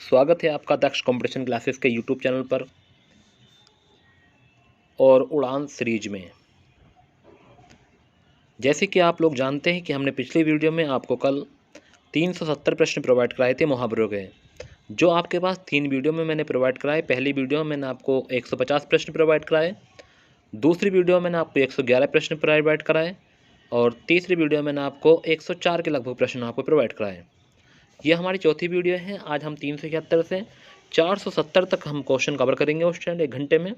स्वागत है आपका दक्ष कंपटीशन क्लासेस के यूट्यूब चैनल पर और उड़ान सीरीज में। जैसे कि आप लोग जानते हैं कि हमने पिछली वीडियो में आपको कल 370 प्रश्न प्रोवाइड कराए थे मुहावरों के, जो आपके पास 3 वीडियो में मैंने प्रोवाइड कराए। पहली वीडियो में मैंने आपको 150 प्रश्न प्रोवाइड कराए, दूसरी वीडियो में मैंने आपको 111 प्रश्न प्रोवाइड कराए और तीसरी वीडियो में मैंने आपको 104 के लगभग प्रश्न आपको प्रोवाइड कराए। ये हमारी चौथी वीडियो है। आज हम 371 से 470 तक हम क्वेश्चन कवर करेंगे और स्टैंड 1 घंटे में।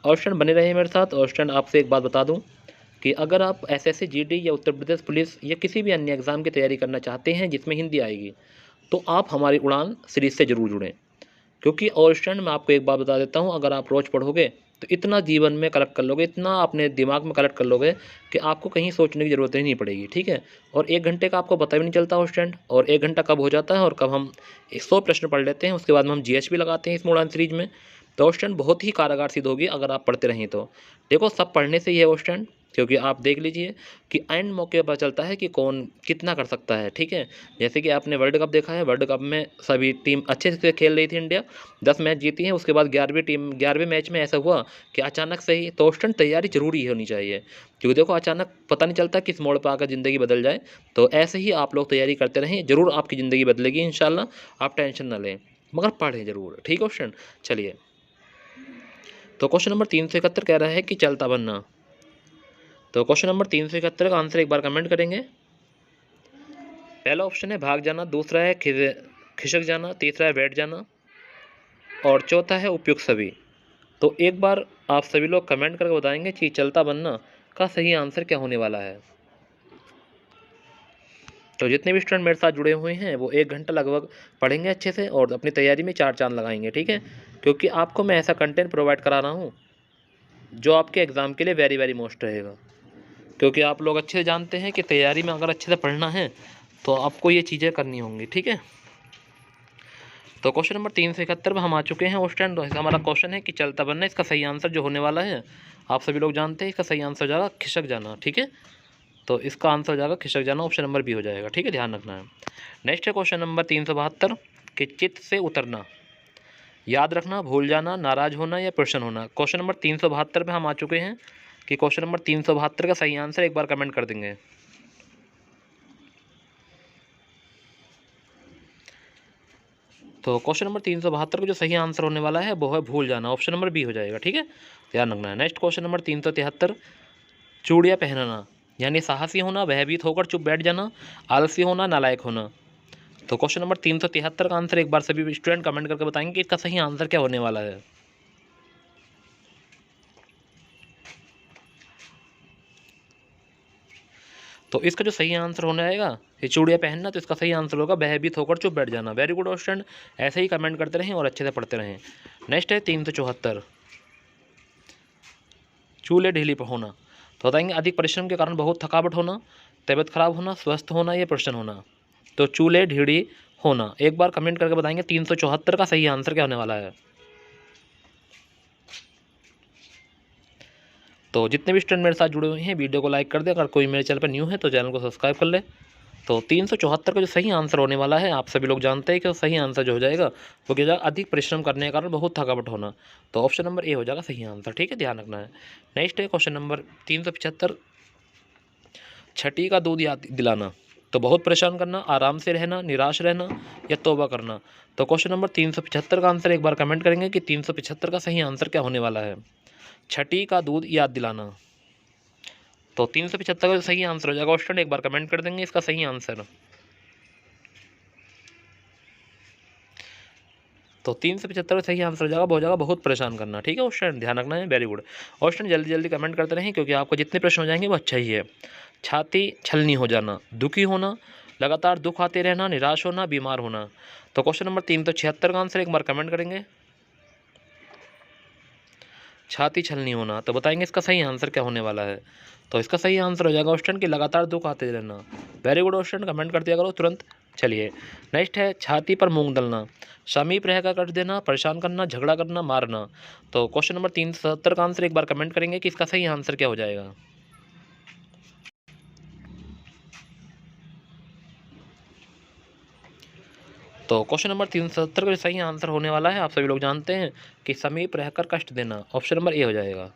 और स्टैंड बने रहे मेरे साथ। और स्टैंड आपसे एक बात बता दूं कि अगर आप एसएससी जीडी या उत्तर प्रदेश पुलिस या किसी भी अन्य एग्ज़ाम की तैयारी करना चाहते हैं जिसमें हिंदी आएगी, तो आप हमारी उड़ान सीरीज़ से ज़रूर जुड़ें। क्योंकि और स्टैंड मैं आपको एक बात बता देता हूँ, अगर आप रोज़ पढ़ोगे तो इतना जीवन में कलेक्ट कर लोगे, इतना अपने दिमाग में कलेक्ट कर लोगे कि आपको कहीं सोचने की ज़रूरत ही नहीं पड़ेगी। ठीक है। और 1 घंटे का आपको पता भी नहीं चलता और स्टैंड, और 1 घंटा कब हो जाता है और कब हम 100 प्रश्न पढ़ लेते हैं। उसके बाद में हम जीएस भी लगाते हैं इस उड़ान सीरीज में। तो स्टैंड बहुत ही कारगर सिद्ध होगी अगर आप पढ़ते रहें तो। देखो, सब पढ़ने से ही है स्टैंड, क्योंकि आप देख लीजिए कि एंड मौके पर चलता है कि कौन कितना कर सकता है। ठीक है। जैसे कि आपने वर्ल्ड कप देखा है, वर्ल्ड कप में सभी टीम अच्छे से खेल रही थी। इंडिया 10 मैच जीती है, उसके बाद 11वें मैच में ऐसा हुआ कि अचानक से ही तो स्टैंड तैयारी जरूरी होनी चाहिए, क्योंकि देखो अचानक पता नहीं चलता किस मोड़ पर आकर ज़िंदगी बदल जाए। तो ऐसे ही आप लोग तैयारी करते रहें, ज़रूर आपकी ज़िंदगी बदलेगी इंशाल्लाह। आप टेंशन ना लें, मगर पढ़ें ज़रूर। ठीक है स्टूडेंट। चलिए, तो क्वेश्चन नंबर 371 कह रहा है कि चलता बनना। तो क्वेश्चन नंबर 371 का आंसर एक बार कमेंट करेंगे। पहला ऑप्शन है भाग जाना, दूसरा है खिसक जाना, तीसरा है बैठ जाना और चौथा है उपयुक्त सभी। तो एक बार आप सभी लोग कमेंट करके बताएंगे कि चलता बनना का सही आंसर क्या होने वाला है। तो जितने भी स्टूडेंट मेरे साथ जुड़े हुए हैं वो 1 घंटा लगभग पढ़ेंगे अच्छे से और अपनी तैयारी में 4 चांद लगाएंगे। ठीक है। क्योंकि आपको मैं ऐसा कंटेंट प्रोवाइड करा रहा हूँ जो आपके एग्ज़ाम के लिए वेरी वेरी मोस्ट रहेगा। क्योंकि आप लोग अच्छे से जानते हैं कि तैयारी में अगर अच्छे से पढ़ना है तो आपको ये चीज़ें करनी होंगी। ठीक है। तो क्वेश्चन नंबर 371 में हम आ चुके हैं। स्टूडेंट, हमारा क्वेश्चन है कि चलता बनना, इसका सही आंसर जो होने वाला है आप सभी लोग जानते हैं, इसका सही आंसर हो जाएगा खिसक जाना। ठीक है। तो इसका आंसर हो जाएगा खिसक जाना, ऑप्शन नंबर बी हो जाएगा। ठीक है, ध्यान रखना है। नेक्स्ट है क्वेश्चन नंबर 372 कि चित्त से उतरना। याद रखना, भूल जाना, नाराज होना या प्रसन्न होना। क्वेश्चन नंबर 372 में हम आ चुके हैं कि क्वेश्चन नंबर 372 का सही आंसर एक बार कमेंट कर देंगे। तो क्वेश्चन नंबर 372 का जो सही आंसर होने वाला है वो है भूल जाना, ऑप्शन नंबर बी हो जाएगा। ठीक है, ध्यान रखना है। नेक्स्ट क्वेश्चन नंबर 373 चूड़ियाँ पहनना, यानी साहसी होना, भयभीत होकर चुप बैठ जाना, आलसी होना, नालायक होना। तो क्वेश्चन नंबर 373 का आंसर एक बार सभी स्टूडेंट कमेंट करके बताएंगे कि इसका सही आंसर क्या होने वाला है। तो इसका जो सही आंसर होने आएगा ये चूड़ियाँ पहनना, तो इसका सही आंसर होगा भयभीत होकर चुप बैठ जाना। वेरी गुड स्टूडेंट, ऐसे ही कमेंट करते रहें और अच्छे से पढ़ते रहें। नेक्स्ट है 374 चूल्हे ढीली पर होना। तो बताएंगे अधिक परिश्रम के कारण बहुत थकावट होना, तबीयत खराब होना, स्वस्थ होना या प्रसन्न होना। तो चूल्हे ढीली होना, एक बार कमेंट करके बताएंगे 374 का सही आंसर क्या होने वाला है। तो जितने भी स्टूडेंट मेरे साथ जुड़े हुए हैं वीडियो को लाइक कर दे, अगर कोई मेरे चैनल पर न्यू है तो चैनल को सब्सक्राइब कर ले। तो 374 का जो सही आंसर होने वाला है आप सभी लोग जानते हैं कि सही आंसर जो हो जाएगा वो क्या जाएगा, अधिक परिश्रम करने के कारण बहुत थकावट होना। तो ऑप्शन नंबर ए हो जाएगा सही आंसर। ठीक है, ध्यान रखना है। नेक्स्ट है क्वेश्चन नंबर 375 छठी का दूध याद दिलाना। तो बहुत परेशान करना, आराम से रहना, निराश रहना या तौबा करना। तो क्वेश्चन नंबर 375 का आंसर एक बार कमेंट करेंगे कि 375 का सही आंसर क्या होने वाला है। छठी का दूध याद दिलाना। तो 375 का सही आंसर हो जाएगा स्टूडेंट, एक बार कमेंट कर देंगे इसका सही आंसर। तो 375 का सही आंसर हो जाएगा, हो जाएगा बहुत परेशान करना। ठीक है स्टूडेंट, ध्यान रखना है। वेरी गुड स्टूडेंट, जल्दी जल्दी कमेंट करते रहें क्योंकि आपको जितने प्रश्न हो जाएंगे वो अच्छा ही है। छाती छलनी हो जाना, दुखी होना, लगातार दुख आते रहना, निराश होना, बीमार होना। तो क्वेश्चन नंबर 376 का आंसर एक बार कमेंट करेंगे। छाती छलनी होना, तो बताएंगे इसका सही आंसर क्या होने वाला है। तो इसका सही आंसर हो जाएगा स्टूडेंट कि लगातार दुख आते रहना। वेरी गुड स्टूडेंट, कमेंट कर दिया करो तुरंत। चलिए, नेक्स्ट है छाती पर मूंग दलना, समीप रहकर कर देना, परेशान करना, झगड़ा करना, मारना। तो क्वेश्चन नंबर 377 का आंसर एक बार कमेंट करेंगे कि इसका सही आंसर क्या हो जाएगा। तो क्वेश्चन नंबर 370 का जो सही आंसर होने वाला है, आप सभी लोग जानते हैं कि समीप रहकर कष्ट देना, ऑप्शन नंबर ए हो जाएगा।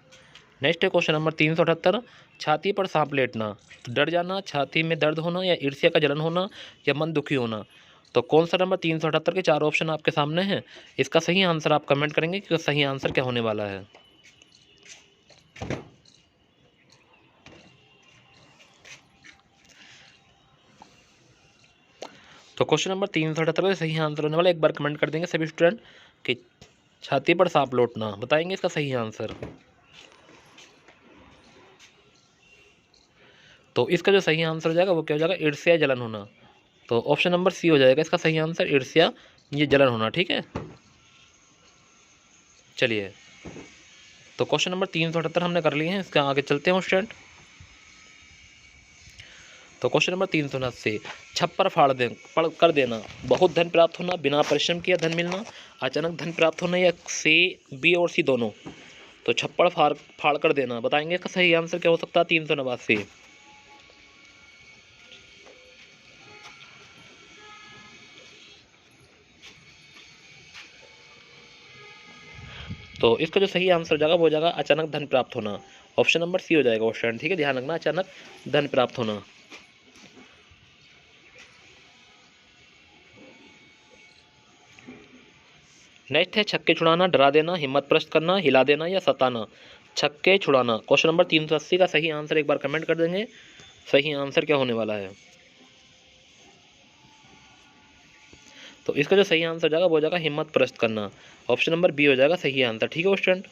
नेक्स्ट है क्वेश्चन नंबर 378, छाती पर सांप लेटना, तो डर जाना, छाती में दर्द होना, या ईर्ष्या का जलन होना, या मन दुखी होना। तो कौन सा नंबर 378 के 4 ऑप्शन आपके सामने हैं, इसका सही आंसर आप कमेंट करेंगे कि सही आंसर क्या होने वाला है। तो क्वेश्चन नंबर 378 का सही आंसर होने वाला, एक बार कमेंट कर देंगे सभी स्टूडेंट कि छाती पर सांप लौटना, बताएंगे इसका सही आंसर। तो इसका जो सही आंसर हो जाएगा वो क्या हो जाएगा, ईर्ष्या जलन होना। तो ऑप्शन नंबर सी हो जाएगा इसका सही आंसर, ईर्ष्या ये जलन होना। ठीक है, चलिए तो क्वेश्चन नंबर 378 हमने कर लिए हैं, इसका आगे चलते हैं स्टूडेंट। तो क्वेश्चन नंबर 379, छप्पर पढ़ कर देना, बहुत धन प्राप्त होना, बिना परिश्रम किया धन मिलना, अचानक धन प्राप्त होना, या से बी और सी दोनों। तो छप्पर फाड़ कर देना, बताएंगे इसका सही आंसर क्या हो सकता है 389। तो इसका जो सही आंसर हो जाएगा वो हो जाएगा अचानक धन प्राप्त होना, ऑप्शन नंबर सी हो जाएगा क्वेश्चन। ठीक है, ध्यान रखना, अचानक धन प्राप्त होना। नेक्स्ट है छक्के छुड़ाना, डरा देना, हिम्मत प्रस्त करना, हिला देना, या सताना। छक्के छुड़ाना, क्वेश्चन नंबर 380 का सही आंसर एक बार कमेंट कर देंगे, सही आंसर क्या होने वाला है। तो इसका जो सही आंसर हो जाएगा वो हो जाएगा हिम्मत प्रस्त करना, ऑप्शन नंबर बी हो जाएगा सही आंसर। ठीक है स्टूडेंट,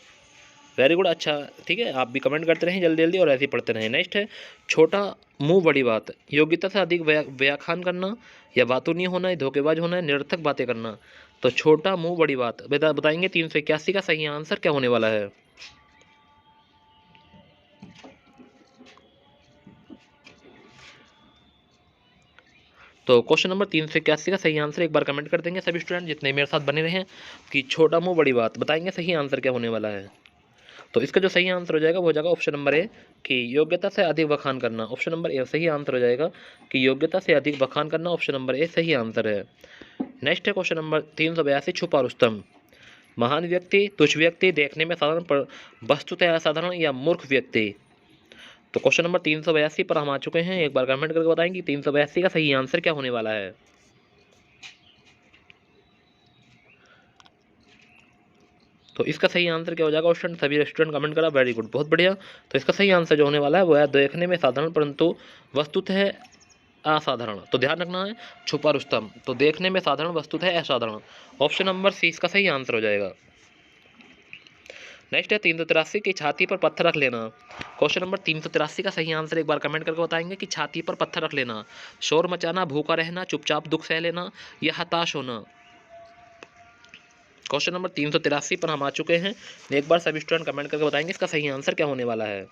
वेरी गुड, अच्छा। ठीक है, आप भी कमेंट करते रहें जल्दी जल्दी और ऐसे ही पढ़ते रहें। नेक्स्ट है छोटा मुंह बड़ी बात, योग्यता से अधिक व्याख्यान करना, या बातूनी नहीं होना, धोखेबाज होना, निरर्थक बातें करना। तो छोटा मुंह बड़ी बात बताएंगे 381 का सही आंसर क्या होने वाला है। तो क्वेश्चन नंबर 381 का सही आंसर एक बार कमेंट कर देंगे सभी स्टूडेंट जितने मेरे साथ बने रहे हैं कि छोटा मुंह बड़ी बात, बताएंगे सही आंसर क्या होने वाला है। तो इसका जो सही आंसर हो जाएगा वो हो जाएगा ऑप्शन नंबर ए कि योग्यता से अधिक बखान करना, ऑप्शन नंबर ए सही आंसर हो जाएगा कि योग्यता से अधिक बखान करना, ऑप्शन नंबर ए सही आंसर है। नेक्स्ट है क्वेश्चन नंबर 382, छुपा रुस्तम, महान व्यक्ति, तुच्छ व्यक्ति, देखने में साधारण पर वस्तुतः असाधारण, या मूर्ख व्यक्ति। तो क्वेश्चन नंबर 382 पर हम आ चुके हैं, एक बार कमेंट करके बताएंगे 382 का सही आंसर क्या होने वाला है। तो इसका सही आंसर क्या हो जाएगा स्टूडेंट, सभी स्टूडेंट कमेंट करा, वेरी गुड, बहुत बढ़िया। तो इसका सही आंसर जो होने वाला है वो है देखने में साधारण परंतु वस्तुतः असाधारण। तो ध्यान रखना है, छुपा रुस्तम, तो देखने में साधारण वस्तुतः असाधारण, ऑप्शन नंबर सी इसका सही आंसर हो जाएगा। नेक्स्ट है 383 की छाती पर पत्थर रख लेना, क्वेश्चन नंबर 383 का सही आंसर एक बार कमेंट करके बताएंगे कि छाती पर पत्थर रख लेना, शोर मचाना, भूखा रहना, चुपचाप दुख सह लेना, या हताश होना। क्वेश्चन नंबर 383 पर हम आ चुके हैं, एक बार सभी स्टूडेंट कमेंट करके बताएंगे इसका सही आंसर क्या होने वाला है।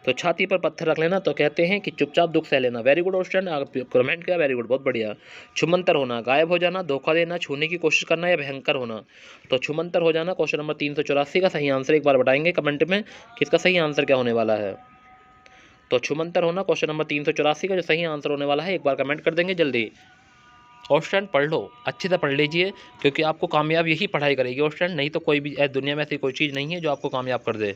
तो छाती पर पत्थर रख लेना, तो कहते हैं कि चुपचाप दुख सह लेना, वेरी गुड स्टूडेंट, आप कमेंट किया, वेरी गुड, बहुत बढ़िया। छुमंतर होना, गायब हो जाना, धोखा देना, छूने की कोशिश करना, या भयंकर होना। तो छुमंतर हो जाना, क्वेश्चन नंबर 384 का सही आंसर एक बार बताएंगे कमेंट में कि इसका सही आंसर क्या होने वाला है। तो छुमंतर होना क्वेश्चन नंबर 384 का जो सही आंसर होने वाला है, एक बार कमेंट कर देंगे जल्दी। और स्टूडेंट पढ़ लो, अच्छे से पढ़ लीजिए, क्योंकि आपको कामयाब यही पढ़ाई करेगी और स्टूडेंट, नहीं तो कोई भी दुनिया में ऐसी कोई चीज़ नहीं है जो आपको कामयाब कर दे।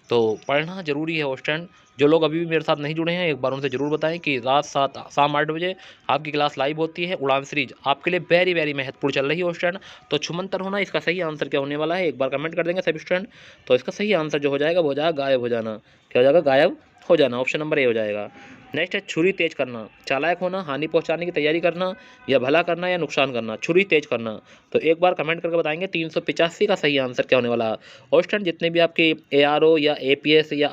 तो पढ़ना जरूरी है स्टूडेंट। जो लोग अभी भी मेरे साथ नहीं जुड़े हैं, एक बार उनसे ज़रूर बताएं कि रात शाम 8 बजे आपकी क्लास लाइव होती है, उड़ान सीरीज आपके लिए वेरी वेरी महत्वपूर्ण चल रही है स्टूडेंट। तो छुमंतर होना इसका सही आंसर क्या होने वाला है, एक बार कमेंट कर देंगे सभी स्टूडेंट। तो इसका सही आंसर जो हो जाएगा वो हो जाएगा गायब हो जाना, क्या हो जाएगा, गायब हो जाना, ऑप्शन नंबर ए हो जाएगा। नेक्स्ट है छुरी तेज करना, चालाक होना, हानि पहुंचाने की तैयारी करना, या भला करना, या नुकसान करना। छुरी तेज करना, तो एक बार कमेंट करके बताएंगे 385 का सही आंसर क्या होने वाला है। और स्टूडेंट जितने भी आपके ARO या APS या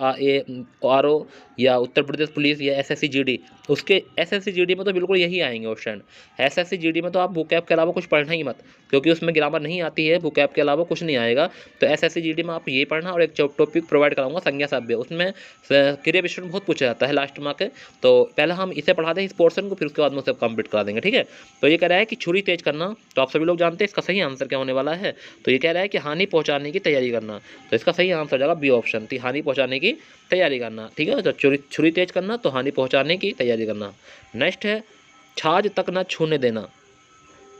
ARO या उत्तर प्रदेश पुलिस या SSC GD, उसके SSC GD में तो बिल्कुल यही आएंगे स्टूडेंट। SSC GD में तो आप बुकैप के अलावा कुछ पढ़ना ही मत, क्योंकि उसमें ग्रामर नहीं आती है, बुकैप के अलावा कुछ नहीं आएगा। तो SSC GD में आप ये पढ़ना, और एक टॉपिक प्रोवाइड कराऊंगा संज्ञा सभ्य, उसमें क्रिया विशेषण बहुत पूछा जाता है लास्ट में के। तो पहले हम इसे पढ़ा दें इस पोर्शन को, फिर उसके बाद में उसे कंप्लीट करा देंगे, ठीक है। तो ये कह रहा है कि छुरी तेज करना, तो आप सभी लोग जानते हैं इसका सही आंसर क्या होने वाला है। तो ये कह रहा है कि हानि पहुंचाने की तैयारी करना, तो इसका सही आंसर हो जाएगा बी ऑप्शन, तो हानि पहुंचाने की तैयारी करना, ठीक है। तो छुरी तेज करना, तो हानि पहुंचाने की तैयारी करना। नेक्स्ट है छाछ तक ना छूने देना।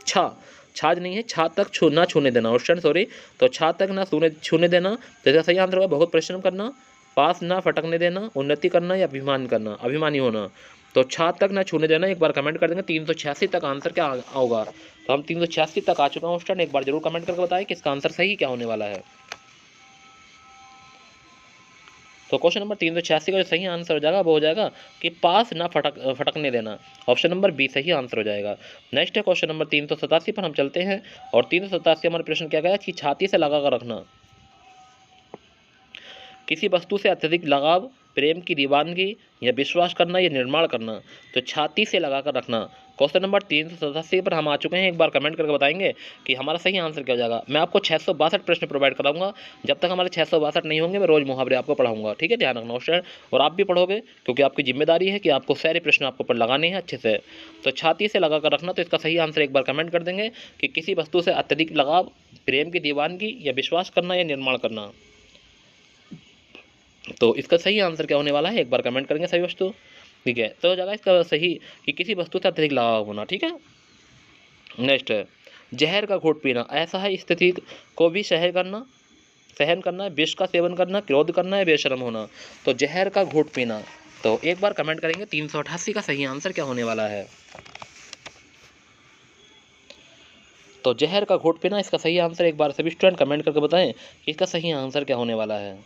छाछ नहीं है, छाछ तक ना छूने देना। ऑप्शन सॉरी, तो छाछ तक ना छूने देना। तो इसका सही आंसर होगा बहुत परिश्रम करना, पास ना फटकने देना, उन्नति करना या अभिमान करना, अभिमानी होना। तो छाछ तक ना छूने देना एक बार कमेंट कर देंगे। 386 तक आंसर क्या होगा? तो हम 386 तक आ चुका हूँ स्टूडेंट, एक बार जरूर कमेंट करके बताएं कि इसका आंसर सही क्या होने वाला है। तो क्वेश्चन नंबर 386 का जो सही आंसर हो जाएगा वो हो जाएगा कि पास ना फटकने देना। ऑप्शन नंबर बी सही आंसर हो जाएगा। नेक्स्ट है क्वेश्चन नंबर 387 पर हम चलते हैं। और 387 हमारा प्रश्न क्या गया कि छाती से लगा कर रखना। किसी वस्तु से अत्यधिक लगाव, प्रेम की दीवानगी या विश्वास करना या निर्माण करना। तो छाती से लगाकर रखना। क्वेश्चन नंबर 387 पर हम आ चुके हैं, एक बार कमेंट करके बताएंगे कि हमारा सही आंसर क्या हो जाएगा। मैं आपको 662 प्रश्न प्रोवाइड कराऊंगा, जब तक हमारे 662 नहीं होंगे मैं रोज मुहावरे आपको पढ़ाऊंगा, ठीक है, ध्यान रखना ऑप्शन। और आप भी पढ़ोगे क्योंकि आपकी जिम्मेदारी है कि आपको सारे प्रश्न आपको पर लगाने हैं अच्छे से। तो छाती से लगा कर रखना, तो इसका सही आंसर एक बार कमेंट कर देंगे कि किसी वस्तु से अत्यधिक लगाव, प्रेम की दीवानगी या विश्वास करना या निर्माण करना। तो इसका सही आंसर क्या होने वाला है एक बार कमेंट करेंगे सभी वस्तु, ठीक है। तो हो जाएगा इसका सही कि किसी वस्तु से अत्यधिक लगाव होना, ठीक है। नेक्स्ट है जहर का घूंट पीना। ऐसा है स्थिति को भी सहन करना, विष का सेवन करना, क्रोध करना है, बेशर्म होना। तो जहर का घूंट पीना, तो एक बार कमेंट करेंगे 388 का सही आंसर क्या होने वाला है। तो जहर का घूंट पीना इसका सही आंसर एक बार सभी स्टूडेंट कमेंट करके बताएं कि इसका सही आंसर क्या होने वाला है।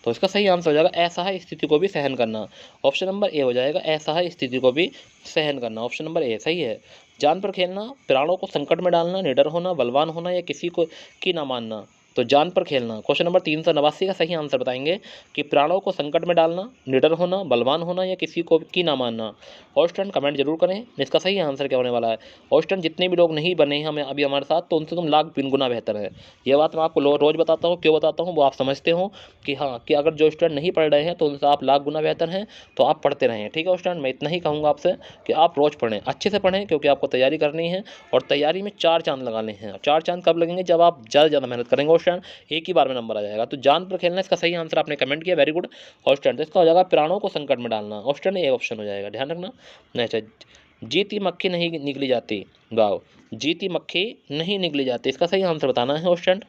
तो इसका सही आंसर हो जाएगा ऐसा है स्थिति को भी सहन करना। ऑप्शन नंबर ए हो जाएगा, ऐसा है स्थिति को भी सहन करना। ऑप्शन नंबर ए सही है। जान पर खेलना, प्राणों को संकट में डालना, निडर होना, बलवान होना या किसी को की ना मानना। तो जान पर खेलना। क्वेश्चन नंबर 389 का सही आंसर बताएंगे कि प्राणों को संकट में डालना, निडर होना, बलवान होना या किसी को की ना मानना। और स्टूडेंट कमेंट जरूर करें इसका सही आंसर क्या होने वाला है। और स्टूडेंट जितने भी लोग नहीं बने हैं हमें अभी हमारे साथ, तो उनसे तुम लाख गुना बेहतर है। ये बात मैं आपको रोज़ बताता हूँ, क्यों बताता हूँ वो आप समझते हो कि हाँ, कि अगर जो स्टूडेंट नहीं पढ़ रहे हैं तो उनसे आप लाख गुना बेहतर हैं, तो आप पढ़ते रहें, ठीक है स्टूडेंट। मैं इतना ही कहूँगा आपसे कि आप रोज़ पढ़ें, अच्छे से पढ़ें, क्योंकि आपको तैयारी करनी है और तैयारी में 4 चांद लगाने हैं। 4 चांद कब लगेंगे? जब आप ज़्यादा मेहनत करेंगे स्टूडेंट, एक ही बार में नंबर आ जाएगा। तो जान पर खेलना इसका सही आंसर आपने कमेंट किया, वेरी गुड। और स्टूडेंट इसका हो जाएगा प्राणों को संकट में डालना। ऑप्शन ए ऑप्शन हो जाएगा, ध्यान रखना। नेक्स्ट, जीती मक्खी नहीं निकली जाती। गाओ, जीती मक्खी नहीं निकली जाती, इसका सही आंसर बताना है स्टूडेंट।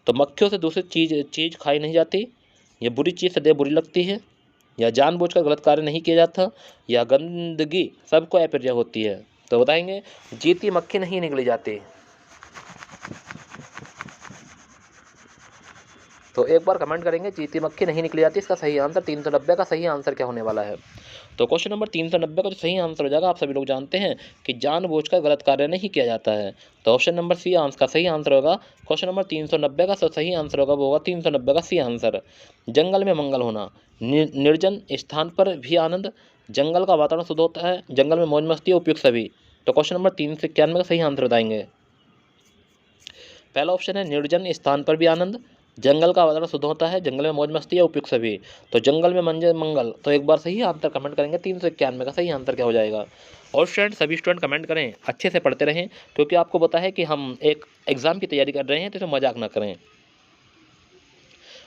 तो मक्खियों से दूसरी चीज़ खाई नहीं जाती, या बुरी चीज़ सदैव बुरी लगती है, या जानबूझकर गलत कार्य नहीं किया जाता, या गंदगी सबको अप्रिय होती है। तो बताएंगे जीती मक्खी नहीं निकली जाती। तो एक बार कमेंट करेंगे जीती मक्खी नहीं निकली जाती, इसका सही आंसर 390 का सही आंसर क्या होने वाला है। तो क्वेश्चन नंबर 390 का जो सही आंसर हो जाएगा, आप सभी लोग जानते हैं कि जानबूझकर गलत कार्य नहीं किया जाता है। तो ऑप्शन नंबर सी का सही आंसर होगा। क्वेश्चन नंबर 390 का सही आंसर होगा वो होगा 390 का सी आंसर। जंगल में मंगल होना, निर्जन स्थान पर भी आनंद, जंगल का वातावरण शुद्ध होता है, जंगल में मौज मस्ती उपयुक्त सभी। तो क्वेश्चन नंबर 391 का सही आंसर बताएंगे। पहला ऑप्शन है निर्जन स्थान पर भी आनंद, जंगल का वातावरण शुद्ध होता है, जंगल में मौज मस्ती या उपयुक्त सभी। तो जंगल में मंगल, तो एक बार सही आंसर कमेंट करेंगे 391 का सही आंसर क्या हो जाएगा। और स्टूडेंट सभी स्टूडेंट कमेंट करें, अच्छे से पढ़ते रहें, क्योंकि आपको पता है कि हम एक एग्जाम की तैयारी कर रहे हैं, तो इसे मजाक ना करें।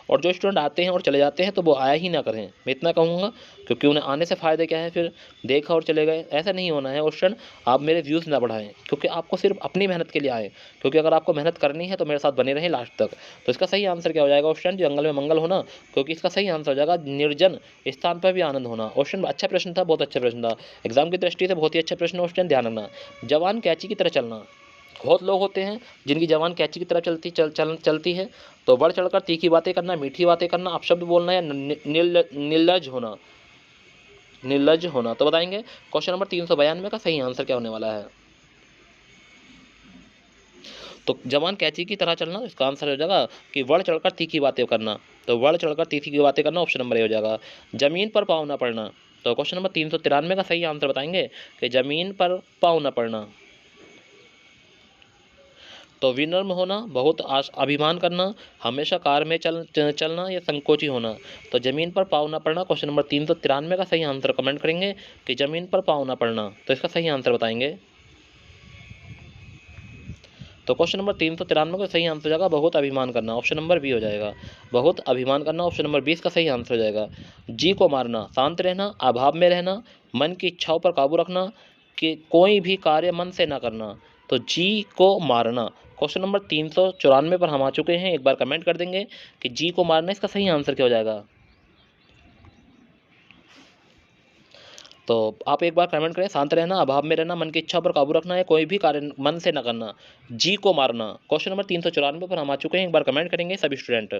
और जो स्टूडेंट आते हैं और चले जाते हैं तो वो आया ही ना करें, मैं इतना कहूँगा, क्योंकि उन्हें आने से फ़ायदा क्या है, फिर देखा और चले गए, ऐसा नहीं होना है। और स्टूडेंट आप मेरे व्यूज़ ना बढ़ाएं, क्योंकि आपको सिर्फ अपनी मेहनत के लिए आए, क्योंकि अगर आपको मेहनत करनी है तो मेरे साथ बने रहें लास्ट तक। तो इसका सही आंसर क्या हो जाएगा स्टूडेंट, जंगल में मंगल होना, क्योंकि इसका सही आंसर हो जाएगा निर्जन स्थान पर भी आनंद होना। क्वेश्चन अच्छा प्रश्न था, बहुत अच्छा प्रश्न था, एग्जाम की दृष्टि से बहुत ही अच्छा प्रश्न। स्टूडेंट ध्यान रखना, जवान कैंची की तरह चलना। बहुत लोग होते हैं जिनकी जवान कैंची की तरह चलती है। तो बढ़ चढ़कर तीखी बातें करना, मीठी बातें करना, अपशब्द बोलना या निर्लज होना। तो बताएंगे क्वेश्चन नंबर 392 का सही आंसर क्या होने वाला है। तो जवान कैंची की तरह चलना, इसका आंसर हो जाएगा कि बढ़ चढ़कर तीखी बातें करना। तो बढ़ चढ़कर तीखी बातें करना ऑप्शन नंबर ए हो जाएगा। जमीन पर पाँव न पड़ना, तो क्वेश्चन नंबर 393 का सही आंसर बताएंगे कि जमीन पर पाँव न पड़ना। तो विनम्र होना, बहुत अभिमान करना, हमेशा कार में चलना या संकोची होना। तो ज़मीन पर पाँव ना पड़ना, क्वेश्चन नंबर 393 का सही आंसर कमेंट करेंगे कि ज़मीन पर पाँव ना पड़ना। तो इसका सही आंसर बताएंगे। तो क्वेश्चन नंबर 393 का सही आंसर हो जाएगा बहुत अभिमान करना, ऑप्शन नंबर बी हो जाएगा। बहुत अभिमान करना ऑप्शन नंबर 20 का सही आंसर हो जाएगा। जी को मारना, शांत रहना, अभाव में रहना, मन की इच्छाओं पर काबू रखना, कि कोई भी कार्य मन से ना करना। तो जी को मारना क्वेश्चन नंबर 394 पर हम आ चुके हैं। एक बार कमेंट कर देंगे कि जी को मारना इसका सही आंसर क्या हो जाएगा। तो आप एक बार कमेंट करें, शांत रहना, अभाव में रहना, मन की इच्छा पर काबू रखना है, कोई भी कार्य मन से न करना, जी को मारना। क्वेश्चन नंबर 394 पर हम आ चुके हैं। एक बार कमेंट करेंगे सभी स्टूडेंट।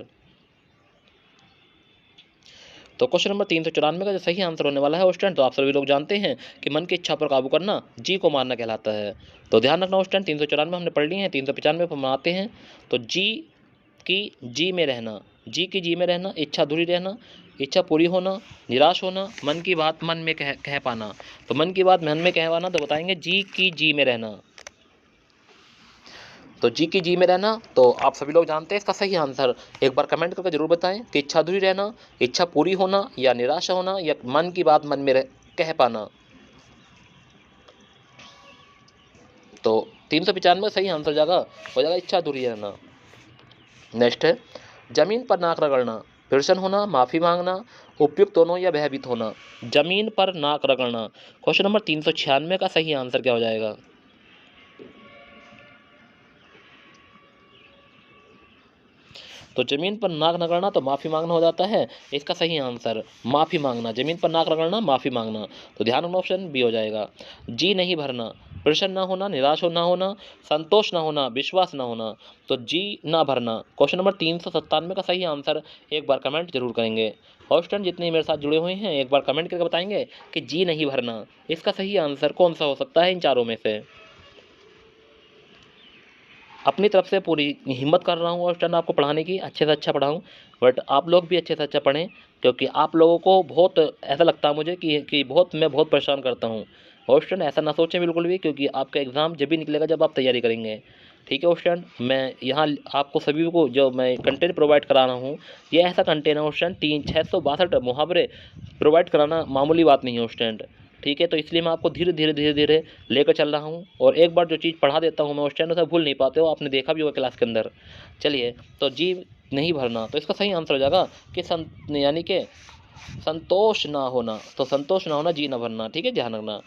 तो क्वेश्चन नंबर 394 का जो सही आंसर होने वाला है स्टूडेंट, तो आप सभी लोग जानते हैं कि मन की इच्छा पर काबू करना जी को मारना कहलाता है। तो ध्यान रखना स्टूडेंट, 394 हमने पढ़ लिए हैं, 395 पर हम आते हैं। तो जी में रहना, जी की जी में रहना, इच्छा अधूरी रहना, इच्छा पूरी होना, निराश होना, मन की बात मन में कह पाना। तो मन की बात मन में कह पाना, तो बताएंगे जी की जी में रहना। तो जी की जी में रहना तो आप सभी लोग जानते हैं इसका सही आंसर। एक बार कमेंट करके जरूर बताएं कि इच्छा अधूरी रहना, इच्छा पूरी होना, या निराशा होना, या मन की बात मन में कह पाना। तो 395 सही आंसर हो जाएगा इच्छा अधूरी रहना। नेक्स्ट है जमीन पर नाक रगड़ना, प्रसन्न होना, माफी मांगना, उपयुक्त दोनों या भयभीत होना। जमीन पर नाक रगड़ना क्वेश्चन नंबर 396 का सही आंसर क्या हो जाएगा। तो जमीन पर नाक रगड़ना तो माफी मांगना हो जाता है, इसका सही आंसर माफी मांगना, जमीन पर नाक रगड़ना माफी मांगना। तो ध्यान रखना ऑप्शन बी हो जाएगा। जी नहीं भरना, प्रसन्न ना होना, निराश ना होना, संतोष ना होना, विश्वास ना होना। तो जी ना भरना क्वेश्चन नंबर 397 का सही आंसर एक बार कमेंट जरूर करेंगे। और स्टूडेंट जितने मेरे साथ जुड़े हुए हैं एक बार कमेंट करके बताएंगे कि जी नहीं भरना इसका सही आंसर कौन सा हो सकता है इन चारों में से। अपनी तरफ से पूरी हिम्मत कर रहा हूँ और स्टूडेंट आपको पढ़ाने की, अच्छे से अच्छा पढ़ाऊँ, बट आप लोग भी अच्छे से अच्छा पढ़ें, क्योंकि आप लोगों को बहुत ऐसा लगता है मुझे कि मैं बहुत परेशान करता हूँ। और स्टूडेंट ऐसा ना सोचें बिल्कुल भी, क्योंकि आपका एग्ज़ाम जब भी निकलेगा जब आप तैयारी करेंगे। ठीक है स्टूडेंट, मैं यहाँ आपको सभी को जो मैं कंटेंट प्रोवाइड करा रहा हूँ, ये ऐसा कंटेंट है स्टूडेंट, 662 मुहावरे प्रोवाइड कराना मामूली बात नहीं है स्टूडेंट। ठीक है, तो इसलिए मैं आपको धीरे धीरे लेकर चल रहा हूँ, और एक बार जो चीज़ पढ़ा देता हूँ मैं उस टाइम उसे भूल नहीं पाते हो, आपने देखा भी होगा क्लास के अंदर। चलिए, तो जी नहीं भरना तो इसका सही आंसर हो जाएगा कि यानी कि संतोष ना होना। तो संतोष ना होना, जी ना भरना। ठीक है, ध्यान रखना।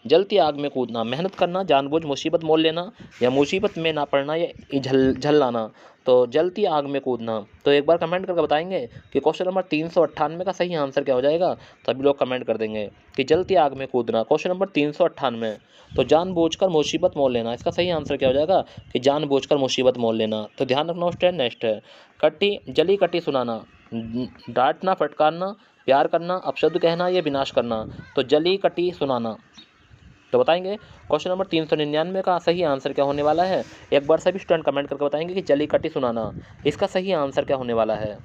जलती आग में कूदना, मेहनत करना, जानबूझ मुसीबत मोल लेना, या मुसीबत में ना पड़ना, या झल्लाना। तो जलती आग में कूदना। तो एक बार कमेंट करके बताएंगे कि क्वेश्चन नंबर 398 का सही आंसर क्या हो जाएगा। सभी लोग कमेंट कर देंगे कि जलती आग में कूदना क्वेश्चन नंबर 398। तो जानबूझकर मुसीबत मोल लेना इसका सही आंसर क्या हो जाएगा कि जानबूझकर मुसीबत मोल लेना। तो ध्यान रखना स्टूडेंट। नेक्स्ट है जली कटी सुनाना, डांटना, फटकारना, प्यार करना, अपशब्द कहना, या विनाश करना। तो जली कटी सुनाना। तो बताएंगे क्वेश्चन नंबर 399 का सही आंसर क्या होने वाला है। एक बार सभी स्टूडेंट कमेंट करके बताएंगे कि जली कटी सुनाना इसका सही आंसर क्या होने वाला है।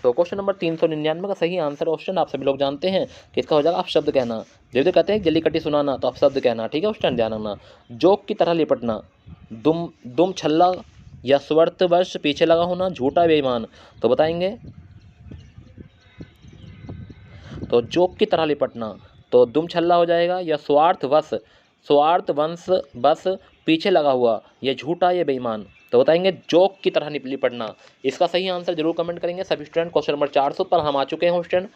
तो क्वेश्चन नंबर 399 का सही आंसर क्वेश्चन आप सभी लोग जानते हैं कि इसका हो जाएगा आप शब्द कहना। जब कहते हैं जली कटी सुनाना तो आप शब्द कहना। ठीक है क्वेश्चन, ध्यान रखना। जोक की तरह लिपटना, दुम छल्ला, या स्वार्थवश पीछे लगा होना, झूठा बेईमान। तो बताएंगे तो जोक की तरह लिपटना तो दुम छल्ला हो जाएगा, या स्वार्थवश बस पीछे लगा हुआ, या झूठा, या बेईमान। तो बताएंगे जोक की तरह लिपटना इसका सही आंसर जरूर कमेंट करेंगे सभी स्टूडेंट। क्वेश्चन नंबर 400 पर हम आ चुके हैं स्टूडेंट।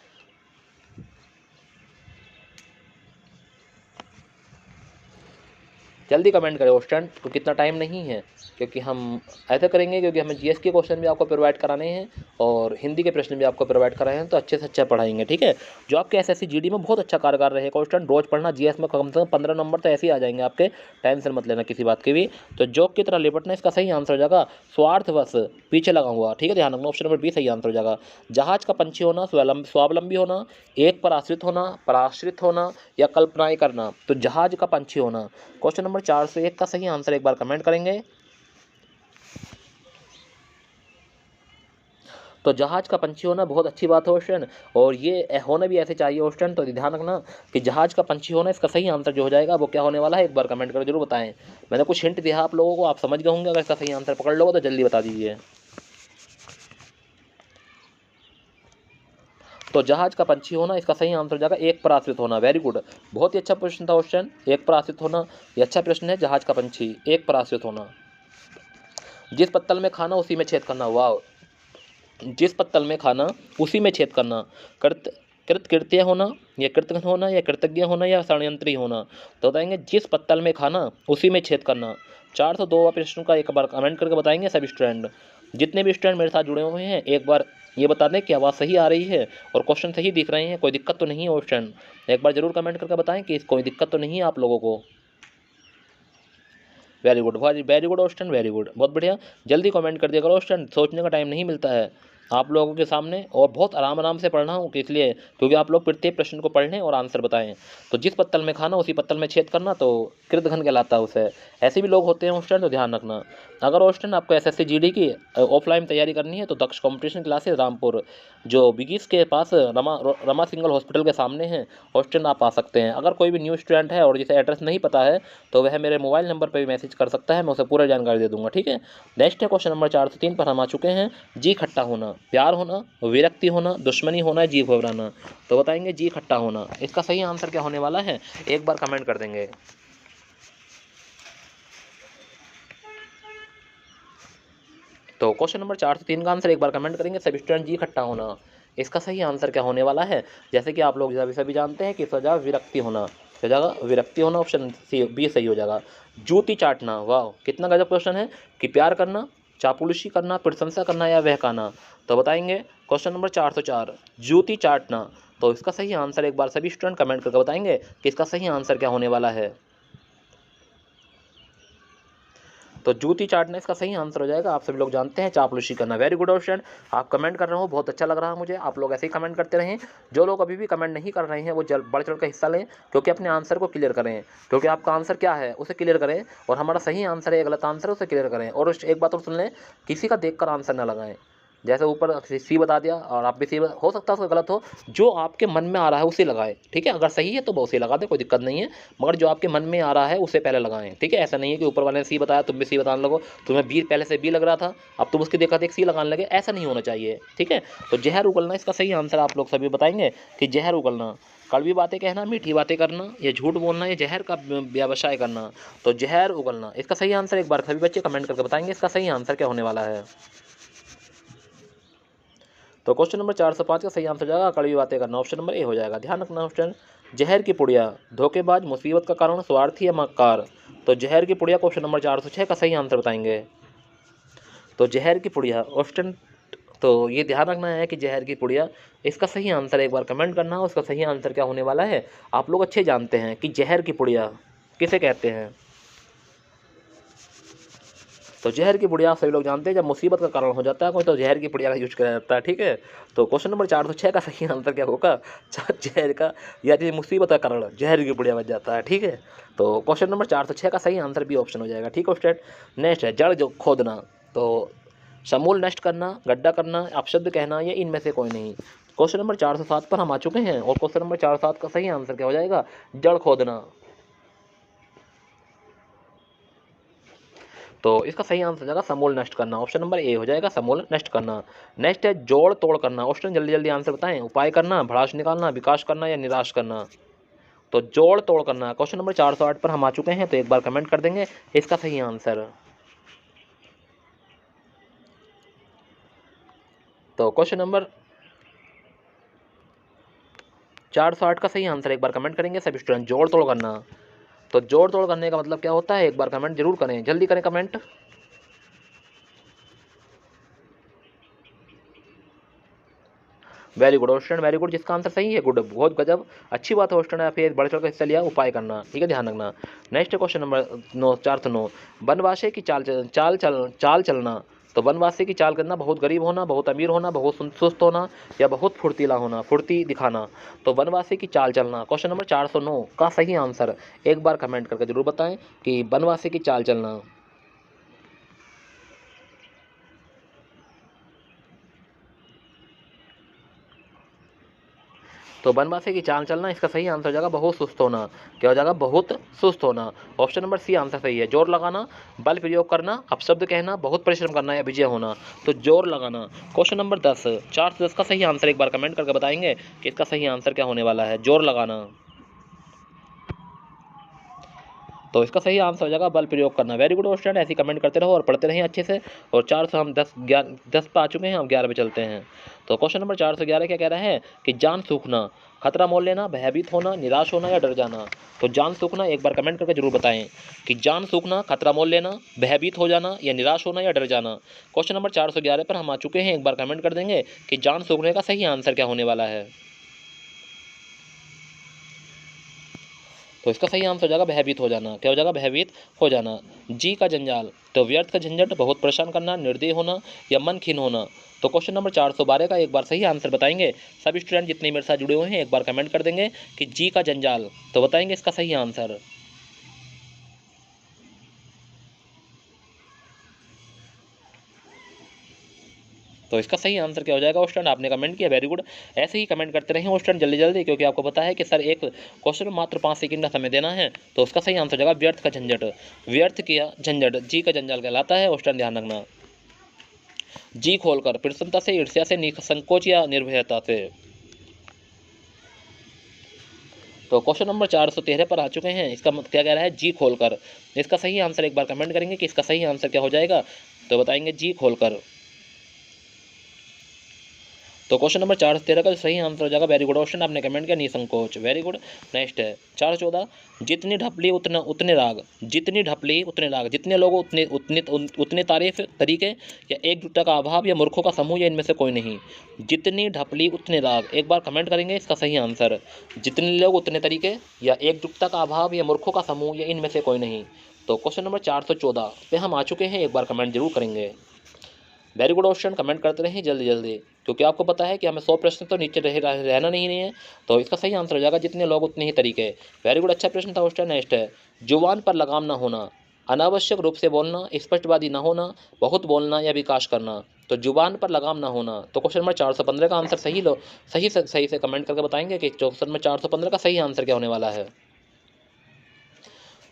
जल्दी कमेंट करें स्टूडेंट, तो कितना टाइम नहीं है, क्योंकि हम ऐसा करेंगे क्योंकि हमें जीएस के क्वेश्चन भी आपको प्रोवाइड कराने हैं और हिंदी के प्रश्न भी आपको प्रोवाइड कराए हैं, तो अच्छे से अच्छा पढ़ाएंगे। ठीक है, जो आपके एसएससी जीडी में बहुत अच्छा कारगर रहेगा स्टूडेंट। रोज पढ़ना, जीएस में कम से कम 15 नंबर तो ऐसे ही आ जाएंगे आपके, टेंशन मत लेना किसी बात की भी। तो जोक की तरह लिपटना इसका सही आंसर हो जाएगा स्वार्थवश पीछे लगा हुआ। ठीक है, ध्यान रखना ऑप्शन नंबर बी सही आंसर हो जाएगा। जहाज का पंछी होना, स्वावलंबी होना, एक पर आश्रित होना, पराश्रित होना, या कल्पनाएं करना। तो जहाज का पंछी होना क्वेश्चन नंबर 401 का सही आंसर एक बार कमेंट करेंगे। तो जहाज का पंछी होना बहुत अच्छी बात है क्वेश्चन, और ये होना भी ऐसे चाहिए क्वेश्चन। तो ध्यान रखना कि जहाज का पंछी होना इसका सही आंसर जो हो जाएगा वो क्या होने वाला है, एक बार कमेंट कर जरूर बताएं। मैंने कुछ हिंट दिया आप लोगों को, आप समझ गए होंगे। अगर इसका सही आंसर पकड़ लोगे तो जल्दी बता दीजिए। तो जहाज का पंछी होना, इसका सही आंसर हो जाएगा एक पर आश्रित होना। वेरी गुड, बहुत ही अच्छा प्रश्न था क्वेश्चन, एक पर आश्रित होना, ये अच्छा प्रश्न है। जहाज का पंछी एक पर आश्रित होना। जिस पत्तल में खाना उसी में छेद करना, वाह। जिस पत्तल में खाना उसी में छेद करना, कृत कृत्य होना, या कृतघ्न होना, या कृतज्ञ होना, या षड्यंत्री होना। तो बताएंगे जिस पत्तल में खाना उसी में छेद करना। 402 प्रश्न का एक बार कमेंट करके बताएंगे सभी स्टूडेंट। जितने भी स्टूडेंट मेरे साथ जुड़े हुए हैं एक बार ये बता दें कि आवाज़ सही आ रही है और क्वेश्चन सही दिख रहे हैं, कोई दिक्कत तो नहीं है स्टूडेंट। एक बार जरूर कमेंट करके बताएं कि कोई दिक्कत तो नहीं है आप लोगों को। Very good, very good question, very good, बहुत बढ़िया। जल्दी कमेंट कर दिया करो क्वेश्चन, सोचने का टाइम नहीं मिलता है आप लोगों के सामने, और बहुत आराम आराम से पढ़ना हूँ इसलिए, क्योंकि आप लोग प्रत्येक प्रश्न को पढ़ लें और आंसर बताएं। तो जिस पत्तल में खाना उसी पत्तल में छेद करना, तो कृतघ्न कहलाता है उसे। ऐसे भी लोग होते हैं क्वेश्चन, तो ध्यान रखना। अगर क्वेश्चन आपको SSC GD की ऑफलाइन तैयारी करनी है तो दक्ष कॉम्पिटिशन क्लासेस रामपुर जो बिगीस के पास रमा सिंगल हॉस्पिटल के सामने है, क्वेश्चन आप आ सकते हैं। अगर कोई भी न्यू स्टूडेंट है और जिसे एड्रेस नहीं पता है तो वह मेरे मोबाइल नंबर पर भी मैसेज कर सकता है, मैं उसे पूरा जानकारी दे दूंगा, ठीक है। नेक्स्ट है क्वेश्चन नंबर 403 पर हम आ चुके हैं। जी खट्टा होना, प्यार होना, विरक्ति होना, दुश्मनी होना, जी घबराना। तो बताएंगे जी खट्टा होना, इसका सही आंसर क्या होने वाला है, एक बार कमेंट कर देंगे। तो क्वेश्चन नंबर 403 का आंसर एक बार कमेंट करेंगे सभी स्टूडेंट। जी खट्टा होना, इसका सही आंसर क्या होने वाला है। जैसे कि आप लोग सभी जानते हैं कि सजा विरक्ति होना, सजा विरक्ति होना, ऑप्शन सी बी सही हो जाएगा। जूती चाटना, वाह कितना गजब क्वेश्चन है कि प्यार करना, चापलूसी करना, प्रशंसा करना, या बहकाना। तो बताएंगे क्वेश्चन नंबर 404 जूती चाटना। तो इसका सही आंसर एक बार सभी स्टूडेंट कमेंट करके बताएंगे कि इसका सही आंसर क्या होने वाला है। तो जूती चाटना इसका सही आंसर हो जाएगा। आप सभी लोग जानते हैं चापलूसी करना। वेरी गुड क्वेश्चन, आप कमेंट कर रहे हो, बहुत अच्छा लग रहा है मुझे। आप लोग ऐसे ही कमेंट करते रहें। जो लोग अभी भी कमेंट नहीं कर रहे हैं वो बढ़ चढ़ कर हिस्सा लें, क्योंकि अपने आंसर को क्लियर करें, क्योंकि आपका आंसर क्या है उसे क्लियर करें, और हमारा सही आंसर है गलत आंसर है उसे क्लियर करें। और एक बात और सुन लें, किसी का देख कर आंसर ना लगाएं। जैसे ऊपर सी बता दिया और आप भी सी, हो सकता है उसका गलत हो, जो आपके मन में आ रहा है उसे लगाएं, ठीक है। अगर सही है तो वो उसे लगा दें, कोई दिक्कत नहीं है, मगर जो आपके मन में आ रहा है उसे पहले लगाएं, ठीक है। ऐसा नहीं है कि ऊपर वाले ने सी बताया तुम भी सी बताने लगो, तुम्हें बी पहले से बी लग रहा था, अब तुम उसकी देखा देख सी लगाने लगे, ऐसा नहीं होना चाहिए, ठीक है। तो जहर उगलना इसका सही आंसर आप लोग सभी बताएंगे कि जहर उगलना, कड़वी बातें कहना, मीठी बातें करना, या झूठ बोलना, या जहर का व्यवसाय करना। तो जहर उगलना इसका सही आंसर एक बार सभी बच्चे कमेंट करके बताएंगे इसका सही आंसर क्या होने वाला है। तो क्वेश्चन नंबर 405 का सही आंसर हो जाएगा कड़वी बातें करना, ऑप्शन नंबर ए हो जाएगा। ध्यान रखना ऑप्शन। जहर की पुड़िया, धोखेबाज, मुसीबत का कारण, स्वार्थी, या मक्कार। तो जहर की पुड़िया क्वेश्चन नंबर 406 का सही आंसर बताएंगे। तो जहर की पुड़िया ऑप्शन, तो ये ध्यान रखना है कि जहर की पुड़िया इसका सही आंसर एक बार कमेंट करना, उसका सही आंसर क्या होने वाला है। आप लोग अच्छे जानते हैं कि जहर की पुड़िया किसे कहते हैं। तो जहर की पुड़िया सभी लोग जानते हैं, जब मुसीबत का कारण हो जाता है कोई तो जहर की पुड़िया का यूज किया जाता है, ठीक है। तो क्वेश्चन नंबर 406 का सही आंसर क्या होगा, जहर का या मुसीबत का कारण जहर की पुड़िया बच जाता है, ठीक है। तो क्वेश्चन नंबर 406 का सही आंसर भी ऑप्शन हो जाएगा, ठीक है स्टेट। नेक्स्ट है जड़ जो खोदना, तो समूल नष्ट करना, गड्ढा करना, अपशब्द कहना, या इनमें से कोई नहीं। क्वेश्चन नंबर 407 पर हम आ चुके हैं, और क्वेश्चन नंबर 407 का सही आंसर क्या हो जाएगा, जड़ खोदना। तो इसका सही आंसर हो जाएगा समूल नष्ट करना, ऑप्शन नंबर ए हो जाएगा समूल नष्ट करना। नेक्स्ट है जोड़ तोड़ करना, ऑप्शन जल्दी जल्दी आंसर बताएं। उपाय करना, भड़ास निकालना, विकास करना, या निराश करना। तो जोड़ तोड़ करना क्वेश्चन नंबर 408 पर हम आ चुके हैं, तो एक बार कमेंट कर देंगे इसका सही आंसर। तो क्वेश्चन नंबर 408 का सही आंसर एक बार कमेंट करेंगे सभी स्टूडेंट, जोड़ तोड़ करना। तो जोड़ तोड़ करने का मतलब क्या होता है, एक बार कमेंट जरूर करें, जल्दी करें comment. Very good question, very good, जिसका आंसर सही है, गुड, बहुत गजब, अच्छी बात है क्वेश्चन है, फिर बढ़ चढ़ कर हिस्सा लिया, उपाय करना, ठीक है, ध्यान रखना। नेक्स्ट क्वेश्चन नंबर 409 वनवासी की चाल चलना। तो वनवासी की चाल करना, बहुत गरीब होना, बहुत अमीर होना, बहुत सुस्त होना, या बहुत फुर्तीला होना, फुर्ती दिखाना। तो वनवासी की चाल चलना क्वेश्चन नंबर 409 का सही आंसर एक बार कमेंट करके जरूर बताएं कि वनवासी की चाल चलना। तो बनवासी की चाल चलना, इसका सही आंसर हो जाएगा बहुत सुस्त होना। क्या हो जाएगा? बहुत सुस्त होना। ऑप्शन नंबर सी आंसर सही है। जोर लगाना, बल प्रयोग करना, अपशब्द कहना, बहुत परिश्रम करना या विजय होना। तो जोर लगाना। क्वेश्चन नंबर 10, 4 से 10 का सही आंसर एक बार कमेंट करके बताएंगे कि इसका सही आंसर क्या होने वाला है। जोर लगाना, तो इसका सही आंसर हो जाएगा बल प्रयोग करना। वेरी गुड स्टूडेंट, ऐसे कमेंट करते रहो और पढ़ते रहें अच्छे से। और 4 से हम 10 पे आ चुके हैं, हम 11 पे चलते हैं। तो क्वेश्चन नंबर 4 से 11 क्या कह रहा है कि जान सूखना, खतरा मोल लेना, भयभीत होना, निराश होना या डर जाना। तो जान सूखना एक बार कमेंट करके जरूर बताएं कि जान सूखना, खतरा मोल लेना, भयभीत हो जाना या निराश होना या डर जाना। क्वेश्चन नंबर 411 पर हम आ चुके हैं, एक बार कमेंट कर देंगे कि जान सूखने का सही आंसर क्या होने वाला है। तो इसका सही आंसर हो जाएगा भयभीत हो जाना। क्या हो जाएगा? भयभीत हो जाना। जी का जंजाल, तो व्यर्थ का झंझट, बहुत परेशान करना, निर्दयी होना या मन खिन्न होना। तो क्वेश्चन नंबर 412 का एक बार सही आंसर बताएंगे। सभी स्टूडेंट जितने मेरे साथ जुड़े हुए हैं एक बार कमेंट कर देंगे कि जी का जंजाल, तो बताएंगे इसका सही आंसर। तो इसका सही आंसर क्या हो जाएगा स्टूडेंट? आपने कमेंट किया, वेरी गुड। ऐसे ही कमेंट करते रहें स्टूडेंट जल्दी जल्दी, क्योंकि आपको पता है कि सर एक क्वेश्चन में मात्र 5 सेकंड का समय देना है। तो उसका सही आंसर हो जाएगा व्यर्थ का झंझट। व्यर्थ किया झंझट जी का जंजाल कहलाता है स्टूडेंट, ध्यान रखना। जी खोलकर, प्रसन्नता से, ईर्ष्या से, संकोच या निर्भयता से। तो क्वेश्चन नंबर 413 पर आ चुके हैं। इसका क्या कह रहा है? जी खोलकर। इसका सही आंसर एक बार कमेंट करेंगे कि इसका सही आंसर क्या हो जाएगा। तो बताएंगे जी खोलकर। तो क्वेश्चन नंबर 413 का सही आंसर हो जाएगा, वेरी गुड क्वेश्चन, आपने कमेंट किया निसंकोच, वेरी गुड। नेक्स्ट है 414, जितनी ढपली उतना उतने राग, जितनी ढपली उतने राग, जितने लोगों उतने उतने उतने तारीफ तरीके, या एकजुटता का अभाव, या मूर्खों का समूह, या इनमें से कोई नहीं। जितनी ढपली उतने राग, एक बार कमेंट करेंगे इसका सही आंसर। जितने लोग उतने तरीके, या एकजुटता का अभाव, या मूर्खों का समूह, या इनमें से कोई नहीं। तो क्वेश्चन नंबर 414 पे हम आ चुके हैं, एक बार कमेंट जरूर करेंगे। वेरी गुड क्वेश्चन, कमेंट करते रहें जल्दी जल्दी, क्योंकि आपको पता है कि हमें 100 प्रश्न तो नीचे रहना नहीं है। तो इसका सही आंसर हो जाएगा जितने लोग उतने ही तरीके। वेरी गुड, अच्छा प्रश्न था क्वेश्चन। नेक्स्ट है जुबान पर लगाम ना होना, अनावश्यक रूप से बोलना, स्पष्टवादी ना होना, बहुत बोलना या विकास करना। तो जुबान पर लगाम ना होना। तो क्वेश्चन नंबर 415 का आंसर सही से कमेंट करके बताएंगे कि क्वेश्चन नंबर 415 का सही आंसर क्या होने वाला है।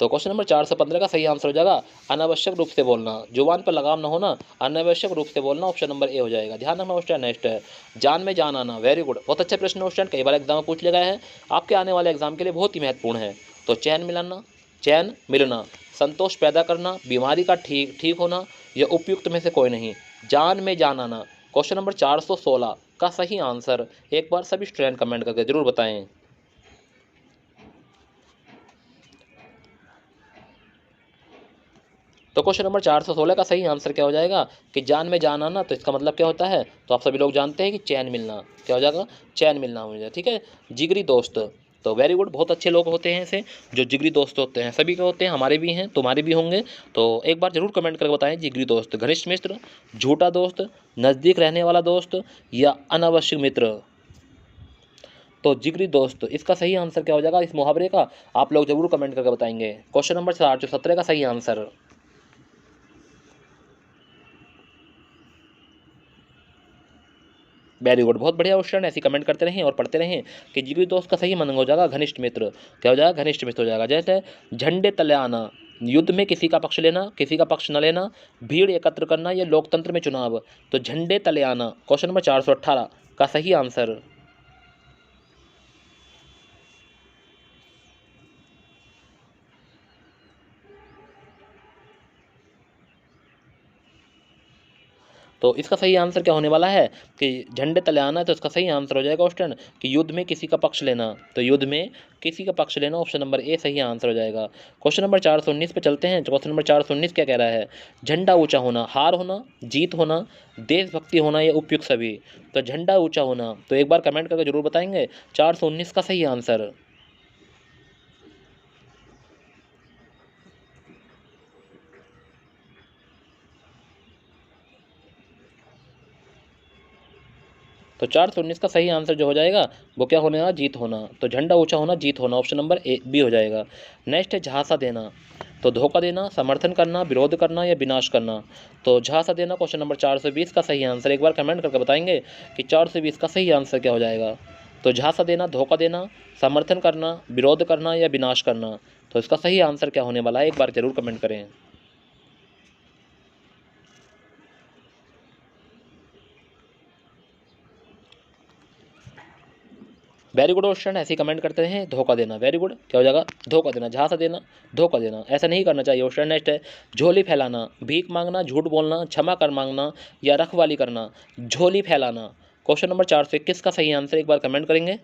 तो क्वेश्चन नंबर 415 का सही आंसर हो जाएगा अनावश्यक रूप से बोलना, जुबान पर लगाम ना होना, अनावश्यक रूप से बोलना, ऑप्शन नंबर ए हो जाएगा। ध्यान रखना क्वेश्चन। नेक्स्ट है जान में जान आना, वेरी गुड, बहुत अच्छा प्रश्न क्वेश्चन, कई बार एग्जाम में पूछ लिया गया है, आपके आने वाले एग्जाम के लिए बहुत ही महत्वपूर्ण है। तो चैन मिलना, संतोष पैदा करना, बीमारी का ठीक होना, या उपयुक्त में से कोई नहीं। जान में जान आना, क्वेश्चन नंबर 416 का सही आंसर एक बार सभी स्टूडेंट कमेंट करके जरूर बताएं। तो क्वेश्चन नंबर 416 का सही आंसर क्या हो जाएगा कि जान में जान आना। तो इसका मतलब क्या होता है? तो आप सभी लोग जानते हैं कि चैन मिलना। क्या हो जाएगा? चैन मिलना हो जाएगा। ठीक है, जिगरी दोस्त, तो वेरी गुड, बहुत अच्छे लोग होते हैं ऐसे जो जिगरी दोस्त होते हैं, सभी के होते हैं, हमारे भी हैं, तुम्हारे भी होंगे। तो एक बार जरूर कमेंट करके बताएं जिगरी दोस्त, घनिष्ठ मित्र, झूठा दोस्त, नज़दीक रहने वाला दोस्त, या अनावश्यक मित्र। तो जिगरी दोस्त, इसका सही आंसर क्या हो जाएगा इस मुहावरे का? आप लोग जरूर कमेंट करके बताएंगे। क्वेश्चन नंबर 417 का सही आंसर। वेरी गुड, बहुत बढ़िया क्वेश्चन, ऐसी कमेंट करते रहें और पढ़ते रहें कि जिगरी दोस्त का सही मन हो जाएगा घनिष्ठ मित्र। क्या हो जाएगा? घनिष्ठ मित्र हो जाएगा। जैसे झंडे तले आना, युद्ध में किसी का पक्ष लेना, किसी का पक्ष न लेना, भीड़ एकत्र करना, या लोकतंत्र में चुनाव। तो झंडे तले आना, क्वेश्चन नंबर 418 का सही आंसर। तो इसका सही आंसर क्या होने वाला है कि झंडे तले आना है। तो इसका सही आंसर हो जाएगा क्वेश्चन कि युद्ध में किसी का पक्ष लेना। तो युद्ध में किसी का पक्ष लेना, ऑप्शन नंबर ए सही आंसर हो जाएगा। क्वेश्चन नंबर 419 पे चलते हैं। क्वेश्चन नंबर 419 क्या कह रहा है? झंडा ऊंचा होना, हार होना, जीत होना, देशभक्ति होना, या उपयुक्त सभी। तो झंडा ऊंचा होना, तो एक बार कमेंट करके जरूर बताएंगे 419 का सही आंसर। तो 419 का सही आंसर जो हो जाएगा वो क्या होने वाला? जीत होना। तो झंडा ऊंचा होना, जीत होना, ऑप्शन नंबर ए बी हो जाएगा। नेक्स्ट है झांसा देना, तो धोखा देना, समर्थन करना, विरोध करना, या विनाश करना। तो झांसा देना, क्वेश्चन नंबर 420 का सही आंसर। एक बार कमेंट करके बताएंगे कि 420 का सही आंसर क्या हो जाएगा। तो झांसा देना, धोखा देना, समर्थन करना, विरोध करना या विनाश करना। तो इसका सही आंसर क्या होने वाला है, एक बार जरूर कमेंट करें। वेरी गुड क्वेश्चन, ऐसे ही कमेंट करते हैं। धोखा देना, वेरी गुड, क्या हो जाएगा, धोखा देना। झांसा देना, धोखा देना, ऐसा नहीं करना चाहिए क्वेश्चन। नेक्स्ट है झोली फैलाना, भीख मांगना, झूठ बोलना, क्षमा कर मांगना या रखवाली करना। झोली फैलाना, क्वेश्चन नंबर 421 का सही आंसर एक बार कमेंट करेंगे।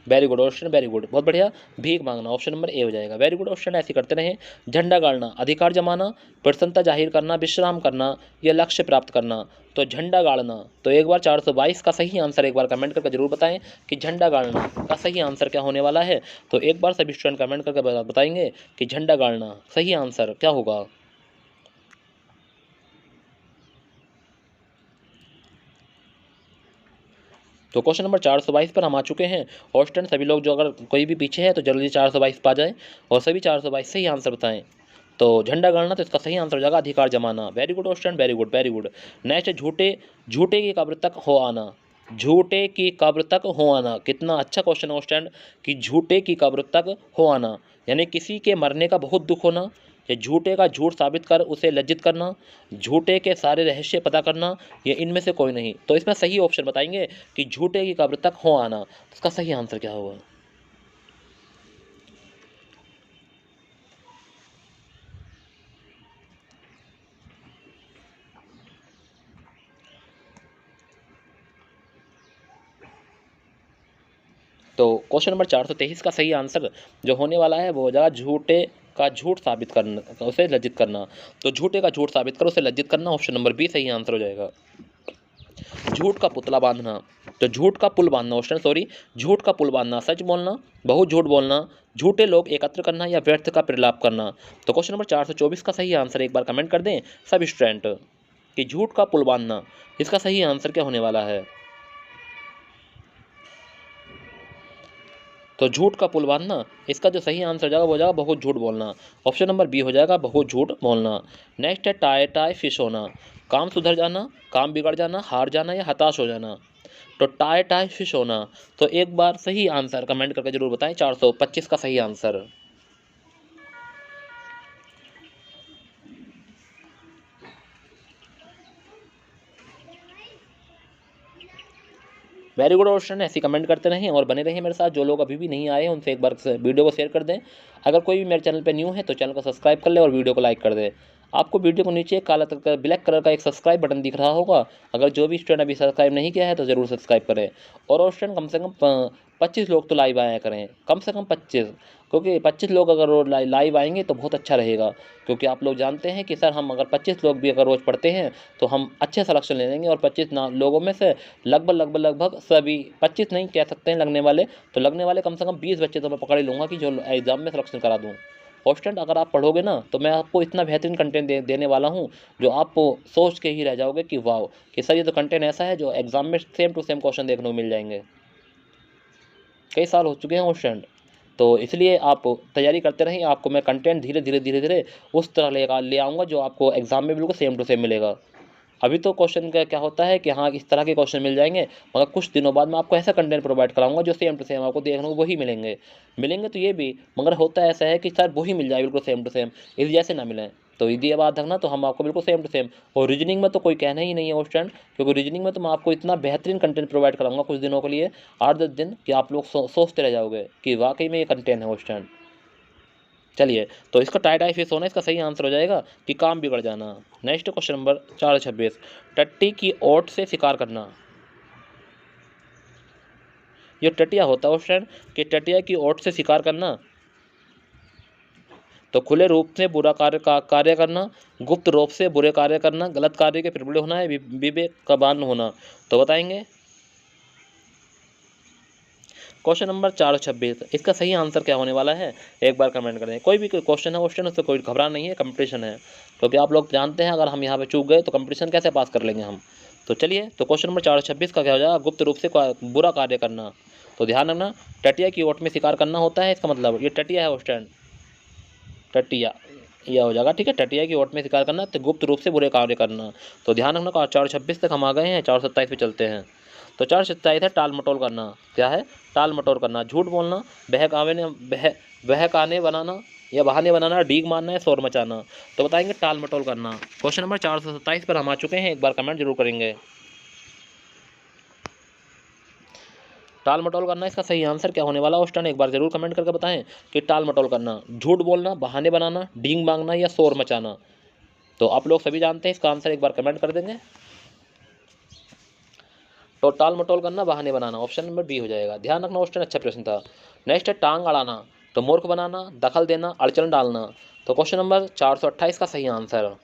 Very good question, very good, बहुत बढ़िया। भीख मांगना, ऑप्शन नंबर ए हो जाएगा। वेरी गुड क्वेश्चन, ऐसे करते रहें। झंडा गाड़ना, अधिकार जमाना, प्रसन्नता जाहिर करना, विश्राम करना या लक्ष्य प्राप्त करना। तो झंडा गाड़ना, तो एक बार 422 का सही आंसर एक बार कमेंट करके जरूर बताएं कि झंडा गाड़ना का सही आंसर क्या होने वाला है। तो एक बार सभी स्टूडेंट कमेंट करके बताएंगे कि झंडा गाड़ना सही आंसर क्या होगा। तो क्वेश्चन नंबर 422 पर हम आ चुके हैं। और स्टूडेंट सभी लोग जो अगर कोई भी पीछे है तो जल्दी 422 पा जाए और सभी 422 सही आंसर बताएं। तो झंडा गाड़ना, तो इसका सही आंसर हो जाएगा अधिकार जमाना। Very good question, very good, very good. Next है झूठे की कब्र तक हो आना। झूठे की कब्र तक हो आना, कितना अच्छा क्वेश्चन है स्टूडेंट कि झूठे की कब्र तक हो आना, यानी किसी के मरने का बहुत दुख होना, या झूठे का झूठ साबित कर उसे लज्जित करना, झूठे के सारे रहस्य पता करना, ये इनमें से कोई नहीं। तो इसमें सही ऑप्शन बताएंगे कि झूठे की कब्र तक हो आना, इसका सही आंसर क्या होगा। तो क्वेश्चन नंबर 423 का सही आंसर जो होने वाला है वो हो जाएगा झूठे का झूठ साबित करना, उसे लज्जित करना। तो झूठे का झूठ साबित कर उसे लज्जित करना, ऑप्शन नंबर बी सही आंसर हो जाएगा। झूठ का पुतला बांधना, तो झूठ का पुल बांधना, ऑप्शन सॉरी, झूठ का पुल बांधना, सच बोलना, बहुत झूठ बोलना, झूठे लोग एकत्र करना या व्यर्थ का प्रलाप करना। तो क्वेश्चन नंबर 424 का सही आंसर एक बार कमेंट कर दें सब स्टूडेंट कि झूठ का पुल बांधना, इसका सही आंसर क्या होने वाला है। तो झूठ का पुल बांधना, इसका जो सही आंसर हो जाएगा वो हो जाएगा बहुत झूठ बोलना, ऑप्शन नंबर बी हो जाएगा बहुत झूठ बोलना। नेक्स्ट है टाई टाई फिश होना, काम सुधर जाना, काम बिगड़ जाना, हार जाना या हताश हो जाना। तो टाई टाई फिश होना, तो एक बार सही आंसर कमेंट करके जरूर बताएं 425 का सही आंसर। वेरी गुड क्वेश्चन, ऐसे कमेंट करते रहें और बने रहें मेरे साथ। जो लोग अभी भी नहीं आए हैं उनसे एक बार वीडियो को शेयर कर दें। अगर कोई भी मेरे चैनल पे न्यू है तो चैनल को सब्सक्राइब कर ले और वीडियो को लाइक कर दे। आपको वीडियो को नीचे ब्लैक कलर का एक सब्सक्राइब बटन दिख रहा होगा, अगर जो भी स्टूडेंट अभी सब्सक्राइब नहीं किया है तो ज़रूर सब्सक्राइब करें। और स्टूडेंट कम से कम 25 लोग तो लाइव आया करें, कम से कम 25, क्योंकि 25 लोग अगर रोज लाइव आएंगे तो बहुत अच्छा रहेगा। क्योंकि आप लोग जानते हैं कि सर हम अगर 25 लोग भी अगर रोज़ पढ़ते हैं तो हम अच्छे सिलेक्शन ले लेंगे। और 25 लोगों में से लगभग सभी 25 नहीं कह सकते हैं लगने वाले, तो लगने वाले कम से कम 20 बच्चे तो मैं पकड़ ही लूँगा कि जो एग्ज़ाम में सिलेक्शन करा दूँ। और स्टूडेंट अगर आप पढ़ोगे ना तो मैं आपको इतना बेहतरीन कंटेंट देने वाला हूँ जो आप सोच के ही रह जाओगे कि वाह, कि सर ये तो कंटेंट ऐसा है जो एग्ज़ाम में सेम टू सेम क्वेश्चन देखने को मिल जाएंगे। कई साल हो चुके हैं स्टूडेंट, तो इसलिए आप तैयारी करते रहें। आपको मैं कंटेंट धीरे धीरे उस तरह ले आऊँगा जो आपको एग्ज़ाम में बिल्कुल सेम टू सेम मिलेगा। अभी तो क्वेश्चन का क्या होता है कि हाँ इस तरह के क्वेश्चन मिल जाएंगे, मगर कुछ दिनों बाद मैं आपको ऐसा कंटेंट प्रोवाइड कराऊंगा जो सेम टू सेम आपको देखने को वही मिलेंगे तो ये भी, मगर होता ऐसा है कि सर वही मिल जाए बिल्कुल सेम टू सेम, इस जैसे ना मिलें। तो यदि ये बात रखना तो हम आपको बिल्कुल सेम टू सेम, और रीजनिंग में तो कोई कहना ही नहीं है स्टूडेंट, क्योंकि रीजनिंग में तो मैं आपको इतना बेहतरीन कंटेंट प्रोवाइड कराऊंगा कुछ दिनों के लिए, 8-10 दिन, कि आप लोग सोचते रह जाओगे कि वाकई में ये कंटेंट है स्टूडेंट। चलिए, तो इसका टाई टाई फेस होना, इसका सही आंसर हो जाएगा कि काम बिगड़ जाना। नेक्स्ट क्वेश्चन नंबर 426, टट्टी की ओट से शिकार करना। ये टटिया होता है फ्रेंड कि टटिया की ओट से शिकार करना, तो खुले रूप से बुरा कार्य करना, गुप्त रूप से बुरे कार्य करना, गलत कार्य के प्रबुद्ध होना है, विवेक का बान होना। तो बताएंगे क्वेश्चन नंबर 426, इसका सही आंसर क्या होने वाला है, एक बार कमेंट करें। कोई भी क्वेश्चन है उससे कोई घबराना नहीं है, कंपटीशन है, क्योंकि आप लोग जानते हैं अगर हम यहाँ पे चूक गए तो कंपटीशन कैसे पास कर लेंगे हम। तो चलिए, तो क्वेश्चन नंबर 426 का क्या हो जाएगा, गुप्त रूप से बुरा कार्य करना। तो ध्यान रखना, टटिया की ओट में शिकार करना होता है, इसका मतलब ये टटिया है स्टूडेंट, टटिया यह हो जाएगा, ठीक है। टटिया की ओट में शिकार करना, तो गुप्त रूप से बुरे कार्य करना। तो ध्यान रखना 426 तक हम आ गए हैं, 427 पे चलते हैं। तो 427 है टाल मटोल करना। क्या है? टाल मटोल करना, झूठ बोलना, बहकाने बनाना या बहाने बनाना, डीग मारना या शोर मचाना। तो बताएंगे टाल मटोल करना। क्वेश्चन नंबर 427 पर हम आ चुके हैं, एक बार कमेंट जरूर करेंगे। टाल मटोल करना, इसका सही आंसर क्या होने वाला है उस टाइम एक बार जरूर कमेंट करके बताएं कि टाल मटोल करना, झूठ बोलना, बहाने बनाना, डींग मांगना या शोर मचाना। तो आप लोग सभी जानते हैं, इसका आंसर एक बार कमेंट कर देंगे। तो टाल मटोल करना, बहाने बनाना, ऑप्शन नंबर बी हो जाएगा। ध्यान रखना, उस टाइम अच्छा प्रश्न था। नेक्स्ट है टांग अड़ाना, तो मूर्ख बनाना, दखल देना, अड़चन डालना। तो क्वेश्चन नंबर 428 का सही आंसर।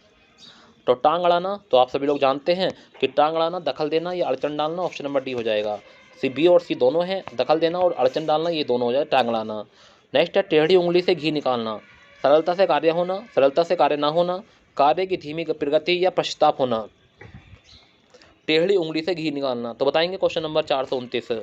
तो टांग अड़ाना, तो आप सभी लोग जानते हैं कि टांग अड़ाना, दखल देना या अड़चन डालना, ऑप्शन नंबर डी हो जाएगा। सी, बी और सी दोनों है, दखल देना और अड़चन डालना ये दोनों हो जाए टांग अड़ाना। नेक्स्ट है टेढ़ी उंगली से घी निकालना, सरलता से कार्य होना, सरलता से कार्य ना होना, कार्य की धीमी प्रगति या पश्चाताप होना। टेढ़ी उंगली से घी निकालना, तो बताएंगे क्वेश्चन नंबर 429।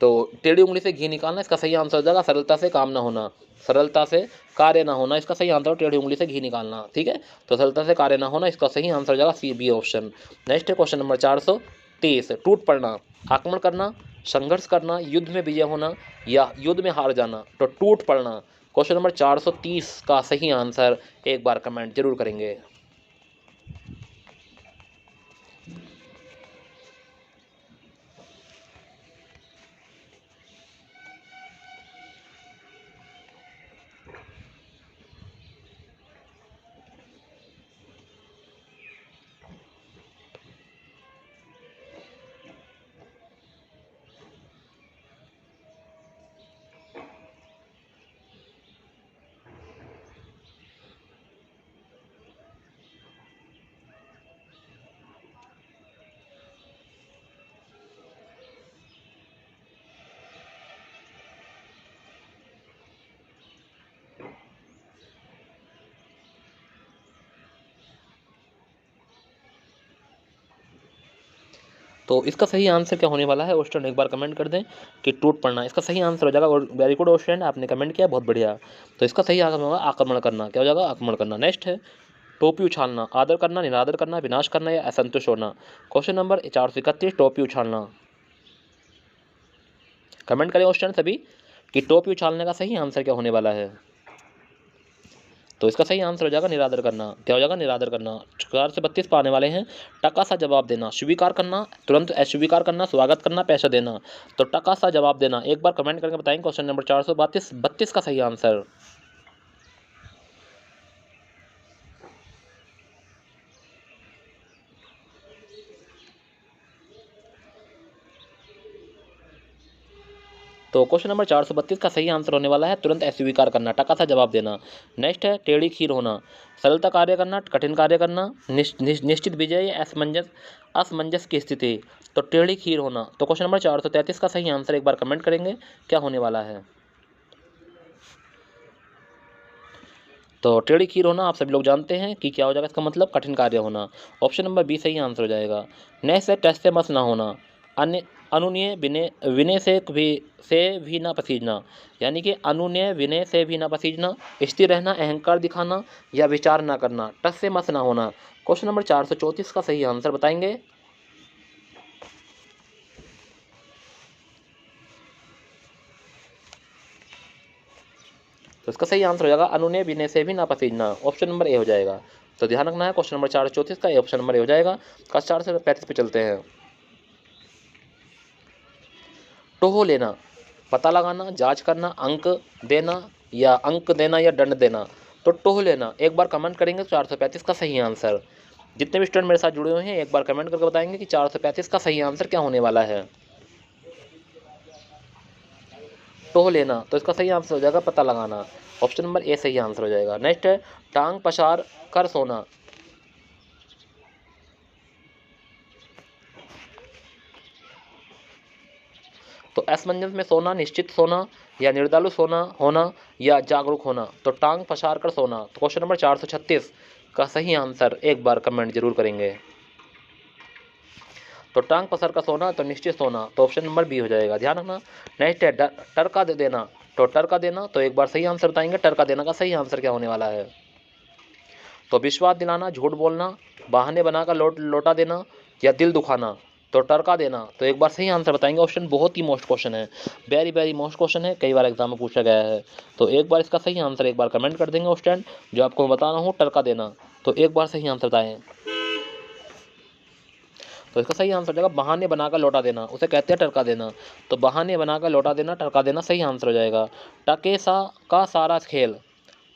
तो टेढ़ी उंगली से घी निकालना, इसका सही आंसर हो जाएगा सरलता से काम ना होना, सरलता से कार्य ना होना, इसका सही आंसर हो टेढ़ी उंगली से घी निकालना, ठीक है। तो सरलता से कार्य ना होना, इसका सही आंसर हो जाएगा सी, बी ऑप्शन। नेक्स्ट है क्वेश्चन नंबर 430, टूट पड़ना, आक्रमण करना, संघर्ष करना, युद्ध में विजय होना या युद्ध में हार जाना। तो टूट पड़ना, क्वेश्चन नंबर 430 का सही आंसर एक बार कमेंट जरूर करेंगे। तो इसका सही आंसर क्या होने वाला है उस टाइम एक बार कमेंट कर दें कि टूट पड़ना, इसका सही आंसर हो जाएगा। और वेरी गुड स्टूडेंट, आपने कमेंट किया, बहुत बढ़िया। तो इसका सही आंसर होगा आक्रमण करना। क्या हो जाएगा? आक्रमण करना। नेक्स्ट है टोपी उछालना, आदर करना, निरादर करना, विनाश करना या असंतुष्ट होना। क्वेश्चन नंबर 431, टोपी उछालना। कमेंट करें उस टाइम सभी कि टोपी उछालने का सही आंसर क्या होने वाला है। तो इसका सही आंसर हो जाएगा निरादर करना। क्या हो जाएगा? निरादर करना। 432 पर आने वाले हैं। टका सा जवाब देना, स्वीकार करना, तुरंत अस्वीकार करना, स्वागत करना, पैसा देना। तो टका सा जवाब देना, एक बार कमेंट करके बताएंगे क्वेश्चन नंबर 432 का सही आंसर। तो क्वेश्चन नंबर 432 का सही आंसर होने वाला है तुरंत अस्वीकार करना, टका सा जवाब देना। नेक्स्ट है टेढ़ी खीर होना, सरलता कार्य करना, कठिन कार्य करना, निश्चित विजय या असमंजस की स्थिति। तो टेढ़ी खीर होना, तो क्वेश्चन नंबर 433 का सही आंसर एक बार कमेंट करेंगे क्या होने वाला है। तो टेढ़ी खीर होना आप सभी लोग जानते हैं कि क्या हो जाएगा, इसका मतलब कठिन कार्य होना। ऑप्शन नंबर बी सही आंसर हो जाएगा। नेक्स्ट है टस से मस ना होना, अन्य अनुनय विनय से भी ना पसीजना, यानी कि अनुनय विनय से भी ना पसीजना, स्थिर रहना, अहंकार दिखाना या विचार ना करना। टस से मस ना होना, क्वेश्चन नंबर 434 का सही आंसर बताएंगे। तो इसका सही आंसर हो जाएगा अनुनय विनय से भी ना पसीजना, ऑप्शन नंबर ए हो जाएगा। तो ध्यान रखना है, क्वेश्चन नंबर 434 का ऑप्शन नंबर ए हो जाएगा। का 435 पे चलते हैं। टोह लेना, पता लगाना, जांच करना, अंक देना या दंड देना। तो टोह लेना, एक बार कमेंट करेंगे 435 का सही आंसर। जितने भी स्टूडेंट मेरे साथ जुड़े हुए हैं एक बार कमेंट करके बताएंगे कि 435 का सही आंसर क्या होने वाला है। टोह लेना, तो इसका सही आंसर हो जाएगा पता लगाना, ऑप्शन नंबर ए सही आंसर हो जाएगा। नेक्स्ट है टांग पसार कर सोना, तो असमंजस में सोना, निश्चित सोना या निर्दलु सोना होना या जागरूक होना। तो टांग पसार कर सोना, तो क्वेश्चन नंबर 436 का सही आंसर एक बार कमेंट जरूर करेंगे। तो टांग पसर कर सोना तो निश्चित सोना, तो ऑप्शन नंबर बी हो जाएगा, ध्यान रखना। नेक्स्ट है टरका दे देना, तो टरका देना, तो एक बार सही आंसर बताएंगे टरका देना का सही आंसर क्या होने वाला है। तो विश्वास दिलाना, झूठ बोलना, बहाने बनाकर लौटा देना या दिल दुखाना, तो टरका देना, तो एक बार सही आंसर बताएंगे। ऑप्शन बहुत ही मोस्ट क्वेश्चन है, वेरी वेरी मोस्ट क्वेश्चन है, कई बार एग्जाम में पूछा गया है। तो एक बार इसका सही आंसर एक बार कमेंट कर देंगे स्टूडेंट, जो आपको मैं बता रहा हूँ टरका देना, तो एक बार सही आंसर बताएं। तो इसका सही आंसर हो जाएगा बहाने बनाकर लौटा देना, उसे कहते हैं टरका देना। तो बहाने बनाकर लौटा देना, टरका देना सही आंसर हो जाएगा। टके सा का सारा खेल,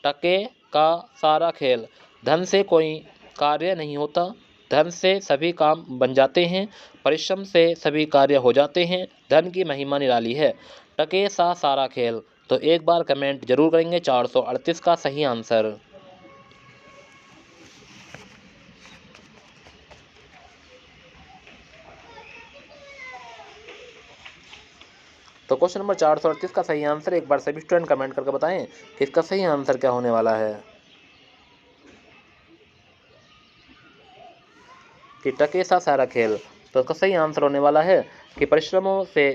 टके का सारा खेल, धन से कोई कार्य नहीं होता, धन से सभी काम बन जाते हैं, परिश्रम से सभी कार्य हो जाते हैं, धन की महिमा निराली है, टके सा सारा खेल। तो एक बार कमेंट जरूर करेंगे 438 का सही आंसर। तो क्वेश्चन नंबर 438 का सही आंसर एक बार सभी स्टूडेंट कमेंट करके बताएं कि इसका सही आंसर क्या होने वाला है। कि टके सा सारा खेल, तो इसका सही आंसर होने वाला है कि परिश्रमों से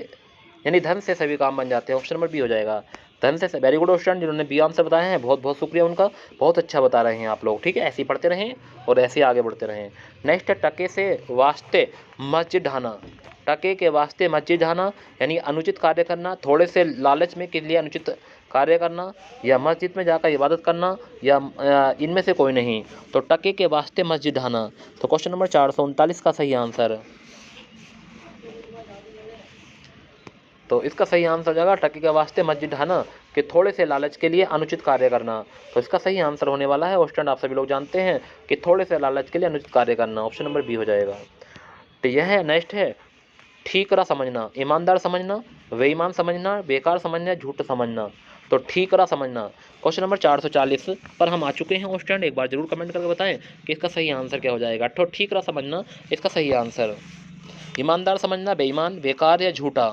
यानी धन से सभी काम बन जाते हैं, ऑप्शन नंबर बी हो जाएगा, धन से। वेरी गुड स्टूडेंट जिन्होंने बी आंसर बताए हैं, बहुत बहुत शुक्रिया उनका, बहुत अच्छा बता रहे हैं आप लोग, ठीक है। ऐसे ही पढ़ते रहें और ऐसे ही आगे बढ़ते रहें। नेक्स्ट है टके से वास्ते मस्जिद ढाना, टके के वास्ते मस्जिद ढाना यानी अनुचित कार्य करना, थोड़े से लालच में के लिए अनुचित कार्य करना, या मस्जिद में जाकर इबादत करना, या इनमें से कोई नहीं। तो टके के वास्ते मस्जिद ढाना, तो क्वेश्चन नंबर 439 का सही आंसर। तो इसका सही आंसर हो जाएगा टके के वास्ते मस्जिद ढाना, कि थोड़े से लालच के लिए अनुचित कार्य करना। तो इसका सही आंसर होने वाला है स्टूडेंट, आप सभी लोग जानते हैं कि थोड़े से लालच के लिए अनुचित कार्य करना, ऑप्शन नंबर बी हो जाएगा। तो यह है नेक्स्ट है ठीकरा समझना, ईमानदार समझना, बेईमान समझना, बेकार समझना, झूठ समझना। तो ठीकरा समझना क्वेश्चन नंबर 440 पर हम आ चुके हैं स्टूडेंट, एक बार जरूर कमेंट करके बताएं कि इसका सही आंसर क्या हो जाएगा। तो ठीकरा समझना इसका सही आंसर, ईमानदार समझना, बेईमान, बेकार या झूठा,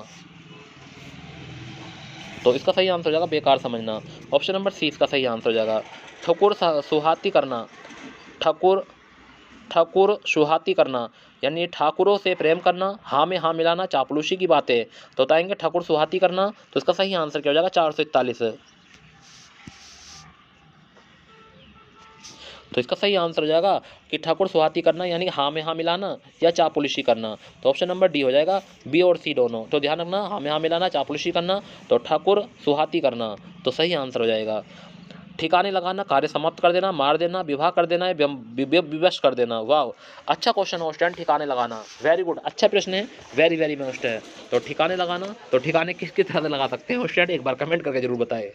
तो इसका सही आंसर हो जाएगा बेकार समझना, ऑप्शन नंबर सी इसका सही आंसर हो जाएगा। ठकुर सुहाती करना, ठकुर ठाकुर सुहाती करना यानी ठाकुरों से प्रेम करना, हाँ में हाँ मिलाना, चापलूसी की बातें, तो बताएंगे ठाकुर सुहाती करना, तो इसका सही आंसर क्या हो जाएगा 441। तो इसका सही आंसर हो जाएगा कि ठाकुर सुहाती करना यानी हाँ में हाँ मिलाना या चापलूसी करना, तो ऑप्शन नंबर डी हो जाएगा, बी और सी दोनों। तो ध्यान रखना, हाँ में हाँ मिलाना, चापलूसी करना, तो ठाकुर सुहाती करना, तो सही आंसर हो जाएगा। ठिकाने लगाना, कार्य समाप्त कर देना, मार देना, विवाह कर देना, विवश कर देना। वाह, अच्छा क्वेश्चन है स्टूडेंट, ठिकाने लगाना, वेरी गुड, अच्छा प्रश्न है, वेरी वेरी बेस्ट है। तो ठिकाने लगाना, तो ठिकाने किस किस तरह से लगा सकते हैं स्टूडेंट, एक बार कमेंट करके जरूर बताएं।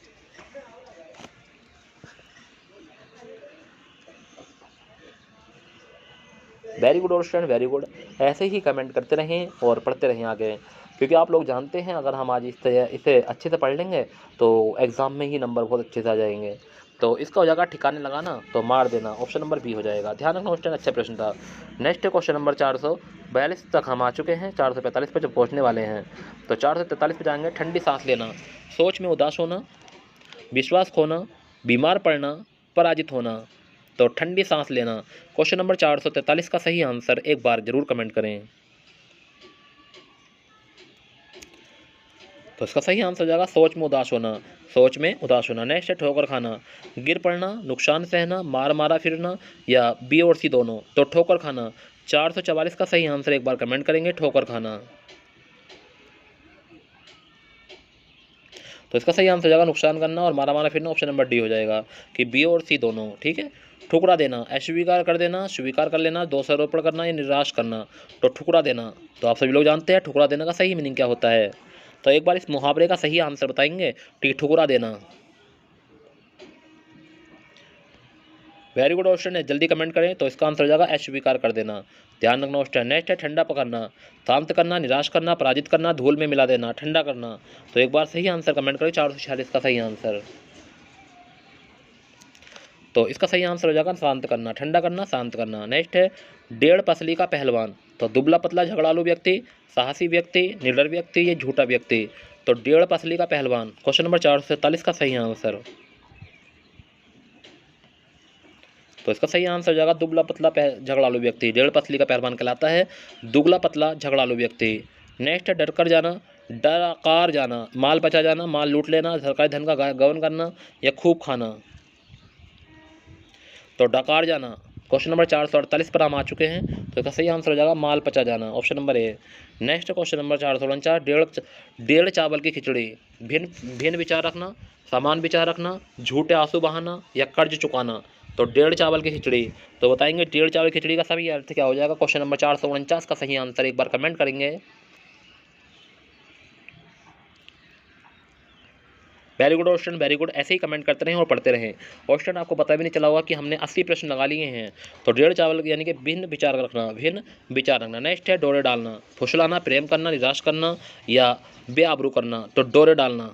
Very good student, very good, ऐसे ही कमेंट करते रहें और पढ़ते रहें आगे, क्योंकि आप लोग जानते हैं अगर हम आज इसे अच्छे से पढ़ लेंगे तो एग्ज़ाम में ही नंबर बहुत अच्छे से आ जाएंगे। तो इसका हो जाएगा ठिकाने लगाना, तो मार देना, ऑप्शन नंबर बी हो जाएगा। ध्यान रखना स्टूडेंट, अच्छा प्रश्न था। नेक्स्ट क्वेश्चन नंबर 442 तक हम आ चुके हैं, 445 पर जब पहुँचने वाले हैं। तो 443 पर जाएंगे। ठंडी सांस लेना, सोच में उदास होना, विश्वास खोना, बीमार पड़ना, पराजित होना, तो ठंडी सांस लेना क्वेश्चन नंबर 443 का सही आंसर एक बार जरूर कमेंट करें। तो इसका सही आंसर हो जाएगा सोच में उदास होना, सोच में उदास होना। नेक्स्ट है ठोकर खाना, गिर पड़ना, नुकसान सहना, मार मारा फिरना, या बी और सी दोनों, तो ठोकर खाना। 444 का सही आंसर एक बार कमेंट करेंगे, ठोकर खाना। तो इसका सही आंसर हो जाएगा नुकसान करना और मारा मारा फिरना, ऑप्शन नंबर डी हो जाएगा कि बी और सी दोनों, ठीक है। ठुकरा देना, अस्वीकार कर देना, स्वीकार कर लेना, दोषारोपण करना या निराश करना, तो ठुकरा देना, तो आप सभी लोग जानते हैं ठुकरा देना का सही मीनिंग क्या होता है। तो एक बार इस मुहावरे का सही आंसर बताएंगे, ठीक, ठुकरा देना। वेरी गुड ऑप्शन है, जल्दी कमेंट करें, तो इसका आंसर हो जाएगा अस्वीकार कर देना। ध्यान रखना ऑप्शन। नेक्स्ट है ठंडा पकड़ना, शांत करना, निराश करना, पराजित करना, धूल में मिला देना, ठंडा करना, तो एक बार सही आंसर कमेंट करें, 446 का सही आंसर। तो इसका सही आंसर हो जाएगा शांत करना, ठंडा करना, शांत करना। नेक्स्ट है डेढ़ पसली का पहलवान, तो दुबला पतला झगड़ालू व्यक्ति, साहसी व्यक्ति, निडर व्यक्ति, या झूठा व्यक्ति, तो डेढ़ पसली का पहलवान क्वेश्चन नंबर 447 का सही आंसर। तो इसका सही आंसर हो जाएगा दुबला पतला झगड़ालू व्यक्ति। डेढ़ पसली का पहलवान कहलाता है दुबला पतला झगड़ालू व्यक्ति। नेक्स्ट है डरकर जाना, डराकार जाना, माल बचा जाना, माल लूट लेना, सरकारी धन का गबन करना या खूब खाना। तो डकार जाना क्वेश्चन नंबर 448 पर हम आ चुके हैं। तो इसका सही आंसर हो जाएगा माल पचा जाना, option number A. Next question number 449, डेढ़ चावल की खिचड़ी। भिन्न विचार रखना, समान विचार रखना, झूठे आंसू बहाना या कर्ज चुकाना। तो डेढ़ चावल की खिचड़ी, तो बताएंगे डेढ़ चावल की खिचड़ी का सभी अर्थ क्या हो जाएगा। क्वेश्चन नंबर 449 का सही आंसर एक बार कमेंट करेंगे। Very good question, very good. ऐसे ही कमेंट करते रहें और पढ़ते रहें। क्वेश्चन आपको पता भी नहीं चला होगा कि हमने 80 प्रश्न लगा लिए हैं। तो डेढ़ चावल यानी कि भिन्न विचार रखना, भिन्न विचार रखना। नेक्स्ट है डोरे डालना, फुसलाना, प्रेम करना, निराश करना या बेआबरू करना। तो डोरे डालना।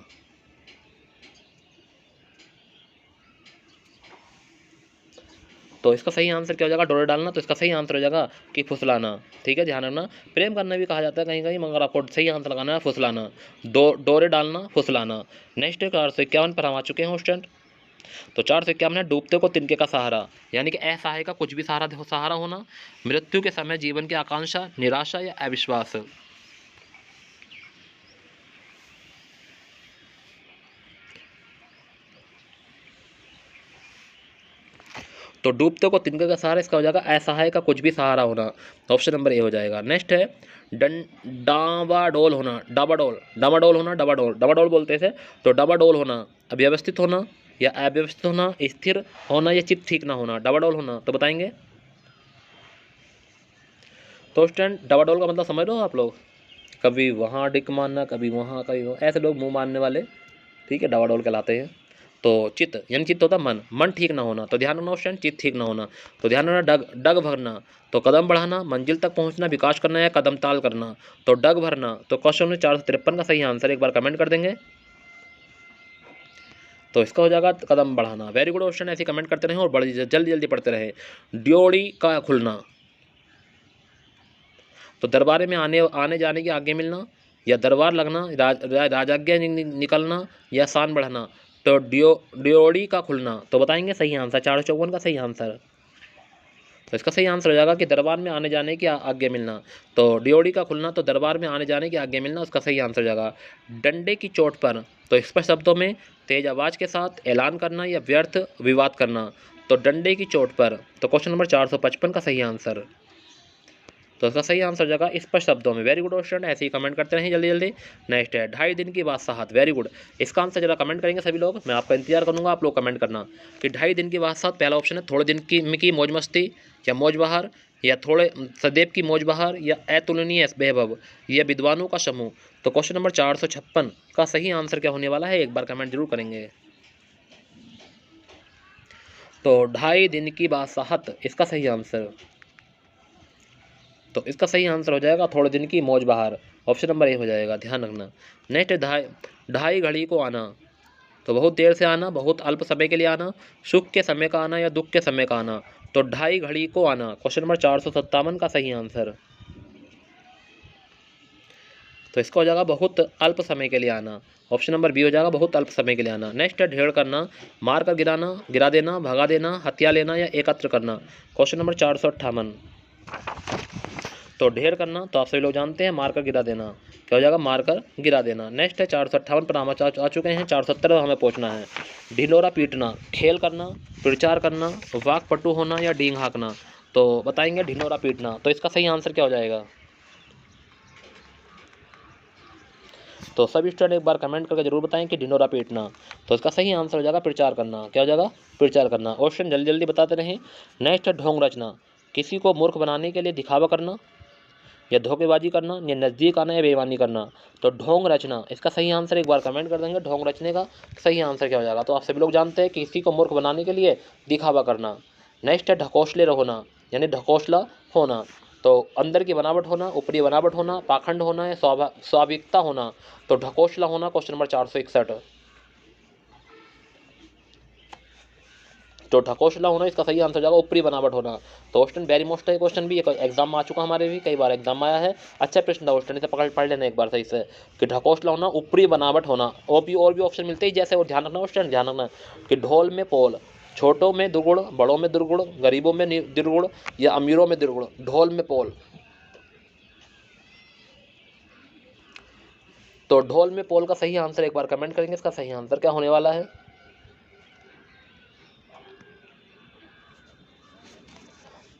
तो इसका सही आंसर क्या हो जाएगा, डोरे डालना। तो इसका सही आंसर हो जाएगा कि फुसलाना। ठीक है, ध्यान रखना। प्रेम करना भी कहा जाता है कहीं कहीं, मगर आपको सही आंसर लगाना है फुसलाना। डोरे डालना, फुसलाना। नेक्स्ट 451 पर हम आ चुके हैं स्टूडेंट। तो 451 है डूबते को तिनके का सहारा, यानी कि असहाय का कुछ भी सहारा होना, मृत्यु के समय जीवन की आकांक्षा, निराशा या अविश्वास। तो डूबते को तिनके का सहारा, इसका हो जाएगा असहाय का कुछ भी सहारा होना, ऑप्शन नंबर ए हो जाएगा। नेक्स्ट है डावाडोल होना, डावाडोल होना, डावाडोल बोलते थे। तो डावाडोल होना, अव्यवस्थित होना या अव्यवस्थित होना, स्थिर होना या चित्त ठीक ना होना। डावाडोल होना, तो बताएंगे। तो स्टूडेंट डावाडोल का मतलब समझ लो आप लोग, कभी वहाँ डिक मारना, कभी वहाँ, कभी वहाँ, ऐसे लोग मुंह मारने वाले, ठीक है, डावाडोल कहलाते हैं। तो चित्त यानी चित्त होता मन ठीक ना होना। तो ध्यान रखना क्वेश्चन, चित्त ठीक ना होना। तो ध्यान रखना डग भरना, तो कदम बढ़ाना, मंजिल तक पहुंचना, विकास करना या कदम ताल करना। तो डग भरना। तो क्वेश्चन 453 का सही आंसर एक बार कमेंट कर देंगे। तो इसका हो जाएगा कदम बढ़ाना। वेरी गुड क्वेश्चन, ऐसे कमेंट करते रहें और बड़ी जल्दी जल्दी पढ़ते रहे। ड्योढ़ी का खुलना, तो दरबार में आने जाने की आज्ञा मिलना या दरबार लगना, राजाज्ञा निकलना या शान बढ़ना। तो ड्योढ़ी का खुलना, तो बताएंगे सही आंसर 454 का सही आंसर। तो इसका सही आंसर हो जाएगा कि दरबार में आने जाने की आज्ञा मिलना। तो ड्योढ़ी का खुलना, तो दरबार में आने जाने की आज्ञा मिलना, उसका सही आंसर हो जाएगा। डंडे की चोट पर, तो स्पष्ट शब्दों में तेज आवाज के साथ ऐलान करना या व्यर्थ विवाद करना। तो डंडे की चोट पर। तो क्वेश्चन नंबर 455 का सही आंसर। तो इसका सही आंसर जाएगा स्पष्ट शब्दों में। वेरी गुड क्वेश्चन, ऐसे ही कमेंट करते रहें जल्दी जल्दी। नेक्स्ट है 2.5 दिन की बादशाहत। वेरी गुड, इसका आंसर जरा कमेंट करेंगे सभी लोग। मैं आपका इंतजार करूंगा, आप लोग कमेंट करना कि 2.5 दिन की बादशाहत। पहला ऑप्शन है थोड़े दिन की मौज मस्ती या मौज बहार, या थोड़े सदैव की मौज बहार, या अतुलनीय वैभव, या विद्वानों का समूह। तो क्वेश्चन नंबर 456 का सही आंसर क्या होने वाला है, एक बार कमेंट जरूर करेंगे। तो 2.5 दिन की बादशाहत इसका सही आंसर। तो इसका सही आंसर हो जाएगा थोड़े दिन की मौज बहार, ऑप्शन नंबर ए हो जाएगा, ध्यान रखना। नेक्स्ट ढाई घड़ी को आना, तो बहुत देर से आना, बहुत अल्प समय के लिए आना, सुख के समय का आना या दुख के समय का आना। तो 2.5 घड़ी को आना, क्वेश्चन नंबर 457 का सही आंसर। तो इसका हो जाएगा बहुत अल्प समय के लिए आना, ऑप्शन नंबर बी हो जाएगा, बहुत अल्प समय के लिए आना। नेक्स्ट है ढेर करना, मार कर गिरा देना, भगा देना, हत्या लेना या एकत्र करना। Question number 458। तो ढेर करना, तो आप सभी लोग जानते हैं मारकर गिरा देना, क्या हो जाएगा, मारकर गिरा देना। नेक्स्ट है 458 पर हम आ चुके हैं, 470 हमें पहुंचना है। ढिंडोरा पीटना, खेल करना, प्रचार करना, वाकपटु होना या डींग हाँकना। तो बताएंगे ढिंडोरा पीटना। तो इसका सही आंसर क्या हो जाएगा। तो सभी स्टूडेंट एक बार कमेंट करके जरूर बताएं कि ढिंडोरा पीटना। तो इसका सही आंसर हो जाएगा प्रचार करना, क्या हो जाएगा, प्रचार करना। ऑप्शन जल्दी जल्दी बताते रहें। नेक्स्ट है ढोंग रचना, किसी को मूर्ख बनाने के लिए दिखावा करना या धोखेबाजी करना या नज़दीक आना या बेईमानी करना। तो ढोंग रचना, इसका सही आंसर एक बार कमेंट कर देंगे। ढोंग रचने का सही आंसर क्या हो जाएगा। तो आप सभी लोग जानते हैं कि किसी को मूर्ख बनाने के लिए दिखावा करना। नेक्स्ट है ढकोसले होना, यानी ढकोसला होना, तो अंदर की बनावट होना, ऊपरी बनावट होना, पाखंड होना या स्वाभाविकता होना। तो ढकोसला होना, क्वेश्चन नंबर 461। तो ढकोसला होना, इसका सही आंसर जाएगा ऊपरी बनावट होना। तो क्वेश्चन वेरी मोस्ट है, क्वेश्चन भी एग्जाम में आ चुका, हमारे भी कई बार एग्जाम में आया है। अच्छा प्रश्न था क्वेश्चन, इसे पढ़ लेना एक बार सही से कि ढकोसला होना, ऊपरी बनावट होना। और भी ऑप्शन मिलते ही जैसे, और ध्यान रखना क्वेश्चन, ध्यान रखना कि ढोल में पोल, छोटों में दुर्गुण, बड़ों में दुर्गुण, गरीबों में दुर्गुण या अमीरों में दुर्गुण, ढोल में पोल। तो ढोल में पोल का सही आंसर एक बार कमेंट करेंगे, इसका सही आंसर क्या होने वाला है।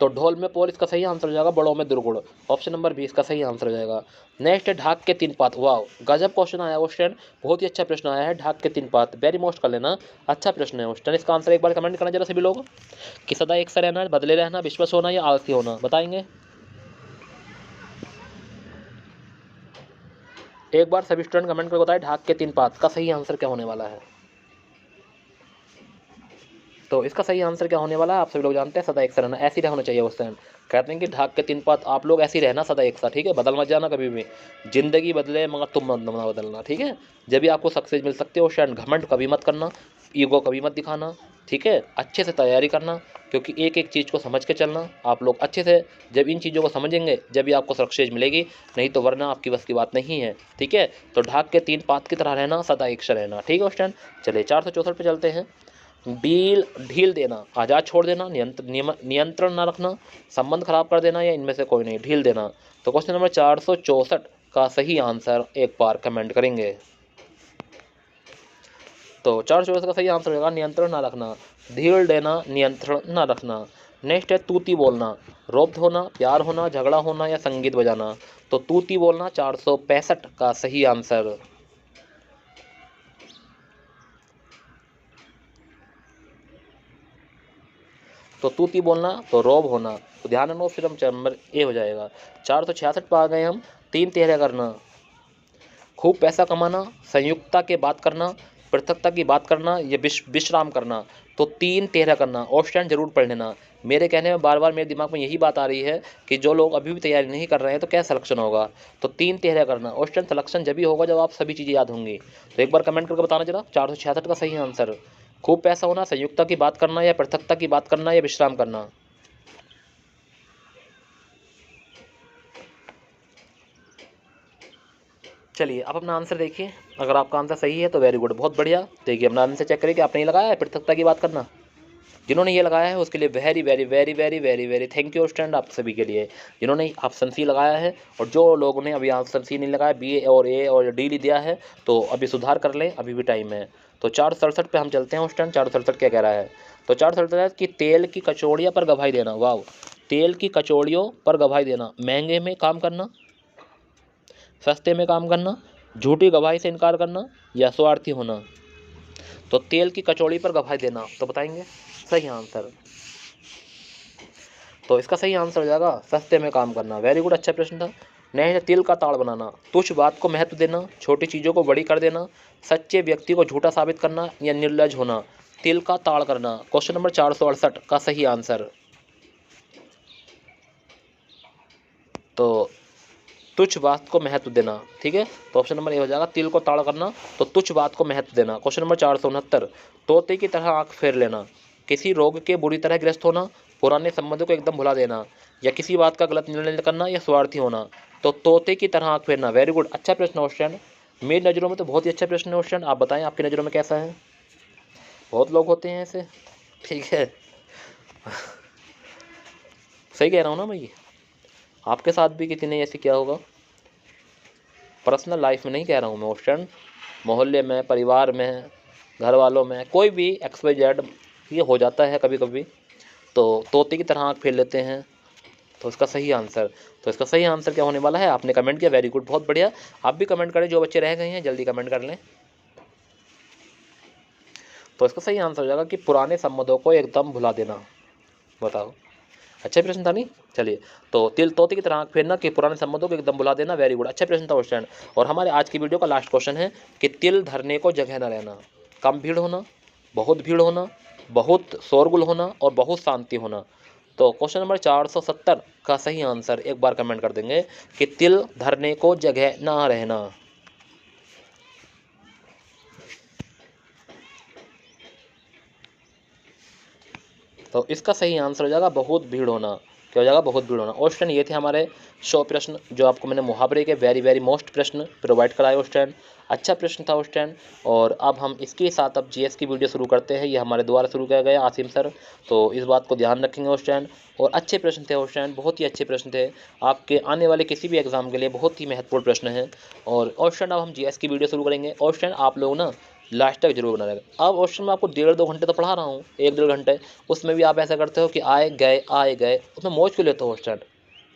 तो ढोल में पोल इसका सही आंसर हो जाएगा बड़ों में दुर्गुण, ऑप्शन नंबर 20 का सही आंसर हो जाएगा। नेक्स्ट है ढाक के तीन पात। वाह, गजब क्वेश्चन आया क्वेश्चन, बहुत ही अच्छा प्रश्न आया है। ढाक के तीन पात वेरी मोस्ट कर लेना, अच्छा प्रश्न है क्वेश्चन। इसका आंसर एक बार कमेंट करना जरा सभी लोग कि सदा एक सा रहना, बदले रहना, विश्वास होना या आलसी होना, बताएंगे एक बार सभी स्टूडेंट कमेंट करके बताएं ढाक के तीन पात का सही आंसर क्या होने वाला है। तो इसका सही आंसर क्या होने वाला है, आप सभी लोग जानते हैं सदा एक सा रहना, ऐसी रहना चाहिए उस टाइम। कहते हैं कि ढाक के तीन पात, आप लोग ऐसे ही रहना सदा एक सा, ठीक है, बदल मत जाना कभी भी। जिंदगी बदले मगर तुम मत ना बदलना, ठीक है। जब भी आपको सक्सेस मिल सकते हो उस टाइम घमंड कभी मत करना, ईगो कभी मत दिखाना, ठीक है। अच्छे से तैयारी करना, क्योंकि एक एक चीज़ को समझ के चलना। आप लोग अच्छे से जब इन चीज़ों को समझेंगे जब भी आपको सक्सेस मिलेगी, नहीं तो वरना आपकी बस की बात नहीं है, ठीक है। तो ढाक के तीन पात की तरह रहना, सदा एक सा रहना, ठीक है उस टाइम। चलिए 464 पे चलते हैं। ढील देना, आज़ाद छोड़ देना, नियंत्रण ना रखना, संबंध खराब कर देना या इनमें से कोई नहीं, ढील देना। तो क्वेश्चन नंबर 464 का सही आंसर एक बार कमेंट करेंगे। तो 464 का सही आंसर होगा नियंत्रण ना रखना, ढील देना, नियंत्रण ना रखना। नेक्स्ट है तूती बोलना, रोब्ध होना, प्यार होना, झगड़ा होना या संगीत बजाना। तो तूती बोलना 465 का सही आंसर। तो तूती बोलना तो रोब होना, तो ध्यान रखो फिर हम नंबर ए हो जाएगा। 466 पर आ गए हम। तीन तेहरा करना, खूब पैसा कमाना, संयुक्ता के बात करना, पृथकता की बात करना या विश्राम करना। तो तीन तेहरा करना, ऑप्शन जरूर पढ़ लेना। मेरे कहने में बार बार मेरे दिमाग में यही बात आ रही है कि जो लोग अभी भी तैयारी नहीं कर रहे हैं तो क्या सिलेक्शन होगा। तो तीन तेहरा करना, ऑप्शन सिलेक्शन जब भी होगा जब आप सभी चीज़ें याद होंगी। तो एक बार कमेंट करके बताना जरा 466 का सही आंसर। खूब पैसा होना, संयुक्ता की बात करना या पृथकता की बात करना या विश्राम करना। चलिए अब अपना आंसर देखिए, अगर आपका आंसर सही है तो वेरी गुड, बहुत बढ़िया। देखिए अपना आंसर चेक करिए कि आपने ये लगाया है पृथकता की बात करना। जिन्होंने ये लगाया है उसके लिए very very very very very very thank you student, आप सभी के लिए जिन्होंने ऑप्शन सी लगाया है। और जो लोगों ने अभी ऑप्शन सी नहीं लगाया, बी और ए और डी दिया है, तो अभी सुधार कर लें, अभी भी टाइम है। तो 467 पे हम चलते हैं स्टूडेंट। 467 क्या कह रहा है। तो 467 कि तेल की कचौड़ियाँ पर गवाही देना। वाह, तेल की कचौड़ियों पर गवाही देना, महंगे में काम करना, सस्ते में काम करना, झूठी गवाही से इनकार करना या स्वार्थी होना। तो तेल की कचौड़ी पर गवाही देना, तो बताएंगे सही आंसर। तो इसका सही आंसर हो जाएगा सस्ते में काम करना, वेरी गुड, अच्छा प्रश्न था। नेक्स्ट, तिल का ताड़ बनाना, तुच्छ बात को महत्व देना, छोटी चीज़ों को बड़ी कर देना, सच्चे व्यक्ति को झूठा साबित करना या निर्लज होना। तिल का ताड़ करना, क्वेश्चन नंबर 468 का सही आंसर। तो तुच्छ बात को महत्व देना, ठीक है। तो ऑप्शन नंबर ए हो जाएगा तिल को ताड़ करना, तो तुच्छ बात को महत्व देना। क्वेश्चन नंबर 469, तोते की तरह आंख फेर लेना, किसी रोग के बुरी तरह ग्रस्त होना, पुराने संबंधों को एकदम भुला देना या किसी बात का गलत निर्णय करना या स्वार्थी होना। तो तोते की तरह आंख फेरना, वेरी गुड, अच्छा प्रश्न क्वेश्चन, मेरी नज़रों में तो बहुत ही अच्छा प्रश्न क्वेश्चन। आप बताएं आपकी नज़रों में कैसा है। बहुत लोग होते हैं ऐसे, ठीक है। सही कह रहा हूँ ना मैं, आपके साथ भी किसी ने ऐसे किया होगा। पर्सनल लाइफ में नहीं कह रहा हूँ मैं क्वेश्चन, मोहल्ले में, परिवार में, घर वालों में, कोई भी XYZ ये हो जाता है कभी कभी। तो तोते की तरह आँख फेर लेते हैं, तो इसका सही आंसर। तो इसका सही आंसर क्या होने वाला है, आपने कमेंट किया, वेरी गुड, बहुत बढ़िया। आप भी कमेंट करें, जो बच्चे रह गए हैं जल्दी कमेंट कर लें। तो इसका सही आंसर हो जाएगा कि पुराने संबंधों को एकदम भुला देना। बताओ, अच्छा प्रश्न था नहीं। चलिए, तो तिल तोते की तरह आँख फेरना कि पुराने संबंधों को एकदम भुला देना, वेरी गुड, अच्छा प्रश्न था क्वेश्चन। और हमारे आज की वीडियो का लास्ट क्वेश्चन है कि तिल धरने को जगह न रहना, कम भीड़ होना, बहुत भीड़ होना, बहुत शोरगुल होना और बहुत शांति होना। तो क्वेश्चन नंबर 470 का सही आंसर एक बार कमेंट कर देंगे कि तिल धरने को जगह ना रहना। तो इसका सही आंसर हो जाएगा बहुत भीड़ होना। क्या हो जाएगा, बहुत भीड़ होना। और स्टूडेंट ये थे हमारे 100 प्रश्न जो आपको मैंने मुहावरे के वेरी मोस्ट प्रश्न प्रोवाइड कराए स्टूडेंट। अच्छा प्रश्न था स्टूडेंट। और अब हम इसके साथ अब जीएस की वीडियो शुरू करते हैं। ये हमारे द्वारा शुरू किया गया आसिम सर, तो इस बात को ध्यान रखेंगे स्टूडेंट। और अच्छे प्रश्न थे स्टूडेंट, बहुत ही अच्छे प्रश्न थे, आपके आने वाले किसी भी एग्जाम के लिए बहुत ही महत्वपूर्ण प्रश्न हैं। और स्टूडेंट अब हम जीएस की वीडियो शुरू करेंगे। और स्टूडेंट आप लोग ना लास्ट तक जरूर बना रहेगा। अब क्वेश्चन में आपको 1.5-2 घंटे तो पढ़ा रहा हूँ, 1-1.5 घंटे, उसमें भी आप ऐसा करते हो कि आए गए, उसमें मौज क्यों लेते हो स्टूडेंट,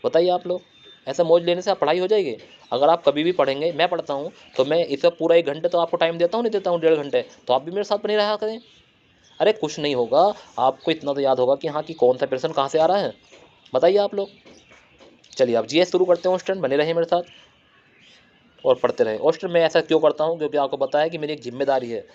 बताइए आप लोग। ऐसा मौज लेने से आप पढ़ाई हो जाएगी। अगर आप कभी भी पढ़ेंगे, मैं पढ़ता हूँ तो मैं इसका पूरा 1 घंटे तो आपको टाइम देता हूँ, नहीं देता हूँ 1.5 घंटे, तो आप भी मेरे साथ बने रहा करें। अरे कुछ नहीं होगा, आपको इतना तो याद होगा कि हाँ कि कौन सा प्रश्न कहाँ से आ रहा है, बताइए आप लोग। चलिए आप जीएस शुरू करते हो स्टूडेंट, बने रहे मेरे साथ और पढ़ते रहे। और स्टूडेंट मैं ऐसा क्यों करता हूँ, क्योंकि आपको पता है कि मेरी एक जिम्मेदारी है,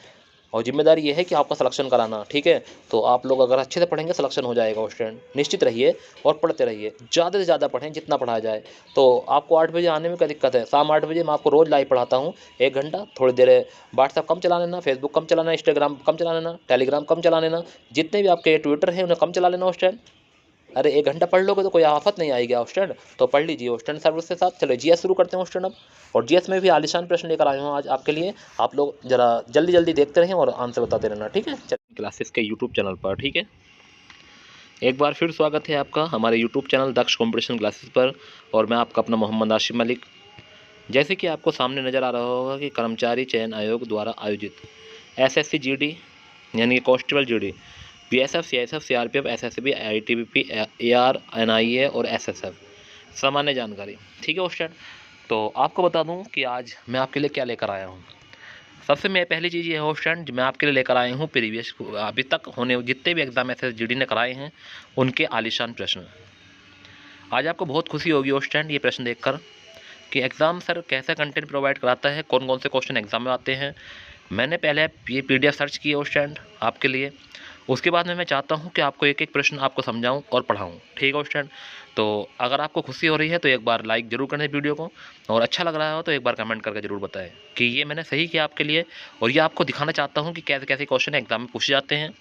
और जिम्मेदारी ये है कि आपका सिलेक्शन कराना, ठीक है। तो आप लोग अगर अच्छे से पढ़ेंगे सिलेक्शन हो जाएगा स्टूडेंट, निश्चित रहिए और पढ़ते रहिए, ज़्यादा से ज़्यादा पढ़ें जितना पढ़ाया जाए। तो आपको 8 बजे आने में क्या दिक्कत है, शाम 8 बजे मैं आपको रोज़ लाइव पढ़ाता हूँ 1 घंटा। थोड़ी देर व्हाट्सएप कम चला लेना, फेसबुक कम चलाना, इंस्टाग्राम कम चला लेना, टेलीग्राम कम चला लेना, जितने भी आपके ट्विटर हैं उन्हें कम चला लेना स्टूडेंट। अरे 1 घंटा पढ़ लोगे तो कोई आफत नहीं आएगी स्टूडेंट, तो पढ़ लीजिए स्टूडेंट सर्विस के साथ। चलो जीएस शुरू करते हैं स्टूडेंट अब। और जीएस में भी आलिशान प्रश्न लेकर आया हूँ आज आपके लिए, आप लोग जरा जल्दी देखते रहें और आंसर बताते रहना, ठीक है। चलिए क्लासेस के यूट्यूब चैनल पर, ठीक है, एक बार फिर स्वागत है आपका हमारे यूट्यूब चैनल दक्ष कॉम्पिटिशन क्लासेस पर। और मैं आपका अपना मोहम्मद आशिफ मलिक। जैसे कि आपको सामने नज़र आ रहा होगा कि कर्मचारी चयन आयोग द्वारा आयोजित एसएससी जीडी यानी constable GD, BSF, CISF, CRPF, SSB, ITBP, AR, NIA और एसएसएफ, सामान्य जानकारी, ठीक है स्टूडेंट। तो आपको बता दूं कि आज मैं आपके लिए क्या लेकर आया हूं। सबसे मैं पहली चीज़ ये है स्टूडेंट, मैं आपके लिए लेकर आया हूं प्रीवियस अभी तक होने जितने भी एग्जाम एसएससी जीडी ने कराए हैं उनके आलीशान प्रश्न। आज आपको बहुत खुशी होगी स्टूडेंट ये प्रश्न देखकर कि एग्ज़ाम सर कैसा कंटेंट प्रोवाइड कराता है, कौन कौन से क्वेश्चन एग्जाम में आते हैं। मैंने पहले ये पीडीएफ सर्च की है स्टूडेंट आपके लिए, उसके बाद में मैं चाहता हूं कि आपको एक एक प्रश्न आपको समझाऊं और पढ़ाऊं, ठीक है स्टूडेंट। तो अगर आपको खुशी हो रही है तो एक बार लाइक ज़रूर करें वीडियो को, और अच्छा लग रहा हो तो एक बार कमेंट करके ज़रूर बताएं कि ये मैंने सही किया आपके लिए। और ये आपको दिखाना चाहता हूँ कि कैसे कैसे क्वेश्चन एग्जाम में पूछे जाते हैं,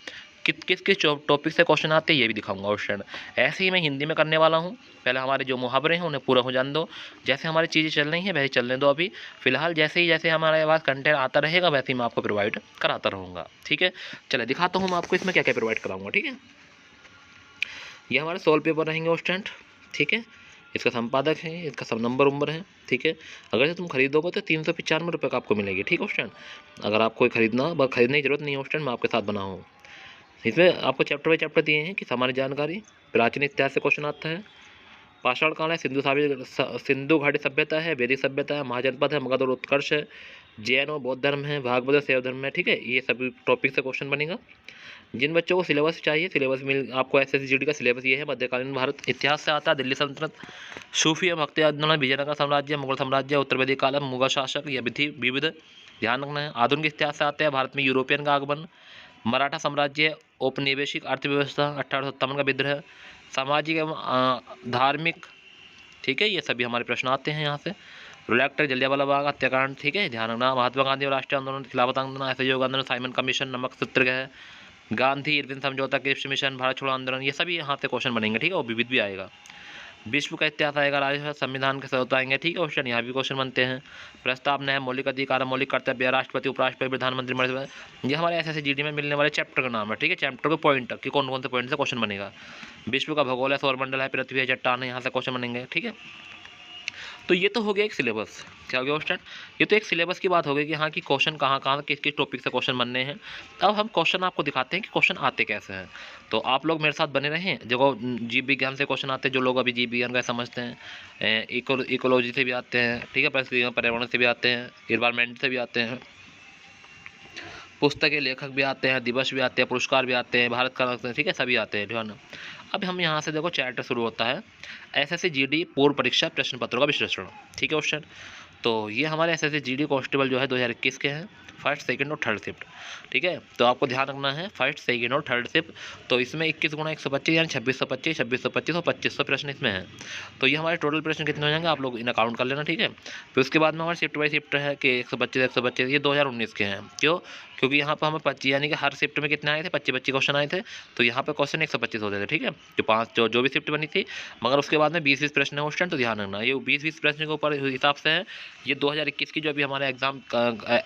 किस किस टॉपिक से क्वेश्चन आते हैं ये भी दिखाऊंगा स्टूडेंट। ऐसे ही मैं हिंदी में करने वाला हूँ, पहले हमारे जो मुहावरे हैं उन्हें पूरा हो जाने दो। जैसे हमारी चीज़ें चल रही हैं वैसे चलने दो अभी फ़िलहाल, जैसे हमारे पास कंटेंट आता रहेगा वैसे ही मैं आपको प्रोवाइड कराता रहूँगा, ठीक है। चलिए दिखाता हूँ मैं आपको इसमें क्या क्या प्रोवाइड कराऊँगा, ठीक है। ये हमारे सोल्व पेपर रहेंगे स्टूडेंट, ठीक है। इसका संपादक है, इसका सब नंबर है, ठीक है। अगर से तुम खरीदोगे तो 395 रुपये का आपको मिलेगी, ठीक है स्टूडेंट। अगर आपको खरीदना बस खरीदने की जरूरत नहीं है स्टूडेंट, मैं आपके साथ बना हूँ। इसमें आपको चैप्टर बाई चैप्टर दिए हैं कि सामान्य जानकारी, प्राचीन इतिहास से क्वेश्चन आता है, पाषाण काल है, सिंधु घाटी सभ्यता है, वैदिक सभ्यता है, महाजनपद है, मगध और उत्कर्ष है, जैन और बौद्ध धर्म है, भागवत शैव धर्म है, ठीक है। ये सभी टॉपिक से क्वेश्चन बनेगा। जिन बच्चों को सिलेबस चाहिए, सिलेबस मिल आपको एसएससी जीडी का सिलेबस ये है। मध्यकालीन भारत इतिहास से आता है, दिल्ली सल्तनत, सूफी भक्ति आंदोलन, विजयनगर साम्राज्य, मुगल साम्राज्य, उत्तर वैदिक काल, मुगल शासक, यह विविध ध्यान रखना है। आधुनिक इतिहास से आते हैं, भारत में यूरोपियन का आगमन, मराठा साम्राज्य, औपनिवेशिक अर्थव्यवस्था, 1857 का विद्रोह, सामाजिक एवं धार्मिक, ठीक है। ये सभी हमारे प्रश्न आते हैं यहाँ से। रोलैक्टर, जलियांवाला बाग हत्याकांड, ठीक है, ध्यान रखना। महात्मा गांधी और राष्ट्रीय आंदोलन, खिलाफत आंदोलन, असहयोग आंदोलन, साइमन कमीशन, नमक सत्याग्रह, गांधी इरविन समझौता, क्रिप्स मिशन, भारत छोड़ो आंदोलन, ये सभी यहाँ से क्वेश्चन बनेंगे, ठीक है। और विविध भी आएगा। विश्व का इतिहास आएगा, राज्य संविधान के स्रोत आएंगे, ठीक है क्वेश्चन, यहाँ भी क्वेश्चन बनते हैं। प्रस्ताव न्याय, मौलिक अधिकार, मौलिक कर्तव्य, राष्ट्रपति, उपराष्ट्रपति, प्रधानमंत्री, ये हमारे एसएससी जीडी में मिलने वाले चैप्टर का नाम है, ठीक है। चैप्टर के पॉइंट कि कौन कौन से पॉइंट से क्वेश्चन बनेगा। विश्व का भूगोल है, सौरमंडल है, पृथ्वी है, चट्टान है, यहाँ से क्वेश्चन बनेंगे, ठीक है। तो ये तो हो गया एक सिलेबस, क्या हो गया स्टूडेंट, ये तो एक सिलेबस की बात हो गई कि हाँ कि क्वेश्चन कहाँ कहाँ किस किस टॉपिक से क्वेश्चन बनने हैं। अब हम क्वेश्चन आपको दिखाते हैं कि क्वेश्चन आते कैसे हैं। तो आप लोग मेरे साथ बने रहें। देखो जीव विज्ञान से क्वेश्चन आते हैं, जो लोग अभी जीव विज्ञान का समझते हैं, इकोलॉजी से भी आते हैं, ठीक है, परिस्थितियों पर्यावरण से भी आते हैं, इन्वायरमेंट से भी आते हैं, पुस्तक के लेखक भी आते हैं, दिवस भी आते हैं, पुरस्कार भी आते हैं, भारत का, ठीक है, सभी आते हैं, ध्यान। अब हम यहाँ से देखो चैप्टर शुरू होता है एसएससी जीडी पूर्व परीक्षा प्रश्न पत्रों का विश्लेषण, ठीक है क्वेश्चन। तो ये हमारे SSC GD कांस्टेबल जो है 2021 के हैं, फर्स्ट, सेकंड और थर्ड शिफ्ट। ठीक है, तो आपको ध्यान रखना है फर्स्ट, सेकंड और थर्ड शिफ्ट। तो इसमें 21 गुणा 125 यानी 2625, 2625 और 2500 प्रश्न इसमें हैं। तो ये हमारे टोटल प्रश्न कितने हो जाएंगे आप लोग इन अकाउंट कर लेना। ठीक है, फिर उसके बाद में हमारे शिफ्ट बाई शिफ्ट है कि 125 ये 2019 के हैं। क्यों? क्योंकि यहाँ पर हमें 25 यानी कि हर शिफ्ट में कितने आए थे, 25 क्वेश्चन आए थे। तो यहाँ पर क्वेश्चन 125 होते थे। ठीक है, जो भी शिफ्ट बनी थी, मगर उसके बाद में 20-20 प्रश्न है उस टाइम। तो ध्यान रखना ये 20-20 प्रश्न के ऊपर हिसाब से है। ये 2021 की जो अभी हमारे एग्जाम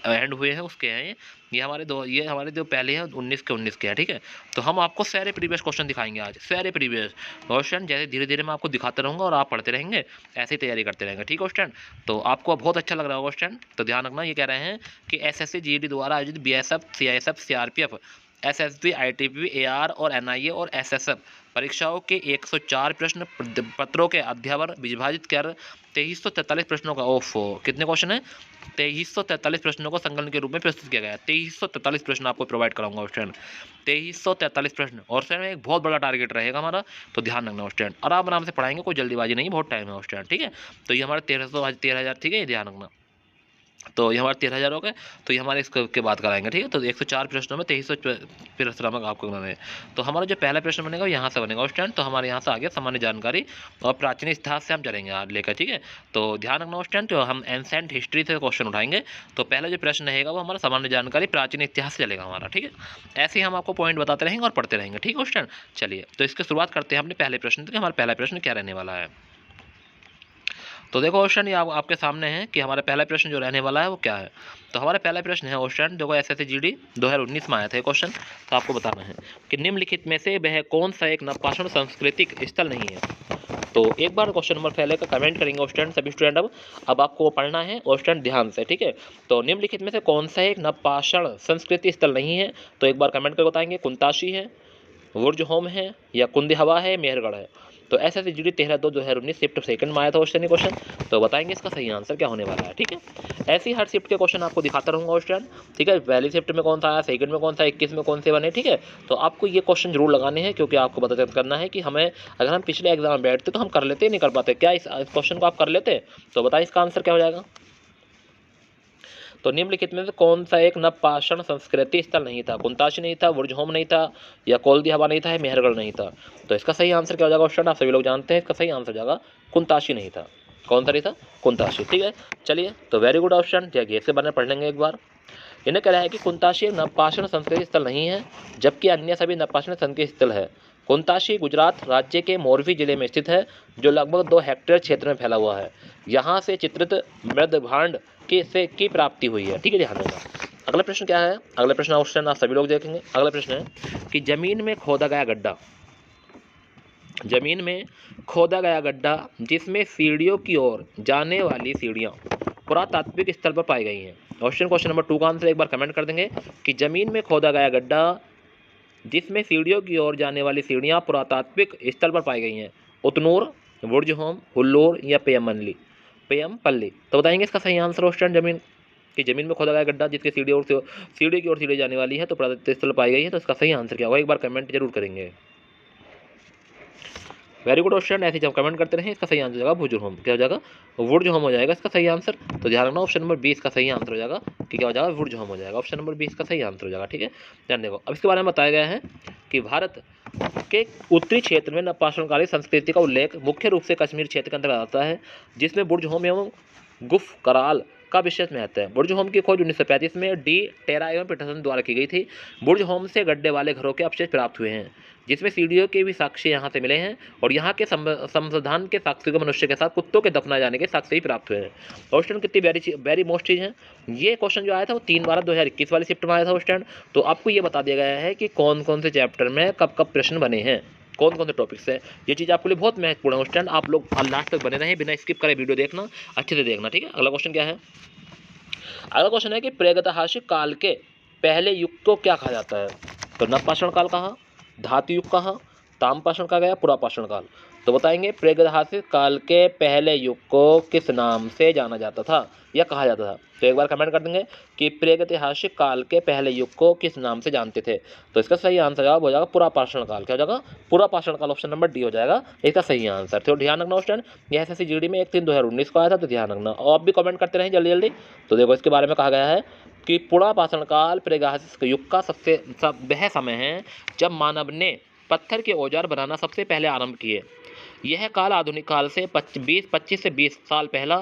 एंड हुए हैं उसके हैं ये हमारे जो पहले हैं 19 के हैं। ठीक है, तो हम आपको सारे प्रीवियस क्वेश्चन दिखाएंगे आज, सारे प्रीवियस क्वेश्चन जैसे धीरे धीरे मैं आपको दिखाता रहूँगा और आप पढ़ते रहेंगे, ऐसे ही तैयारी करते रहेंगे। ठीक है क्वेश्चन, तो आपको बहुत अच्छा लग रहा होगा क्वेश्चन। तो ध्यान रखना ये कह रहे हैं कि SSC GD द्वारा आयोजित BSF, CISF, CRPF, SSB, ITBP, AR और NIA और SSF परीक्षाओं के 104 प्रश्न पत्रों के अध्यावर विभाजित कर 2343 प्रश्नों का कितने क्वेश्चन है, 2343 प्रश्नों को संकलन के रूप में प्रस्तुत किया गया है। 2343 प्रश्न आपको प्रोवाइड कराऊंगा स्टूडेंट, 2343 प्रश्न। और सर एक बहुत बड़ा टारगेट रहेगा हमारा, तो ध्यान रखना स्टूडेंट, आराम से पढ़ाएंगे, कोई जल्दीबाजी नहीं, बहुत टाइम है स्टूडेंट। ठीक है, तो ये हमारे 13,000। ठीक है, ये ध्यान रखना। तो ये हमारे 13,000 हो गए। तो ये हमारे इसके बाद कराएंगे। ठीक है, तो 104 प्रश्नों में 2343 नंबर आपको करना है। तो हमारा जो पहला प्रश्न बनेगा यहाँ से बनेगा उस टाइम। तो हमारे यहाँ से आगे सामान्य जानकारी और प्राचीन इतिहास से हम चलेंगे आज लेकर। ठीक है, तो ध्यान रखना उस टाइम, तो हम एंसेंट हिस्ट्री से क्वेश्चन उठाएंगे। तो पहला जो प्रश्न रहेगा वो हमारा सामान्य जानकारी प्राचीन इतिहास से चलेगा हमारा। ठीक है, ऐसे ही हम आपको पॉइंट बताते रहेंगे और पढ़ते रहेंगे। ठीक है उस टाइम, चलिए तो इसकी शुरुआत करते हैं अपने पहले प्रश्न से। हमारा पहला प्रश्न क्या रहने वाला है, तो देखो क्वेश्चन ये आपके सामने है कि हमारा पहला प्रश्न जो रहने वाला है वो क्या है। तो हमारा पहला प्रश्न है क्वेश्चन, देखो SSC GD 2019 में आया था क्वेश्चन। तो आपको बताना है कि निम्नलिखित में से वह कौन सा एक नवपाषाण सांस्कृतिक स्थल नहीं है। तो एक बार क्वेश्चन नंबर पहले का कमेंट करेंगे स्टूडेंट, सभी स्टूडेंट। अब आपको पढ़ना है स्टूडेंट ध्यान से। ठीक है, तो निम्नलिखित में से कौन सा एक नवपाषाण संस्कृति स्थल नहीं है। तो एक बार कमेंट कर बताएंगे, कुंताशी है, वुर्ज होम है, या कुंदी हवा है, मेहरगढ़ है। तो SSC GD 13/2/2019 शिफ्ट सेकंड में आया था क्वेश्चन। तो बताएंगे इसका सही आंसर क्या होने वाला है। ठीक है, ऐसे ही हर शिफ्ट के क्वेश्चन आपको दिखाता रहूँगा क्वेश्चन। ठीक है, पहली शिफ्ट में कौन सा आया, सेकंड में कौन सा, 21 में कौन से बने। ठीक है, तो आपको ये क्वेश्चन जरूर लगाने हैं, क्योंकि आपको पता करना है कि हमें अगर हम पिछले एग्जाम में बैठते तो हम कर लेते नहीं कर पाते। क्या इस क्वेश्चन को आप कर लेते? तो बताएं इसका आंसर क्या हो जाएगा। तो निम्नलिखित में से कौन सा एक नवपाषाण संस्कृति स्थल नहीं था। कुंताशी नहीं था, वुर्ज होम नहीं था, या कोलदी हवा नहीं था, या मेहरगढ़ नहीं था। तो इसका सही आंसर क्या हो जाएगा क्वेश्चन, आप सभी लोग जानते हैं इसका सही आंसर हो जाएगा कुंताशी नहीं था। कौन सा नहीं था? कुंताशी। ठीक है, चलिए तो वेरी गुड ऑप्शन, जैसे इसके बारे में पढ़ लेंगे एक बार। इन्हें कह रहा है कि कुंताशी एक नवपाषाण संस्कृति स्थल नहीं है, जबकि अन्य सभी नवपाषाण संस्कृति स्थल है। कुंताशी गुजरात राज्य के मोरबी जिले में स्थित है, जो लगभग 2 हेक्टेयर क्षेत्र में फैला हुआ है। यहाँ से चित्रित मृदभांड की प्राप्ति हुई है। ठीक है, ध्यान देना। अगला प्रश्न क्या है, अगला प्रश्न क्वेश्चन आप सभी लोग देखेंगे। अगला प्रश्न है कि जमीन में खोदा गया गड्ढा जिसमें सीढ़ियों की ओर जाने वाली सीढ़ियाँ पुरातात्विक स्थल पर पाई गई हैं। क्वेश्चन नंबर 2 का आंसर एक बार कमेंट कर देंगे कि जमीन में खोदा गया गड्ढा जिसमें सीढ़ियों की ओर जाने वाली सीढ़ियाँ पुरातात्विक स्थल पर पाई गई हैं। उतनूर, वुर्ज होम, हुल्लोर, या पेयमपल्ली। तो बताएंगे इसका सही आंसर क्वेश्चन, जमीन में खोदा गया गड्ढा जिसके सीढ़ी की ओर सीढ़ी जाने वाली है तो पुरातात्विक स्थल पाई गई है। तो इसका सही आंसर क्या होगा, एक बार कमेंट जरूर करेंगे। वेरी गुड क्वेश्चन, ऐसे जब कमेंट करते रहे। इसका सही आंसर हो जाएगा वुर्ज होम। क्या हो जाएगा? वुर्ज होम हो जाएगा इसका सही आंसर। तो ध्यान रखना ऑप्शन नंबर 20 का सही आंसर हो जाएगा कि क्या हो जाएगा, वुर्ज होम हो जाएगा। ऑप्शन नंबर 20 का सही आंसर हो जाएगा। ठीक है, ध्यान देखो। अब इसके बारे में बताया गया है कि भारत के उत्तरी क्षेत्र में नवपाषाणकालीन संस्कृति का उल्लेख मुख्य रूप से कश्मीर क्षेत्र के अंतर्गत आता है, जिसमें बुर्ज होम एवं गुफ कराल का विशेष महत्व है। बुर्ज होम की खोज 1935 में डी टेरा एवं पीटरसन द्वारा की गई थी। बुर्ज होम से गड्ढे वाले घरों के अवशेष प्राप्त हुए हैं, जिसमें सीढ़ियों के भी साक्ष्य यहाँ से मिले हैं, और यहाँ के संवर्धन के साक्ष्य को मनुष्य के साथ कुत्तों के दफनाए जाने के साक्ष्य भी प्राप्त हुए हैं। क्वेश्चन कितनी वेरी मोस्ट चीज़ है। ये क्वेश्चन जो आया था वो 3/12/2021 वाली शिफ्ट में आया था उस टाइम। तो आपको ये बता दिया गया है कि कौन कौन से चैप्टर में कब कब प्रश्न बने हैं, कौन कौन से टॉपिक्स है। ये चीज़ आपके लिए बहुत महत्वपूर्ण है स्टूडेंट, आप लोग लास्ट तक बने रहें, बिना स्किप करे वीडियो देखना, अच्छे से देखना। ठीक है, अगला क्वेश्चन क्या है। अगला क्वेश्चन है कि प्रागैतिहासिक काल के पहले युग को क्या कहा जाता है। तो नवपाषाण काल कहा, धातु युग कहा, ताम्रपाषाण काल या पुरापाषाण काल। तो बताएंगे प्रागैतिहासिक काल के पहले युग को किस नाम से जाना जाता था या कहा जाता था। तो एक बार कमेंट कर देंगे कि प्रागैतिहासिक काल के पहले युग को किस नाम से जानते थे। तो इसका सही आंसर जवाब हो जाएगा पुरापाषाण काल। क्या हो जाएगा? पुरापाषाण काल। ऑप्शन नंबर डी हो जाएगा इसका सही आंसर। तो ध्यान रखना स्टूडेंट, यह एसएससी जीडी में 1/3/2019 को आया था, तो ध्यान रखना। और आप भी कमेंट करते रहें जल्दी जल्दी। तो देखो इसके बारे में कहा गया है कि पुरापाषाण काल प्रागैतिहासिक युग का वह समय है जब मानव ने पत्थर के औजार बनाना सबसे पहले आरंभ किए। यह काल आधुनिक काल से 25 से 20 साल पहला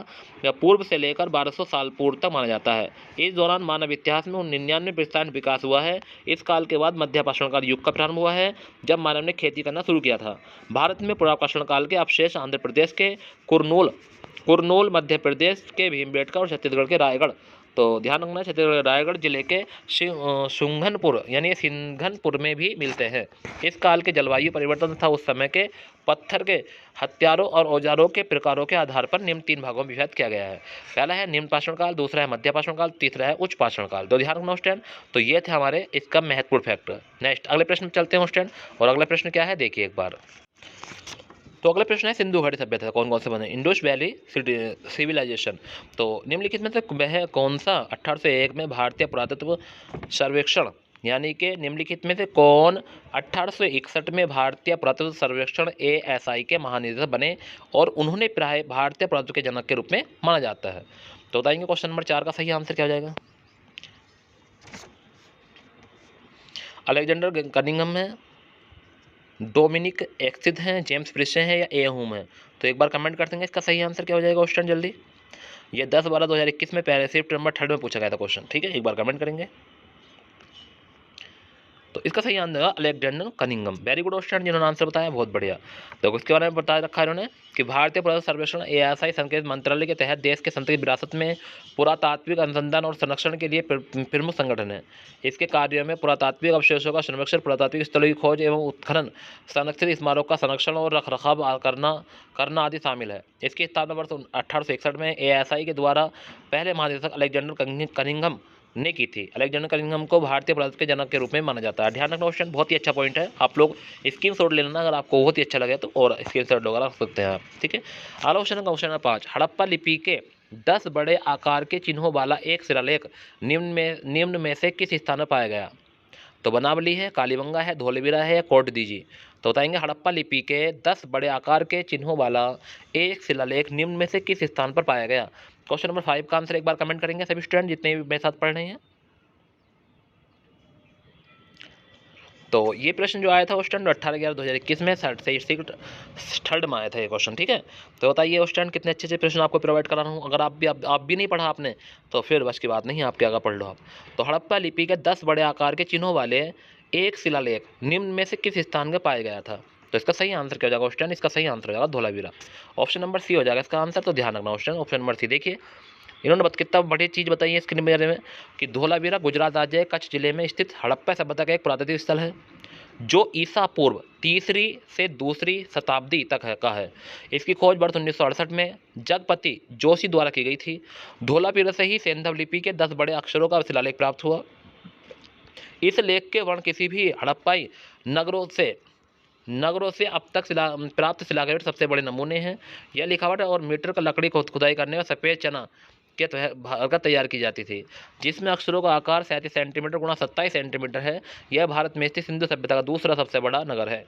या पूर्व से लेकर 1200 साल पूर्व तक माना जाता है। इस दौरान मानव इतिहास में 99% विकास हुआ है। इस काल के बाद मध्यपाषाण काल युग का प्रारंभ हुआ है, जब मानव ने खेती करना शुरू किया था। भारत में पुरापाषाण काल के अवशेष आंध्र प्रदेश के कुरनूल, मध्य प्रदेश के भीमबेटका और छत्तीसगढ़ के रायगढ़। तो ध्यान रखना, छत्तीसगढ़ रायगढ़ जिले के सिंघनपुर यानी सिंघनपुर में भी मिलते हैं। इस काल के जलवायु परिवर्तन तथा उस समय के पत्थर के हथियारों और औजारों के प्रकारों के आधार पर निम्न 3 भागों में विभाजित किया गया है। पहला है निम्न पाषाण काल, दूसरा है मध्य पाषाण काल, तीसरा है उच्च पाषाण काल। तो ध्यान रखना स्टूडेंट, तो ये थे हमारे इसका महत्वपूर्ण फैक्टर। नेक्स्ट अगले प्रश्न में चलते हैं स्टूडेंट, और अगला प्रश्न क्या है देखिए एक बार। तो अगला प्रश्न है सिंधु घाटी सभ्यता कौन कौन से बने? Indus valley civilisation. तो निम्नलिखित में से वह कौन सा 1801 में भारतीय पुरातत्व सर्वेक्षण यानी कि निम्नलिखित में से कौन 1861 में भारतीय पुरातत्व सर्वेक्षण ASI के महानिदेशक बने और उन्होंने प्राय भारतीय पुरातत्व के जनक के रूप में माना जाता है। तो बताएंगे क्वेश्चन नंबर 4 का सही आंसर क्या हो जाएगा? अलेक्जेंडर कनिंघम है, डोमिनिक एक्सिद हैं, जेम्स प्रिसे हैं या ए हुम है। तो एक बार कमेंट कर देंगे इसका सही आंसर क्या हो जाएगा क्वेश्चन जल्दी। ये 10/12/2021 में पहले शिफ्ट नंबर 3 में पूछा गया था क्वेश्चन, ठीक है, एक बार कमेंट करेंगे। तो इसका सही आंसर है Alexander Cunningham. Very good student, जिन्होंने आंसर बताया बहुत बढ़िया। तो इसके बारे में बता रखा है इन्होंने कि भारतीय पुरातत्व सर्वेक्षण ASI संकेत मंत्रालय के तहत देश के संस्कृति विरासत में पुरातात्विक अनुसंधान और संरक्षण के लिए प्रमुख संगठन है। इसके कार्यों में पुरातात्विक अवशेषों का संरक्षण, पुरातात्विक स्थलों की खोज एवं उत्खनन, संरक्षित स्मारकों का संरक्षण और रखरखाव करना आदि शामिल है। इसकी स्थापना वर्ष 1861 में ASI के द्वारा पहले महानिदेशक अलेक्जेंडर कनिंघम ने की थी। अलेक्जेंडर कनिंघम को भारतीय पुरातत्व के जनक के रूप में माना जाता है। ध्यान रखना क्वेश्चन बहुत ही अच्छा पॉइंट है, आप लोग स्क्रीनशॉट ले लेना अगर आपको बहुत ही अच्छा लगे तो, और स्क्रीनशॉट वगैरह रख सकते हैं आप, ठीक है। आलोचना क्वेश्चन नंबर 5, हड़प्पा लिपि के 10 बड़े आकार के चिन्हों वाला एक शिलालेख निम्न में से किस स्थान पर पाया गया? तो बनावली है, कालीबंगा है, धोलावीरा है या कोट दीजी। तो बताएंगे हड़प्पा लिपि के 10 बड़े आकार के चिन्हों वाला एक शिलालेख निम्न में से किस स्थान पर पाया गया? क्वेश्चन नंबर 5 का आंसर एक बार कमेंट करेंगे सभी स्टूडेंट जितने भी मेरे साथ पढ़ रहे हैं। तो ये प्रश्न जो आया था स्टूडेंट 18/11/2021 में 3rd में आया था ये क्वेश्चन, ठीक है। तो बताइए स्टूडेंट कितने अच्छे प्रश्न आपको प्रोवाइड करा रहा हूँ। अगर आप भी नहीं पढ़ा आपने तो फिर बस की बात नहीं, आपके आगे पढ़ लो आप। तो हड़प्पा लिपि के 10 बड़े आकार के चिन्हों वाले एक शिलालेख निम्न में से किस स्थान में पाया गया था? तो इसका सही आंसर क्या हो जाएगा स्टूडेंट? इसका सही आंसर हो जाएगा धोलावीरा। ऑप्शन नंबर सी हो जाएगा इसका आंसर। तो ध्यान रखना स्टूडेंट, ऑप्शन नंबर सी देखिए इन्होंने कितना बड़ी चीज़ बताई है इसके बारे में कि धोलावीरा गुजरात राज्य कच्छ जिले में स्थित हड़प्पा सभ्यता का एक पुरातात्विक स्थल है जो ईसा पूर्व 3री से 2री शताब्दी तक का है। इसकी खोज वर्ष 1968 में जगपति जोशी द्वारा की गई थी। धोलावीरा से ही सेंधव लिपि के 10 बड़े अक्षरों का शिलालेख प्राप्त हुआ। इस लेख के वर्ण किसी भी हड़प्पाई नगरों से अब तक प्राप्त शिलालेख सबसे बड़े नमूने हैं। यह लिखावट और मीटर का लकड़ी को खुदाई करने में सफ़ेद चना के भरकर तैयार की जाती थी, जिसमें अक्षरों का आकार 37 सेंटीमीटर गुणा 27 सेंटीमीटर है। यह भारत में स्थित सिंधु सभ्यता का दूसरा सबसे बड़ा नगर है।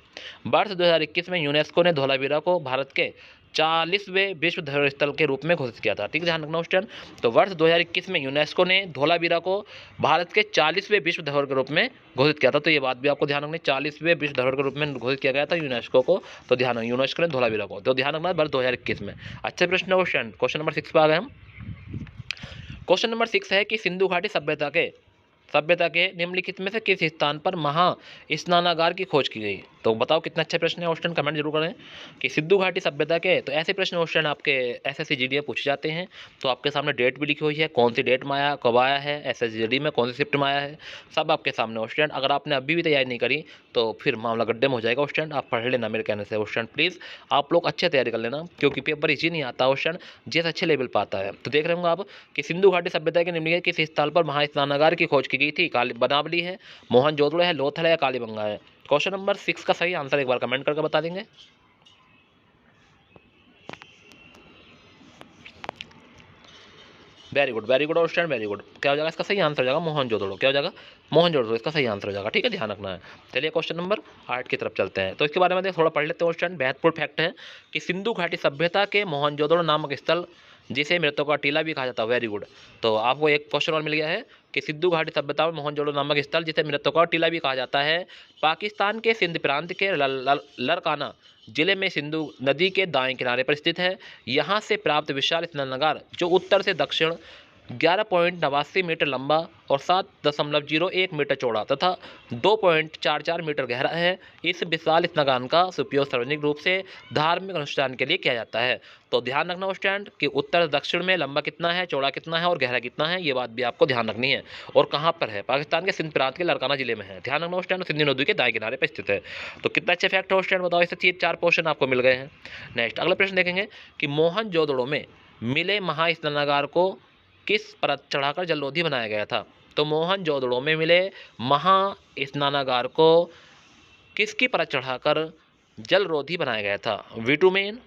वर्ष 2021 में यूनेस्को ने धोलावीरा को भारत के 40वें विश्व धरोहर स्थल के रूप में घोषित किया था, ठीक है, ध्यान रखना स्टूडेंट। तो वर्ष 2021 में यूनेस्को ने धोलावीरा को भारत के 40वें विश्व धरोहर के रूप में घोषित किया था। तो ये बात भी आपको ध्यान रखनी, 40वें विश्व धरोहर के रूप में घोषित किया गया था यूनेस्को को। तो ध्यान यूनेस्को ने धोलावीरा को, तो ध्यान रखना वर्ष 2021 में। अच्छा प्रश्न है स्टूडेंट, क्वेश्चन नंबर 6 पर आ गए हम। क्वेश्चन नंबर 6 है कि सिंधु घाटी सभ्यता के निम्नलिखित में से किस स्थान पर महा स्नानागार की खोज की गई? तो बताओ कितना अच्छा प्रश्न है क्वेश्चन, कमेंट जरूर करें कि सिंधु घाटी सभ्यता के। तो ऐसे प्रश्न क्वेश्चन आपके एसएससी जीडी में पूछे जाते हैं। तो आपके सामने डेट भी लिखी हुई है, कौन सी डेट में आया, कब आया है, एसएससी जीडी में कौन सी शिफ्ट में आया है, सब आपके सामने क्वेश्चन। अगर आपने अभी भी तैयारी नहीं करी तो फिर मामला गड्ढे में हो जाएगा क्वेश्चन। आप पढ़ लेना मेरे कहने से क्वेश्चन, प्लीज़ आप लोग अच्छे तैयारी कर लेना, क्योंकि पेपर इजी नहीं आता क्वेश्चन, जिस अच्छे लेवल पर आता है। तो देख रहे होंगे आप कि सिंधु घाटी सभ्यता के निम्नलिखित किस स्थल पर महास्नानागार की खोज की गई थी? बनावली है, मोहनजोदड़ो है, लोथल है या कालीबंगा है। क्वेश्चन नंबर 6 का सही आंसर एक बार कमेंट करके बता देंगे। वेरी गुड और स्टूडेंट वेरी गुड। क्या हो जाएगा इसका सही आंसर हो जाएगा मोहनजोदड़ो। क्या हो जाएगा? मोहनजोदड़ो इसका सही आंसर हो जाएगा। ठीक है, ध्यान रखना है। चलिए क्वेश्चन नंबर 8 की तरफ चलते हैं। तो इसके बारे में थोड़ा पढ़ लेते हैं स्टूडेंट। महत्वपूर्ण फैक्ट है कि सिंधु घाटी सभ्यता के मोहनजोदड़ो नामक स्थल, जिसे मृतकों का टीला भी कहा जाता है। Very good. तो आपको एक क्वेश्चन और मिल गया है कि सिंधु घाटी सभ्यता में मोहनजोदड़ो नामक स्थल, जिसे मृतकों का टीला भी कहा जाता है, पाकिस्तान के सिंध प्रांत के लरकाना जिले में सिंधु नदी के दाएं किनारे पर स्थित है। यहाँ से प्राप्त विशाल स्नानागार, जो उत्तर से दक्षिण 11.89 मीटर लंबा और 7.01 मीटर चौड़ा तथा 2.44 मीटर गहरा है, इस विशाल स्नानागार का उपयोग सार्वजनिक रूप से धार्मिक अनुष्ठान के लिए किया जाता है। तो ध्यान रखना स्टूडेंट कि उत्तर दक्षिण में लंबा कितना है, चौड़ा कितना है और गहरा कितना है, ये बात भी आपको ध्यान रखनी है। और कहाँ पर है? पाकिस्तान के सिंध प्रांत के लरकाना जिले में है। ध्यान रखना स्टूडेंट, सिंधु नदी के दाएं किनारे पर स्थित है। तो कितना अच्छे फैक्ट है स्टूडेंट, बताओ। इससे 4 क्वेश्चन आपको मिल गए हैं। नेक्स्ट अगला प्रश्न देखेंगे कि मोहनजोदड़ो में मिले महास्नानागार को किस परत चढ़ाकर जलरोधी बनाया गया था? तो मोहनजोदड़ो में मिले महास्नानागार को किसकी परत चढ़ाकर जलरोधी बनाया गया था? विटुमेन,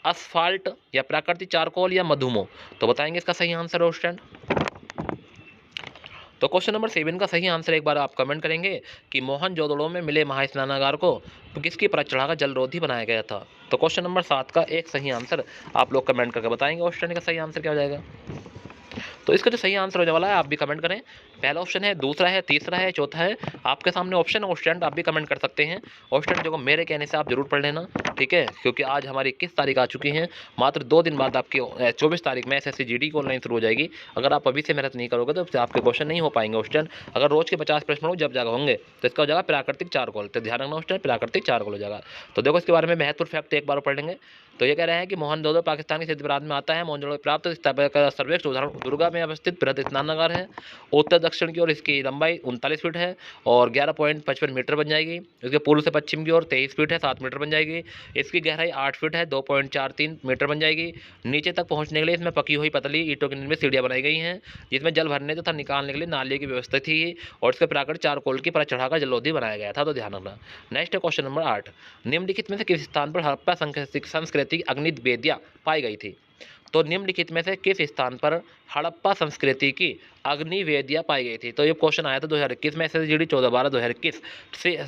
असफाल्ट या प्राकृतिक चारकोल या मधुमो? तो बताएंगे इसका सही आंसर हो स्टूडेंट। तो क्वेश्चन नंबर 7 का सही आंसर एक बार आप कमेंट करेंगे कि मोहनजोदड़ो में मिले महास्नानागार को किसकी परत चढ़ाकर जलरोधी बनाया गया था? तो क्वेश्चन नंबर 7 का एक सही आंसर आप लोग कमेंट करके बताएंगे। क्वेश्चन का सही आंसर क्या हो जाएगा? तो इसका जो सही आंसर होने वाला है आप भी कमेंट करें। पहला ऑप्शन है, दूसरा है, तीसरा है, चौथा है। आपके सामने ऑप्शन है स्टूडेंट, आप भी कमेंट कर सकते हैं। स्टूडेंट देखो, मेरे कहने से आप जरूर पढ़ लेना, ठीक है, क्योंकि आज हमारी 21 तारीख आ चुकी है। मात्र 2 दिन बाद आपकी 24 तारीख में SSC GD की ऑनलाइन शुरू हो जाएगी। अगर आप अभी से मेहनत नहीं करोगे तो आपके क्वेश्चन नहीं हो पाएंगे स्टूडेंट। अगर रोज के 50 प्रश्न जब जगह होंगे तो इसका हो जाएगा प्राकृतिक चारकोल। तो ध्यान रखना स्टूडेंट, प्राकृतिक चारकोल हो जाएगा। तो देखो इसके बारे में महत्वपूर्ण फैक्ट एक बार पढ़ लेंगे। तो ये कह रहे हैं कि मोहनजोदड़ो पाकिस्तान के सिंध प्रांत में आता है। मोहनजोदड़ो प्राप्त स्थापत्य का सर्वश्रेष्ठ उदाहरण दुर्गा में अवस्थित बृहद स्नानागार है। उत्तर दक्षिण की ओर इसकी लंबाई 39 फीट है और 11.55 मीटर बन जाएगी। इसके पूर्व से पश्चिम की ओर 23 फीट है, 7 मीटर बन जाएगी। इसकी गहराई 8 फीट है, 2.43 मीटर बन जाएगी। नीचे तक पहुंचने के लिए इसमें पकी हुई पतली ईंटों की निर्मित सीढ़ियां बनाई गई हैं, जिसमें जल भरने तथा निकालने के लिए नाले की व्यवस्था थी और इसके प्राकृतिक चारकोल की परत चढ़ाकर जलरोधी बनाया गया था। तो ध्यान रखना। नेक्स्ट है क्वेश्चन नंबर 8। निम्नलिखित में से किस स्थान पर हड़प्पा संस्कृति की अग्निवेदियां पाई गई थी? तो निम्नलिखित में से किस स्थान पर हड़प्पा संस्कृति की अग्निवेदियां पाई गई थी? तो ये क्वेश्चन आया था 2021 में, SSC GD 14/12/2021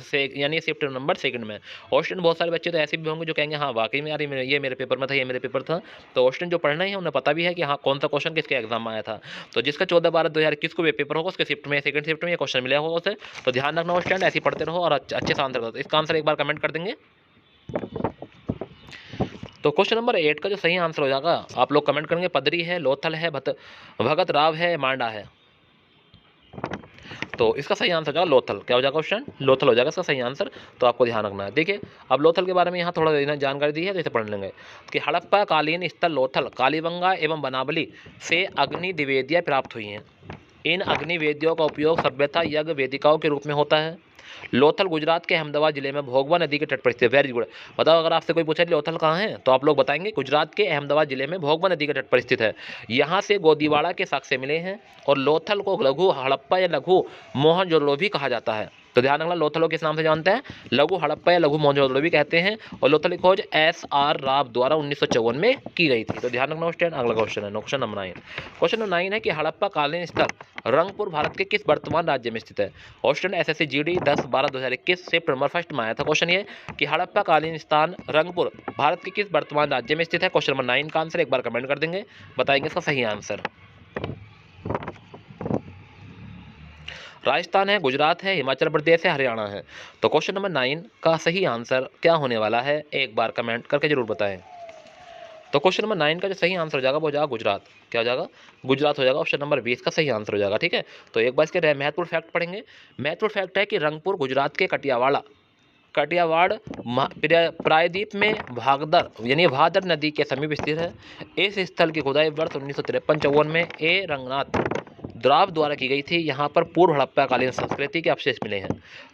से यानी सेप्टेम्बर नंबर 2 में। ऑस्टन बहुत सारे बच्चे तो ऐसे भी होंगे जो कहेंगे हाँ वाकई में यार ये मेरे पेपर में था, ये मेरे पेपर था। तो ऑस्टन जो पढ़ना है उन्हें पता भी है कि हाँ कौन सा क्वेश्चन किसके एग्जाम में आया था। तो जिसका 14/12/2021 को पेपर होगा उसके शिफ्ट में, सेकंड शिफ्ट में ये क्वेश्चन मिला होगा उसे। तो ध्यान रखना ऑस्टन, ऐसे पढ़ते रहो और अच्छे से आंसर करो। इसका आंसर एक बार कमेंट कर देंगे। तो क्वेश्चन नंबर 8 का जो सही आंसर हो जाएगा आप लोग कमेंट करेंगे। पदरी है, लोथल है, भगत राव है, मांडा है। तो इसका सही आंसर हो जाएगा लोथल। क्या हो जाएगा क्वेश्चन? लोथल हो जाएगा इसका सही आंसर। तो आपको ध्यान रखना है। देखिए अब लोथल के बारे में यहाँ थोड़ा जानकारी दी है, तो इसे पढ़ लेंगे कि हड़प्पा कालीन स्थल लोथल, कालीबंगा एवं बनावली से अग्नि द्विवेदियाँ प्राप्त हुई हैं। इन अग्निवेदियों का उपयोग सभ्यता यज्ञ वेदिकाओं के रूप में होता है। लोथल गुजरात के अहमदाबाद जिले में भोगवा नदी के तट पर स्थित है। Very good. बताओ अगर आपसे कोई पूछे लोथल कहाँ है तो आप लोग बताएंगे गुजरात के अहमदाबाद जिले में भोगवा नदी के तट पर स्थित है। यहाँ से गोदीवाड़ा के साक्ष्य मिले हैं और लोथल को लघु हड़प्पा या लघु मोहनजोदड़ो भी कहा जाता है। तो ध्यान रखना, लोथल को किस नाम से जानते हैं? लघु हड़प्पा या लघु मोहनजोदड़ो भी कहते हैं। और लोथल की खोज SR राव द्वारा 1954 में की गई थी। तो ध्यान रखना स्टूडेंट। अगला क्वेश्चन है क्वेश्चन नंबर 9। क्वेश्चन नंबर 9 है कि हड़प्पा कालीन स्थल रंगपुर भारत के किस वर्तमान राज्य में स्थित है? क्वेश्चन SSC GD 10/12/2021 सेप्टेम्बर 1 में आया था। क्वेश्चन ये कि हड़प्पा कालीन स्थान रंगपुर भारत के किस वर्तमान राज्य में स्थित है? क्वेश्चन नंबर 9 का आंसर एक बार कमेंट कर देंगे, बताएंगे इसका सही आंसर। राजस्थान है, गुजरात है, हिमाचल प्रदेश है, हरियाणा है। तो क्वेश्चन नंबर 9 का सही आंसर क्या होने वाला है एक बार कमेंट करके जरूर बताएं। तो क्वेश्चन नंबर 9 का जो सही आंसर हो जाएगा वो हो जाएगा गुजरात। क्या हो जाएगा? गुजरात हो जाएगा। ऑप्शन नंबर 20 का सही आंसर हो जाएगा। ठीक है, तो एक बार इसके महत्वपूर्ण फैक्ट पढ़ेंगे। महत्वपूर्ण फैक्ट है कि रंगपुर गुजरात के कटियावाड़ प्रायद्वीप में भादर नदी के समीप स्थित है। इस स्थल की खुदाई वर्ष 1953-54 में A रंगनाथ द्राव द्वारा की गई थी। यहाँ पर पूर्व हड़प्पा कालीन संस्कृति के अवशेष मिले हैं।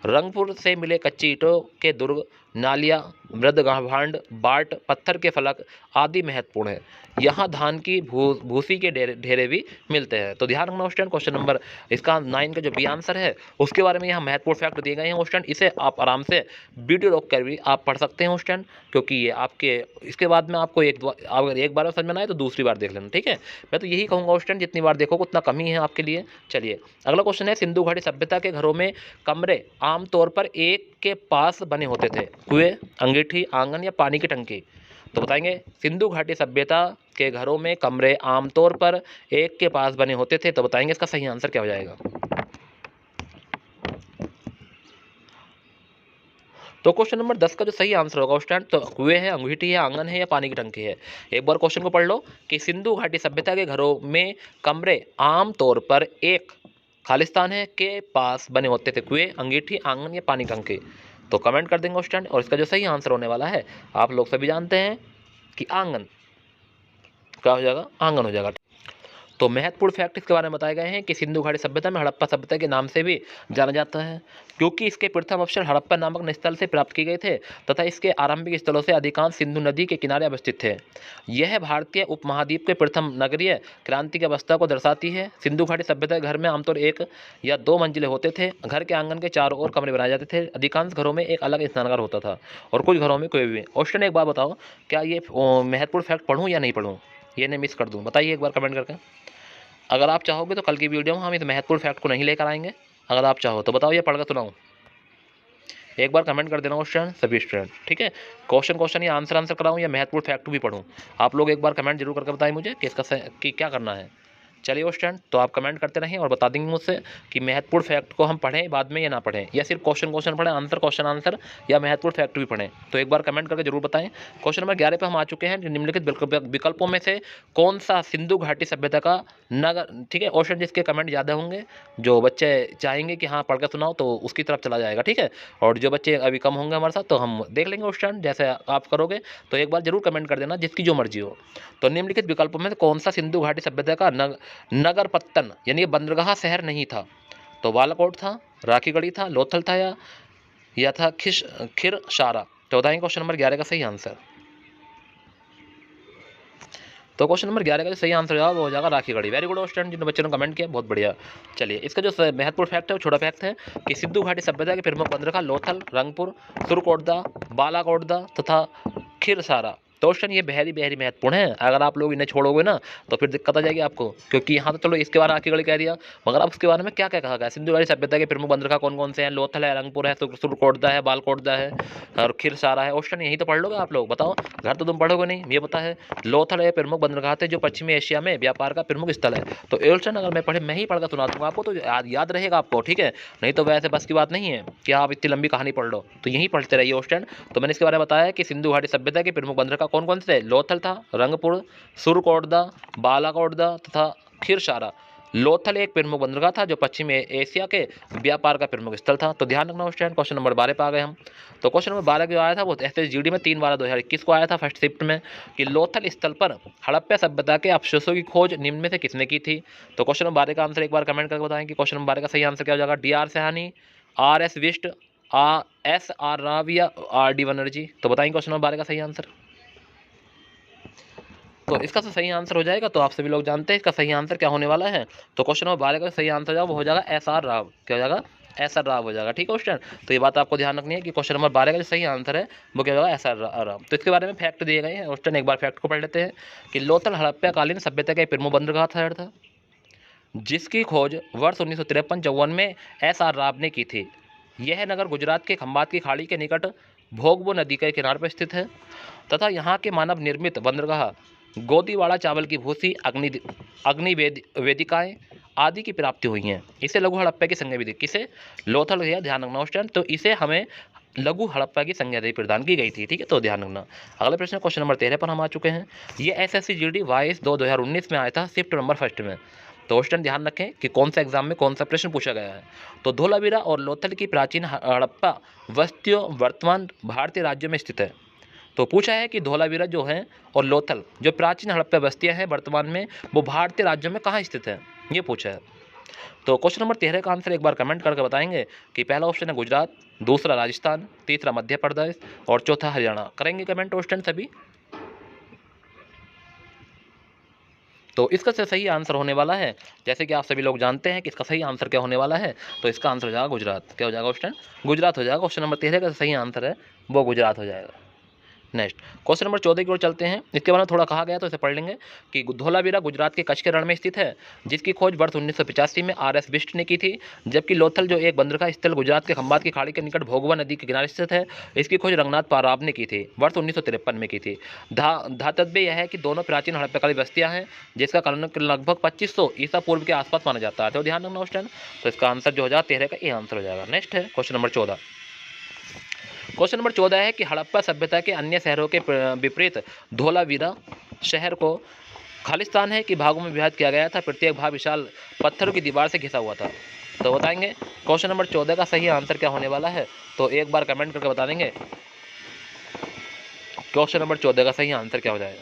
रंगपुर से मिले कच्ची ईंटों के दुर्ग नालियाँ, मृद भांड, बाट, पत्थर के फलक आदि महत्वपूर्ण है। यहाँ धान की भूसी के ढेरे भी मिलते हैं। तो ध्यान रखना स्टूडेंट, क्वेश्चन नंबर इसका 9 का जो बी आंसर है उसके बारे में यहाँ महत्वपूर्ण फैक्ट दिए गए हैं स्टूडेंट। इसे आप आराम से वीडियो रोक कर भी आप पढ़ सकते हैं स्टूडेंट, क्योंकि ये आपके इसके बाद में आपको अगर एक बार में समझ में ना आए तो दूसरी बार देख लेना, ठीक है। मैं तो यही कहूँगा स्टूडेंट, जितनी बार देखोगे उतना कम ही है आपके लिए। चलिए अगला क्वेश्चन है, सिंधु घाटी सभ्यता के घरों में कमरे आमतौर पर एक के पास बने होते थे, कुएं, अंगीठी, आंगन या पानी की टंकी। तो बताएंगे सिंधु घाटी सभ्यता के घरों में कमरे आमतौर पर एक के पास बने होते थे, तो बताएंगे इसका सही आंसर क्या हो जाएगा। तो क्वेश्चन नंबर 10 का जो सही आंसर होगा स्टूडेंट, तो कुएं है, अंगीठी है, आंगन है या पानी की टंकी है। एक बार क्वेश्चन को पढ़ लो कि सिंधु घाटी सभ्यता के घरों में कमरे आमतौर पर एक खालिस्तान है के पास बने होते थे, कुएं, अंगीठी, आंगन या पानी की टंकी। तो कमेंट कर देंगे स्टूडेंट, और इसका जो सही आंसर होने वाला है आप लोग सभी जानते हैं कि आंगन। क्या हो जाएगा, आंगन हो जाएगा। तो महत्वपूर्ण फैक्ट इसके बारे में बताए गए हैं कि सिंधु घाटी सभ्यता में हड़प्पा सभ्यता के नाम से भी जाना जाता है, क्योंकि इसके प्रथम अवशेष हड़प्पा नामक स्थल से प्राप्त किए गए थे तथा इसके आरंभिक स्थलों से अधिकांश सिंधु नदी के किनारे अवस्थित थे। यह भारतीय उपमहाद्वीप के प्रथम नगरीय क्रांति की अवस्था को दर्शाती है। सिंधु घाटी सभ्यता के घर में आमतौर 1 या 2 मंजिले होते थे। घर के आंगन के चारों ओर कमरे बनाए जाते थे। अधिकांश घरों में एक अलग स्नानघर होता था और कुछ घरों में कोई भी। क्वेश्चन एक बात बताओ, क्या ये महत्वपूर्ण फैक्ट पढ़ूँ या नहीं पढ़ूँ, ये नहीं मिस कर दूँ, बताइए एक बार कमेंट करके। अगर आप चाहोगे तो कल की वीडियो में हम इस महत्वपूर्ण फैक्ट को नहीं लेकर आएंगे, अगर आप चाहो तो बताओ, ये पढ़कर सुनाऊं। एक बार कमेंट कर देना स्टूडेंट, सभी स्टूडेंट, ठीक है। क्वेश्चन या आंसर कराऊं या महत्वपूर्ण फैक्ट भी पढ़ूं, आप लोग एक बार कमेंट जरूर करके बताएं मुझे कि इसका कि क्या करना है। चलिए स्टूडेंट, तो आप कमेंट करते रहें और बता देंगे मुझसे कि महत्वपूर्ण फैक्ट को हम पढ़ें बाद में या ना पढ़ें, या सिर्फ क्वेश्चन पढ़ें, आंसर या महत्वपूर्ण फैक्ट भी पढ़ें। तो एक बार कमेंट करके जरूर बताएं। क्वेश्चन नंबर 11 पे हम आ चुके हैं। निम्नलिखित विकल्पों में से कौन सा सिंधु घाटी सभ्यता का नगर, ठीक है। क्वेश्चन जिसके कमेंट ज़्यादा होंगे, जो बच्चे चाहेंगे कि हाँ पढ़ कर सुनाओ, तो उसकी तरफ चला जाएगा, ठीक है। और जो बच्चे अभी कम होंगे हमारे साथ, तो हम देख लेंगे स्टूडेंट जैसे आप करोगे। तो एक बार जरूर कमेंट कर देना, जिसकी जो मर्जी हो। तो निम्नलिखित विकल्पों में से कौन सा सिंधु घाटी सभ्यता का नगर पत्तन यानी बंदरगाह शहर नहीं था। तो बालाकोट था, राखीगढ़ी था, लोथल था या था खिरसारा। तो बताएंगे क्वेश्चन नंबर 11 का सही आंसर। तो क्वेश्चन नंबर 11 का जो सही आंसर होगा वो हो जाएगा राखीगढ़ी। वेरी गुड स्टूडेंट, जिन बच्चों ने कमेंट किया बहुत बढ़िया। चलिए इसका जो महत्वपूर्ण फैक्ट है वो छोटा फैक्ट है कि सिंधु घाटी सभ्यता के प्रमुख बंदरगाह लोथल, रंगपुर, सुरकोटदा, बालाकोटदा तथा खिरसारा। तो क्वेश्चन ये बेहद महत्वपूर्ण है। अगर आप लोग इन्हें छोड़ोगे ना तो फिर दिक्कत आ जाएगी आपको, क्योंकि यहाँ तो चलो इसके बारे में राखीगढ़ी कह दिया, मगर अब उसके बारे में क्या क्या कहा गया। सिंधु घाटी सभ्यता के प्रमुख बंदरगाह कौन कौन से हैं, लोथल है, रंगपुर है, सुरकोटदा है, बालाकोटदा है और खिरसारा है। क्वेश्चन यही तो पढ़ लोगे आप लोग, बताओ, घर तो तुम पढ़ोगे नहीं, ये पता है। लोथल है प्रमुख बंदरगाह थे जो पश्चिमी एशिया में व्यापार का प्रमुख स्थल है। तो क्वेश्चन अगर मैं ही पढ़कर सुना दूंगा आपको तो याद रहेगा आपको, ठीक है। नहीं तो वैसे बस की बात नहीं है कि आप इतनी लंबी कहानी पढ़ लो, तो यही पढ़ते रहिए क्वेश्चन। तो मैंने इसके बारे में बताया कि सिंधु घाटी सभ्यता के प्रमुख बंदरगाह कौन कौन से थे, लोथल था, रंगपुर, सुरकोटदा, बालाकोटदा तथा खिरसारा। लोथल एक प्रमुख बंदरगाह था जो पश्चिमी एशिया के व्यापार का प्रमुख स्थल था। तो ध्यान रखना स्टूडेंट, क्वेश्चन नंबर 12 पे आ गए हम। तो क्वेश्चन नंबर 12 जो आया था वो SSGD में 3/12/2021 को आया था फर्स्ट शिफ्ट में, कि लोथल स्थल पर हड़प्पा सभ्यता के अवशेषों की खोज निम्न में से किसने की थी। तो क्वेश्चन नंबर 12 का आंसर एक बार कमेंट करके बताएं कि क्वेश्चन नंबर 12 का सही आंसर क्या हो जाएगा। DR Sahani, RS Bisht, SR Rao या RD बनर्जी। तो बताएंगे क्वेश्चन नंबर 12 का सही आंसर। तो इसका तो सही आंसर हो जाएगा, तो आप सभी लोग जानते हैं इसका सही आंसर क्या होने वाला है। तो क्वेश्चन नंबर 12 का सही आंसर जाएगा वो हो जाएगा SR राव। क्या हो जाएगा, SR राव हो जाएगा, ठीक है स्टूडेंट। तो ये बात आपको ध्यान रखनी है कि क्वेश्चन नंबर 12 का जो सही आंसर है वो क्या होगा, SR राव। तो इसके बारे में फैक्ट दिए गए हैं स्टूडेंट, एक बार फैक्ट को पढ़ लेते हैं कि लोथल हड़प्पा कालीन सभ्यता का प्रमुख बंदरगाह था जिसकी खोज वर्ष 1953-54 में SR राव ने की थी। यह नगर गुजरात के खंबात की खाड़ी के निकट भोगबो नदी के किनारे पर स्थित है तथा यहाँ के मानव निर्मित बंदरगाह गोदीवाड़ा चावल की भूसी, वेदिकाएं आदि की प्राप्ति हुई हैं। इसे लघु हड़प्पा की संज्ञा भी दी, किसे, लोथल या ध्यान रखना स्टूडेंट। तो इसे हमें लघु हड़प्पा की संज्ञा प्रदान की गई थी, ठीक है। तो ध्यान रखना। अगले प्रश्न क्वेश्चन नंबर 13 पर हम आ चुके हैं। ये SSCGD 22/2019 में आया था शिफ्ट नंबर फर्स्ट में। तो क्वेश्चन ध्यान रखें कि कौन सा एग्जाम में कौन सा प्रश्न पूछा गया है। तो धोलावीरा और लोथल की प्राचीन हड़प्पा बस्तियों वर्तमान भारतीय राज्यों में स्थित है। तो पूछा है कि धोलावीरा जो है और लोथल जो प्राचीन हड़प्पा बस्तियां हैं वर्तमान में वो भारतीय राज्यों में कहाँ स्थित है, ये पूछा है। तो क्वेश्चन नंबर 13 का आंसर एक बार कमेंट करके बताएंगे कि पहला ऑप्शन है गुजरात, दूसरा राजस्थान, तीसरा मध्य प्रदेश और चौथा हरियाणा। करेंगे कमेंट क्वेश्चन सभी। तो इसका सही आंसर होने वाला है, जैसे कि आप सभी लोग जानते हैं कि इसका सही आंसर क्या होने वाला है, तो इसका आंसर हो जाएगा गुजरात। क्या हो जाएगा क्वेश्चन? गुजरात हो जाएगा। क्वेश्चन नंबर 13 का सही आंसर है वो गुजरात हो जाएगा। नेक्स्ट क्वेश्चन नंबर 14 की ओर चलते हैं। इसके बारे में थोड़ा कहा गया तो इसे पढ़ लेंगे कि धोलावीरा गुजरात के कच्छ के रण में स्थित है, जिसकी खोज वर्ष 1985 में आर.एस. बिष्ट ने की थी। जबकि लोथल जो एक बंदरगाह स्थल गुजरात के खंबात की खाड़ी के निकट भोगवा नदी के किनारे स्थित है, इसकी खोज रंगनाथ पाराब ने की थी, वर्ष 1953 में की थी। धातव्य यह है कि दोनों प्राचीन हड़प्पाकालीन बस्तियां हैं, जिसका कारण लगभग 2500 ईसा पूर्व के आसपास माना जाता है। तो ध्यान रखना क्वेश्चन। तो इसका आंसर जो हो जाएगा 13 का ये आंसर हो जाएगा। नेक्स्ट है क्वेश्चन नंबर 14। क्वेश्चन नंबर 14 है कि हड़प्पा सभ्यता के अन्य शहरों के विपरीत धोलावीरा शहर को खालिस्तान है कि भागों में विभाजित किया गया था। प्रत्येक भाग विशाल पत्थरों की दीवार से घिसा हुआ था। तो बताएंगे क्वेश्चन नंबर 14 का सही आंसर क्या होने वाला है, तो एक बार कमेंट करके बता देंगे क्वेश्चन नंबर 14 का सही आंसर क्या हो जाएगा।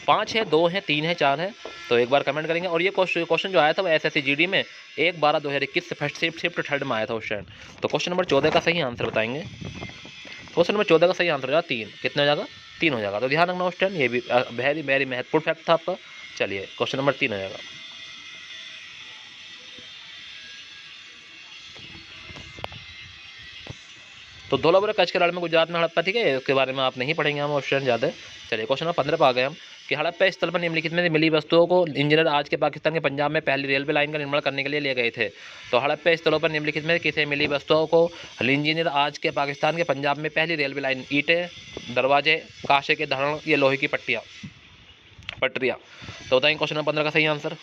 5 है, 2 है, 3 है, 4 है, तो एक बार कमेंट करेंगे। और ये क्वेश्चन जो आया था वो SSC GD में 1/12/2021 से फर्स्ट शिफ्ट थर्ड में आया था क्वेश्चन। तो क्वेश्चन नंबर 14 का सही आंसर बताएंगे। क्वेश्चन नंबर 14 का सही आंसर हो जाएगा 3। कितना हो जाएगा? 3 हो जाएगा। तो ध्यान रखना क्वेश्चन, ये भी वेरी वेरी महत्वपूर्ण फैक्ट था आपका। चलिए क्वेश्चन नंबर 3 हो जाएगा। तो धोलावीरा कच्छ के रण में गुजरात में हड़प्पा, ठीक है, उसके बारे में आप नहीं पढ़ेंगे हम क्वेश्चन ज़्यादा। चलिए क्वेश्चन नंबर 15 पर आ गए हम कि हड़प्पा स्थल पर निम्नलिखित में मिली वस्तुओं को इंजीनियर आज के पाकिस्तान के पंजाब में पहली रेलवे लाइन का निर्माण करने के लिए ले गए थे। तो हड़प्पा स्थलों पर निम्नलिखित में किसे मिली वस्तुओं को इंजीनियर आज के पाकिस्तान के पंजाब में पहली रेलवे लाइन? ईंटें, दरवाजे, कांसे के धरण, ये लोहे की पटरियाँ। तो बताएंगे क्वेश्चन नंबर 15 का सही आंसर।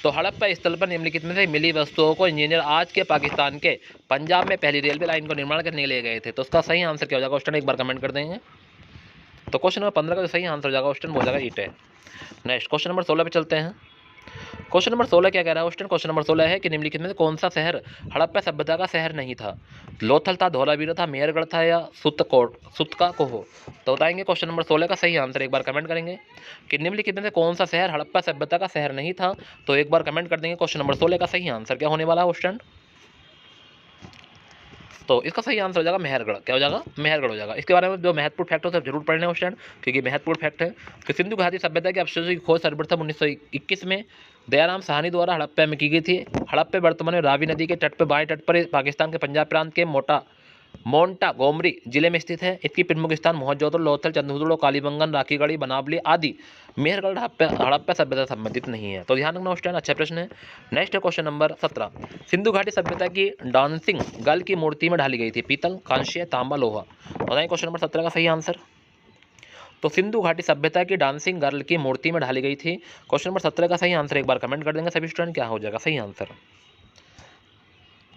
तो हड़प्पा स्थल पर निम्नलिखित में से मिली वस्तुओं को इंजीनियर आज के पाकिस्तान के पंजाब में पहली रेलवे लाइन को निर्माण करने के लिए गए थे। तो उसका सही आंसर क्या हो जाएगा क्वेश्चन, एक बार कमेंट कर देंगे। तो क्वेश्चन नंबर 15 का सही आंसर हो जाएगा क्वेश्चन हो जाएगा ईंटें। नेक्स्ट क्वेश्चन नंबर 16 पे चलते हैं। क्वेश्चन नंबर 16 क्या कह रहा है क्वेश्चन? क्वेश्चन नंबर 16 है कि निम्नलिखित में से कौन सा शहर हड़प्पा सभ्यता का शहर नहीं था? लोथल था, धोलावीरा था, मेहरगढ़ था या सुतका को हो? तो बताएंगे क्वेश्चन नंबर 16 का सही आंसर, एक बार कमेंट करेंगे कि निम्नलिखित में से कौन सा शहर हड़प्पा सभ्यता का शहर नहीं था। तो एक बार कमेंट कर देंगे क्वेश्चन नंबर 16 का सही आंसर क्या होने वाला है क्वेश्चन। तो इसका सही आंसर हो जाएगा मेहरगढ़। क्या हो जाएगा? मेहरगढ़ हो जाएगा। इसके बारे में जो महत्वपूर्ण फैक्ट होता है जरूर पढ़ने क्वेश्चन, क्योंकि महत्वपूर्ण फैक्ट है कि सिंधु घाटी सभ्यता के अवशेषों की खोज सर्वप्रथम 1921 में दयाराम साहनी द्वारा हड़प्पा में की गई थी। हड़प्पा वर्तमान में रावी नदी के तट पर बाएं तट पर पाकिस्तान के पंजाब प्रांत के मोंटागोमरी जिले में स्थित है। इसकी प्रमुख स्थान मोहनजोदड़ो, लोथल, चंदूदड़ो, कालीबंगन, राखीगढ़ी, बनावली आदि मेहरगढ़ हड़प्पा सभ्यता संबंधित नहीं है। तो ध्यान रखना क्वेश्चन, अच्छा प्रश्न है। नेक्स्ट है क्वेश्चन नंबर 17। सिंधु घाटी सभ्यता की डांसिंग गर्ल की मूर्ति में ढाली गई थी पीतल, कांस्य, तांबा, लोहा। बताएं क्वेश्चन नंबर 17 का सही आंसर। तो सिंधु घाटी सभ्यता की डांसिंग गर्ल की मूर्ति में ढाली गई थी। क्वेश्चन नंबर 17 का सही आंसर एक बार कमेंट कर देंगे सभी स्टूडेंट, क्या हो जाएगा सही आंसर।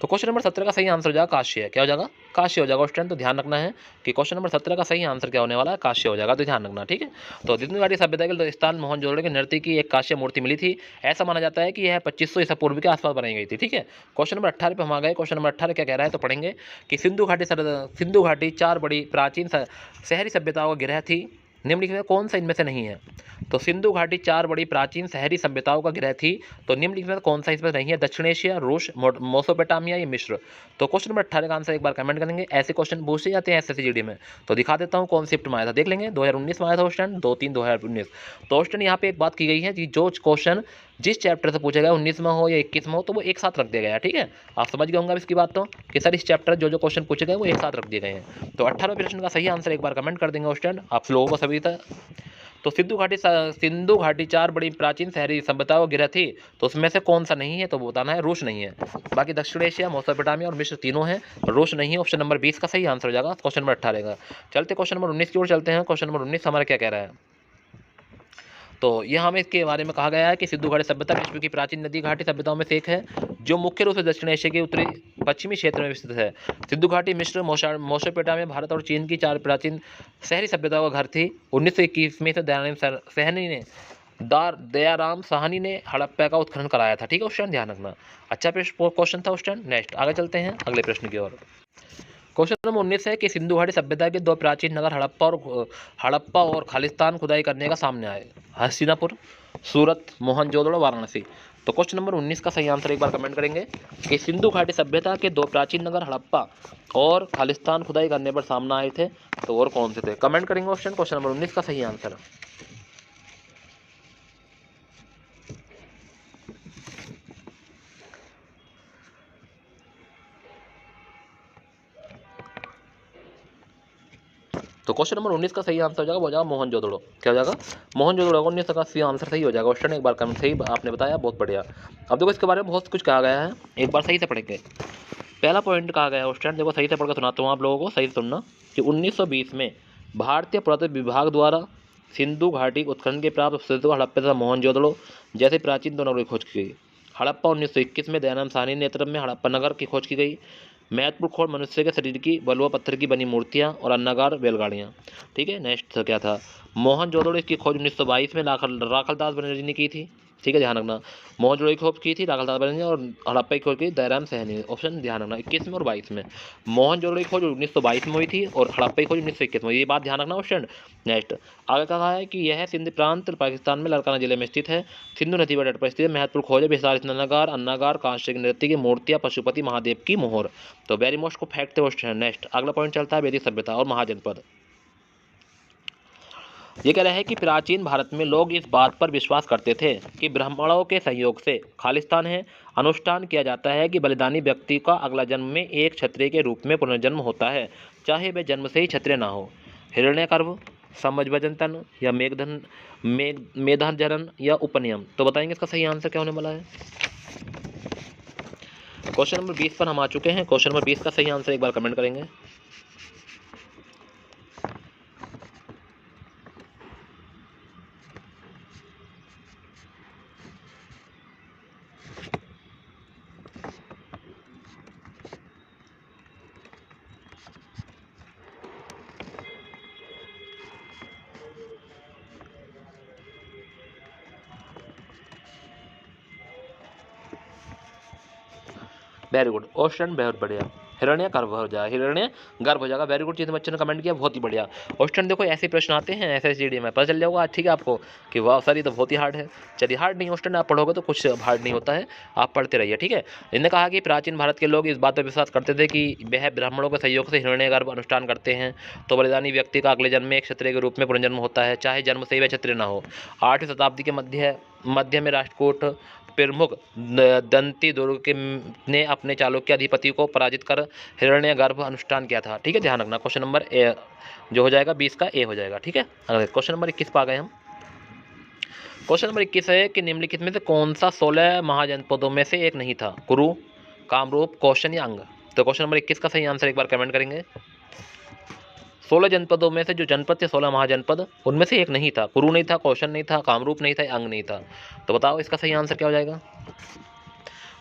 तो क्वेश्चन नंबर 17 का सही आंसर हो जाएगा कांस्य। क्या हो जाएगा? कांस्य हो जाएगा क्वेश्चन। तो ध्यान रखना है कि क्वेश्चन नंबर 17 का सही आंसर क्या होने वाला है, कांस्य हो जाएगा। तो ध्यान रखना, ठीक है। तो सिंधु घाटी सभ्यता के स्थान मोहनजोदड़ो के नृत्य की एक कांस्य मूर्ति मिली थी। ऐसा माना जाता है कि यह 2500 ईसा पूर्व के आसपास बनाई गई थी, ठीक है। क्वेश्चन नंबर 18 पे हम आ गए। क्वेश्चन नंबर 18 क्या कह रहा है, तो पढ़ेंगे कि सिंधु घाटी 4 बड़ी प्राचीन शहरी सभ्यताओं का गिरह थी। निम्नलिखित में कौन सा इनमें से नहीं है? तो सिंधु घाटी 4 बड़ी प्राचीन शहरी सभ्यताओं का गिरह थी। तो निम्नलिखित में कौन सा इसमें नहीं है? दक्षिण एशिया, रूस, मेसोपोटामिया या मिस्र। तो क्वेश्चन नंबर 18 का आंसर एक बार कमेंट करेंगे। ऐसे क्वेश्चन पूछे जाते हैं SSC GD में, तो दिखा देता हूँ कौन शिफ्ट में आया था, देख लेंगे। 2019 में आया था क्वेश्चन, 2/3/2019। तो क्वेश्चन यहाँ पे एक बात की गई है कि जो क्वेश्चन जिस चैप्टर से पूछा गया 19 में हो या 21 में हो, तो वो एक साथ रख दिया गया है, ठीक है। आप समझ गए होंगे इसकी बात, तो कि सर इस चैप्टर जो क्वेश्चन पूछे गए वो एक साथ रख दिए गए हैं। तो 18वें प्रश्न का सही आंसर एक बार कमेंट कर देंगे क्वेश्चन आप लोगों को सभी तक। तो सिंधु घाटी 4 बड़ी प्राचीन शहरी सभ्यताओं गिरह थी। तो उसमें से कौन सा नहीं है, तो बताना है रूस नहीं है। बाकी दक्षिण एशिया, मेसोपोटामिया और मिस्र तीनों हैं, रूस नहीं है। ऑप्शन नंबर 20 का सही आंसर हो जाएगा क्वेश्चन नंबर 18 का। चलते क्वेश्चन नंबर 19 की ओर चलते हैं। क्वेश्चन नंबर 19 हमारा क्या कह रहा है, तो यह हमें इसके बारे में कहा गया है कि सिंधु घाटी सभ्यता विश्व की प्राचीन नदी घाटी सभ्यताओं में से एक है, जो मुख्य रूप से दक्षिण एशिया के उत्तरी पश्चिमी क्षेत्र में स्थित है। सिंधु घाटी मिस्र, मेसोपोटामिया, भारत और चीन की 4 प्राचीन शहरी सभ्यताओं का घर थी। 1921 में से दयाराम साहनी ने हड़प्पा का उत्खनन कराया था, ठीक है क्वेश्चन, ध्यान रखना। अच्छा क्वेश्चन था क्वेश्चन। नेक्स्ट आगे चलते हैं अगले प्रश्न की ओर। क्वेश्चन नंबर 19 है कि सिंधु घाटी सभ्यता के दो प्राचीन नगर हड़प्पा और खालिस्तान खुदाई करने का सामने आए। हस्तिनापुर, सूरत, मोहनजोदड़ो, वाराणसी। तो क्वेश्चन नंबर 19 का सही आंसर एक बार कमेंट करेंगे कि सिंधु घाटी सभ्यता के दो प्राचीन नगर हड़प्पा और खालिस्तान खुदाई करने पर सामने आए थे, तो और कौन से थे? कमेंट करेंगे ऑप्शन। क्वेश्चन नंबर 19 का सही आंसर। तो क्वेश्चन नंबर 19 का सही आंसर हो जाएगा, वो हो जाएगा मोहनजोदड़ो। क्या हो जाएगा? मोहनजोदड़ो। 19 का सही आंसर सही हो जाएगा। क्वेश्चन एक बार कमेंट सही आपने बताया, बहुत बढ़िया। अब देखो इसके बारे में बहुत कुछ कहा गया है, एक बार सही से पढ़ेंगे। पहला पॉइंट कहा गया है क्वेश्चन, देखो सही से पढ़कर सुनाता हूँ आप लोगों को, सही से सुनना कि 1920 में भारतीय पुरातत्व विभाग द्वारा सिंधु घाटी उत्खनन के प्राप्त अवशेषों हड़प्पा तथा मोहनजोदड़ो जैसे प्राचीन दोनों की खोज की गई। हड़प्पा 1921 में दयानंद साहनी नेतृत्व में हड़प्पा नगर की खोज की गई। महत्वपूर्ण खोज मनुष्य के शरीर की बलुआ पत्थर की बनी मूर्तियां और अन्नागार बैलगाड़ियां। ठीक है, नेक्स्ट क्या था? मोहनजोदड़ो की खोज 1922 में राखलदास बनर्जी ने की थी। ठीक है, ध्यान रखना। मोहनजोदड़ो की खोज की थी राखलदास बनर्जी और हड़प्पा की खोज की दयाराम साहनी। ऑप्शन ध्यान रखना 21 में और 22 में। मोहनजोदड़ो की खोज 1922 में हुई थी और हड़प्पा की खोज 1921 में। ये बात ध्यान रखना ऑप्शन। नेक्स्ट आगे कहा है कि यह सिंध प्रांत पाकिस्तान में लड़काना जिले में स्थित है। सिंधु नदी पर तट पर स्थित महत्वपूर्ण खोज है विशाल स्नानागार, अन्नागार, कांस्य नृत्य की मूर्तियां, पशुपति महादेव की मोहर। तो वेरी मोस्ट को फैक्ट है। नेक्स्ट अगला पॉइंट चलता है वैदिक सभ्यता और महाजनपद। ये कह रहे हैं कि प्राचीन भारत में लोग इस बात पर विश्वास करते थे कि ब्राह्मणों के सहयोग से खालिस्तान है। अनुष्ठान किया जाता है कि बलिदानी व्यक्ति का अगला जन्म में एक क्षत्रिय के रूप में पुनर्जन्म होता है, चाहे वह जन्म से ही क्षत्रिय ना हो। हिरण्यकर्भ, समझवजनतन या मेधाजरन या उपनियम। तो बताएंगे इसका सही आंसर क्या होने वाला है। क्वेश्चन नंबर 20 पर हम आ चुके हैं। क्वेश्चन नंबर 20 का सही आंसर एक बार कमेंट करेंगे। वेरी गुड क्वेश्चन, बहुत बढ़िया। हिरण्य गर्भ हो जाएगा, हिरण्य गर्भ हो जाएगा। वेरी गुड चीज़ बच्चों ने कमेंट किया, बहुत ही बढ़िया। क्वेश्चन देखो ऐसे प्रश्न आते हैं SSGD में, पता चल जाएगा ठीक है आपको कि वाह सर ये तो बहुत ही हार्ड है। चलिए हार्ड नहीं, क्वेश्चन आप पढ़ोगे तो कुछ हार्ड नहीं होता है, आप पढ़ते रहिए। ठीक है, इन्होंने कहा कि प्राचीन भारत के लोग इस बात पर विश्वास करते थे कि वह ब्राह्मणों के सहयोग से हिरण्य गर्भ अनुष्ठान करते हैं, तो बलिदानी व्यक्ति का अगले जन्म में एक क्षत्रिय के रूप में पुनर्जन्म होता है, चाहे जन्म से ही वह क्षत्रिय न हो। 8वीं शताब्दी के मध्य में राष्ट्रकूट प्रमुख दंती दुर्ग ने अपने चालुक्य अधिपति को पराजित कर हिरण्यगर्भ अनुष्ठान किया था। ठीक है, ध्यान रखना। क्वेश्चन नंबर ए जो हो जाएगा 20 का ए हो जाएगा। ठीक है, अगले क्वेश्चन नंबर 21 पर आ गए हम। क्वेश्चन नंबर 21 है कि निम्नलिखित में से कौन सा 16 महाजनपदों में से एक नहीं था? कुरु, कामरूप, कौशन या अंग। तो क्वेश्चन नंबर 21 का सही आंसर एक बार कमेंट करेंगे। 16 जनपदों में से जो जनपद थे 16 महाजनपद, उनमें से एक नहीं था। कुरु नहीं था, कौशन नहीं था, कामरूप नहीं था, अंग नहीं था। तो बताओ इसका सही आंसर क्या हो जाएगा।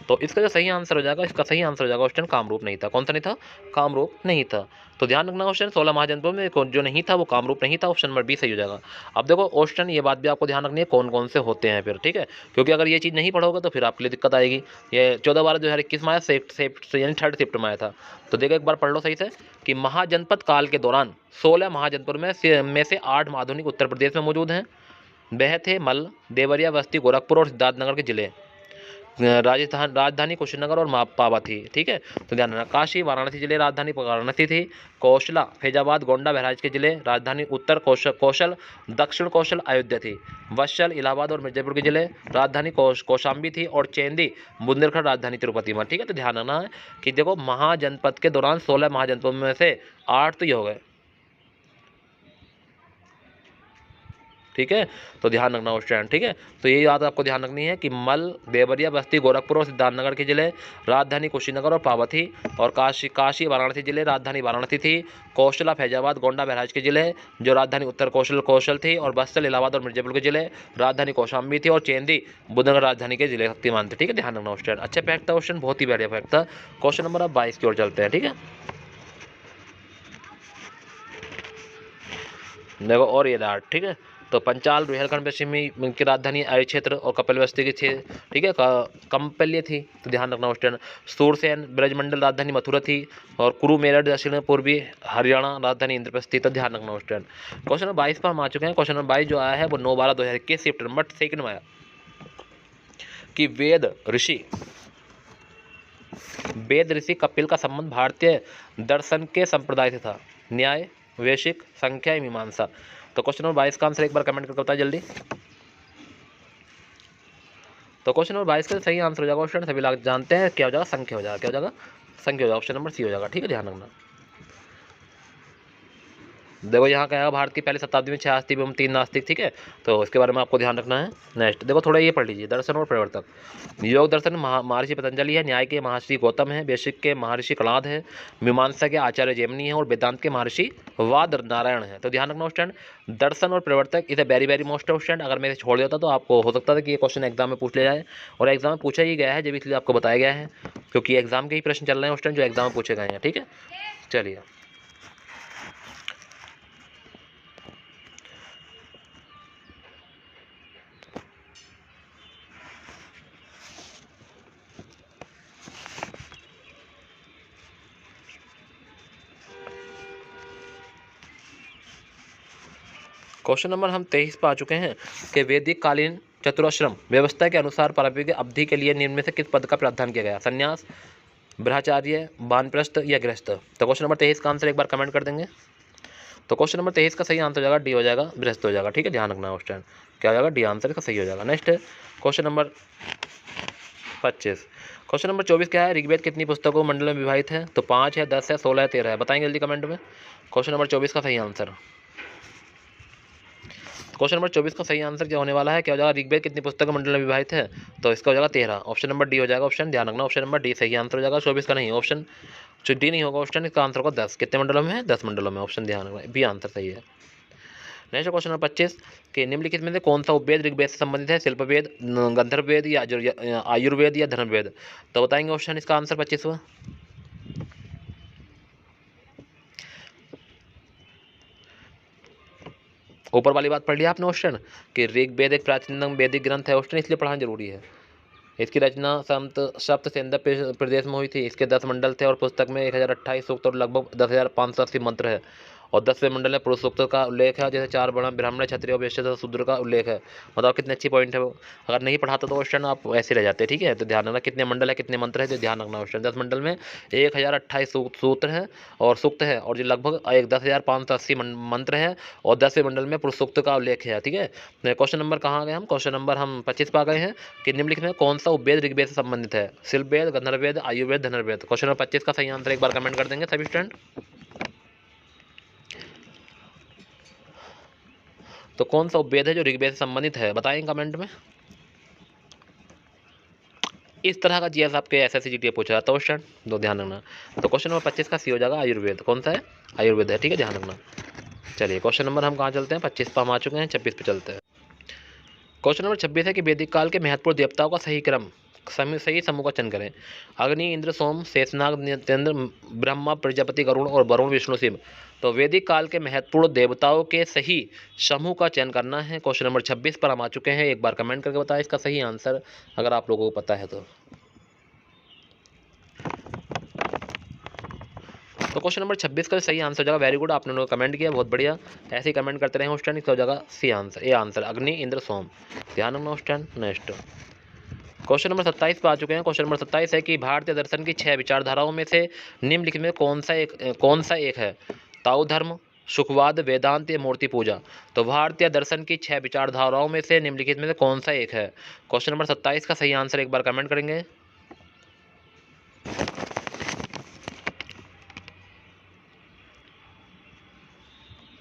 तो इसका जो सही आंसर हो जाएगा, इसका सही आंसर हो जाएगा क्वेश्चन कामरूप नहीं था। कौन सा नहीं था? कामरूप नहीं था। तो ध्यान रखना क्वेश्चन 16 महाजनपदों में जो नहीं था वो कामरूप नहीं था। ऑप्शन नंबर बी सही हो जाएगा। अब देखो क्वेश्चन ये बात भी आपको ध्यान रखनी है कौन कौन से होते हैं फिर। ठीक है, क्योंकि अगर ये चीज़ नहीं पढ़ोगे तो फिर आपके लिए दिक्कत आएगी। ये 14/12/2021 में आया, यानी 3rd शिफ्ट में आया था। तो देखो एक बार पढ़ लो सही से कि महाजनपद काल के दौरान 16 महाजनपद में से 8 आधुनिक उत्तर प्रदेश में मौजूद हैं। वह थे मल्ल, देवरिया, बस्ती, गोरखपुर और सिद्धार्थनगर के जिले। राजधानी कुशीनगर और पावाथी। ठीक है, तो ध्यान रखना। काशी, वाराणसी जिले राजधानी वाराणसी थी। कौशला, फैजाबाद, गोंडा, बहराइच के जिले राजधानी उत्तर कौशल, दक्षिण कौशल अयोध्या थी। वत्सल, इलाहाबाद और मिर्जापुर के जिले राजधानी कौशाम्बी थी। और चेंदी, बुंदेलखंड राजधानी तिरुपति में। ठीक है, तो ध्यान रखना है कि देखो महाजनपद के दौरान 16 महाजनपद में से 8 तो ये हो गए। ठीक है, तो ध्यान रखना क्वेश्चन। ठीक है, तो ये बात आपको ध्यान रखनी है कि मल, देवरिया, बस्ती, गोरखपुर और सिद्धार्थनगर के जिले राजधानी कुशीनगर और पावाथी। और काशी वाराणसी जिले राजधानी वाराणसी थी। कौशला, फैजाबाद, गोंडा, बहराइच के जिले जो राजधानी उत्तर कौशल थी। और बस्तर, इलाहाबाद और मिर्जापुर के जिले राजधानी कौशाम्बी थी। और चेंदी, बुंदेलखंड राजधानी के जिले शक्तिमान थे। ठीक है, ध्यान रखना क्वेश्चन। अच्छा फैक्ट था क्वेश्चन, बहुत ही बढ़िया फैक्ट था। क्वेश्चन नंबर अब 22 की ओर चलते हैं। ठीक है, देखो और ये डार्ट। ठीक है, तो पंचाल रुहेलखंड पश्चिमी की राजधानी आर्य क्षेत्र और कपिलवस्तु की थी, ठीक है, कंपल्य थी, तो ध्यान रखना क्वेश्चन। सूरसेन ब्रजमंडल राजधानी मथुरा थी, और कुरु मेरठ दक्षिण पूर्वी हरियाणा राजधानी इंद्रप्रस्थ थी, तो ध्यान रखना क्वेश्चन। क्वेश्चन नंबर 22 पर हम आ चुके हैं। क्वेश्चन नंबर 22 जो आया है वो 9/12/2021 शिफ्ट नंबर 2 में आया कि वेद ऋषि कपिल का संबंध भारतीय दर्शन के संप्रदाय से था। न्याय, वैशिक, संख्या या मीमांसा। तो क्वेश्चन नंबर 22 का आंसर एक बार कमेंट करके बताएं जल्दी। तो क्वेश्चन नंबर 22 का सही आंसर हो जाएगा क्वेश्चन, सभी लोग जानते हैं क्या हो जाएगा, संख्या हो जाएगा। क्या हो जाएगा? संख्या हो जाएगा। ऑप्शन नंबर सी हो जाएगा, ठीक है, ध्यान रखना। देखो यहाँ क्या है, भारत की पहली शताब्दी में 6 आस्तिक एवं 3 नास्तिक, ठीक है, तो इसके बारे में आपको ध्यान रखना है। नेक्स्ट देखो थोड़ा ये पढ़ लीजिए, दर्शन और प्रवर्तक। योग दर्शन महर्षि पतंजलि है, न्याय के महर्षि गौतम है, वैशिक के महर्षि कणाद है, मीमांसा के आचार्य जैमिनी है, और वेदांत के महर्षि वाद नारायण है। तो ध्यान रखना क्वेश्चन, दर्शन और प्रवर्तक is a very very most question. अगर मैं इसे छोड़ देता तो आपको हो सकता था कि ये क्वेश्चन एग्जाम में पूछ लिया जाए, और एग्जाम में पूछा ही गया है जब, इसलिए आपको बताया गया है, क्योंकि एग्जाम के ही प्रश्न चल रहे हैं क्वेश्चन जो एग्जाम में पूछे गए हैं, ठीक है। चलिए क्वेश्चन नंबर हम 23 पर आ चुके हैं कि वैदिक कालीन चतुराश्रम व्यवस्था के अनुसार प्रारंभिक अवधि के लिए निम्न में से किस पद का प्रावधान किया गया? संन्यास, ब्रह्मचार्य, वानप्रस्थ या गृहस्थ। तो क्वेश्चन नंबर 23 का आंसर एक बार कमेंट कर देंगे। तो क्वेश्चन नंबर 23 का सही आंसर हो जाएगा डी हो जाएगा, गृहस्थ हो जाएगा, ठीक है, ध्यान रखना क्वेश्चन क्या हो जाएगा, डी आंसर का सही हो जाएगा। Next question number 25। Question number 24 क्या है? ऋग्वेद कितनी पुस्तकों मंडल में विभाजित है? तो 5 है, 10 है, 16 है, 13 है। बताएंगे जल्दी कमेंट में क्वेश्चन नंबर 24 का सही आंसर। क्वेश्चन नंबर 24 का सही आंसर क्या होने वाला है? क्या हो जाएगा? ऋग्वेद कितनी पुस्तक मंडल में विभाजित है? तो इसका हो जाएगा 13। ऑप्शन नंबर डी हो जाएगा। ऑप्शन ध्यान रखना, ऑप्शन नंबर डी सही आंसर हो जाएगा। 24 का नहीं, ऑप्शन जो डी नहीं होगा ऑप्शन, इसका आंसर होगा 10। कितने मंडलों में है? 10 मंडलों में। ऑप्शन ध्यान रखना, बी आंसर सही है। नेक्स्ट क्वेश्चन नंबर 25 के निम्नलिखित में से कौन सा उपवेद ऋग्वेद से संबंधित है? शिल्पवेद, गंधर्ववेद या आयुर्वेद या धनुर्वेद। तो बताएंगे ऑप्शन इसका आंसर 25वां। ऊपर वाली बात पढ़ लिया आपने क्वेश्चन कि ऋग्वेद एक प्राचीनतम वैदिक ग्रंथ है क्वेश्चन, इसलिए पढ़ना जरूरी है। इसकी रचना सप्त सेंदर प्रदेश में हुई थी। इसके 10 मंडल थे और पुस्तक में 1028 सूक्त और लगभग 10,580 मंत्र है। और 10वें मंडल में पुरुष सूक्त का उल्लेख है, जैसे 4 वर्ण ब्राह्मण, क्षत्रिय और वैश्य तथा शूद्र का उल्लेख है। बताओ कितने अच्छी पॉइंट है वो। अगर नहीं पढ़ाता तो क्वेश्चन आप ऐसे रह जाते, ठीक है। तो ध्यान रखना कितने मंडल है, कितने मंत्र है, तो ध्यान रखना क्वेश्चन। 10 मंडल में 1028 सूत्र है और सूक्त है, और जो लगभग 10,580 मंत्र है, और 10वें मंडल में पुरुष सूक्त का उल्लेख है, ठीक है। क्वेश्चन नंबर कहाँ गए हम? क्वेश्चन नंबर हम 25 पर आ गए हैं कि निम्नलिखित में कौन सा उपवेद ऋग्वेद से संबंधित है? शिल्पवेद, गंधर्ववेद, आयुर्वेद, धनुर्वेद। क्वेश्चन नंबर 25 का सही आंसर एक बार कमेंट कर देंगे सभी स्टूडेंट। तो कौन सा उपवेद है जो ऋग्वेद से संबंधित है? बताएं कमेंट में। इस तरह का जीएस आपके एसएससी जीटीए पूछा जाता है क्वेश्चन, तो ध्यान रखना। तो क्वेश्चन नंबर 25 का सी हो जाएगा आयुर्वेद। कौन सा है? आयुर्वेद है, ठीक है, ध्यान रखना। चलिए क्वेश्चन नंबर हम कहाँ चलते हैं? 25 पर हम आ चुके हैं, 26 पे चलते हैं। क्वेश्चन नंबर 26 है कि वैदिक काल के महत्वपूर्ण देवताओं का सही क्रम, सही समूह का चयन करें। अग्नि, इंद्र, सोम, शेषनाग, नित्येंद्र, ब्रह्मा, प्रजापति, गरुड़ और वरुण, विष्णु, शिव। तो वैदिक काल के महत्वपूर्ण देवताओं के सही समूह का चयन करना है। क्वेश्चन नंबर 26 पर हम आ चुके हैं। एक बार कमेंट करके बताएं इसका सही आंसर अगर आप लोगों को पता है तो। तो क्वेश्चन नंबर 26 का सही आंसर हो जाएगा, वेरी गुड, आपने लोगों ने कमेंट किया, बहुत बढ़िया। ऐसे ही कमेंट करते रहे क्वेश्चन, इसका हो जाएगा सी आंसर, ए आंसर, अग्नि, इंद्र, सोम। ध्यान रखना क्वेश्चन। नेक्स्ट क्वेश्चन नंबर 27 पे आ चुके हैं। क्वेश्चन नंबर 27 है कि भारतीय दर्शन की 6 विचारधाराओं में से निम्नलिखित में कौन सा एक है? ताओ धर्म, सुखवाद, वेदांत या मूर्ति पूजा। तो भारतीय दर्शन की 6 विचारधाराओं में से निम्नलिखित में से कौन सा एक है? क्वेश्चन नंबर 27 का सही आंसर एक बार कमेंट करेंगे।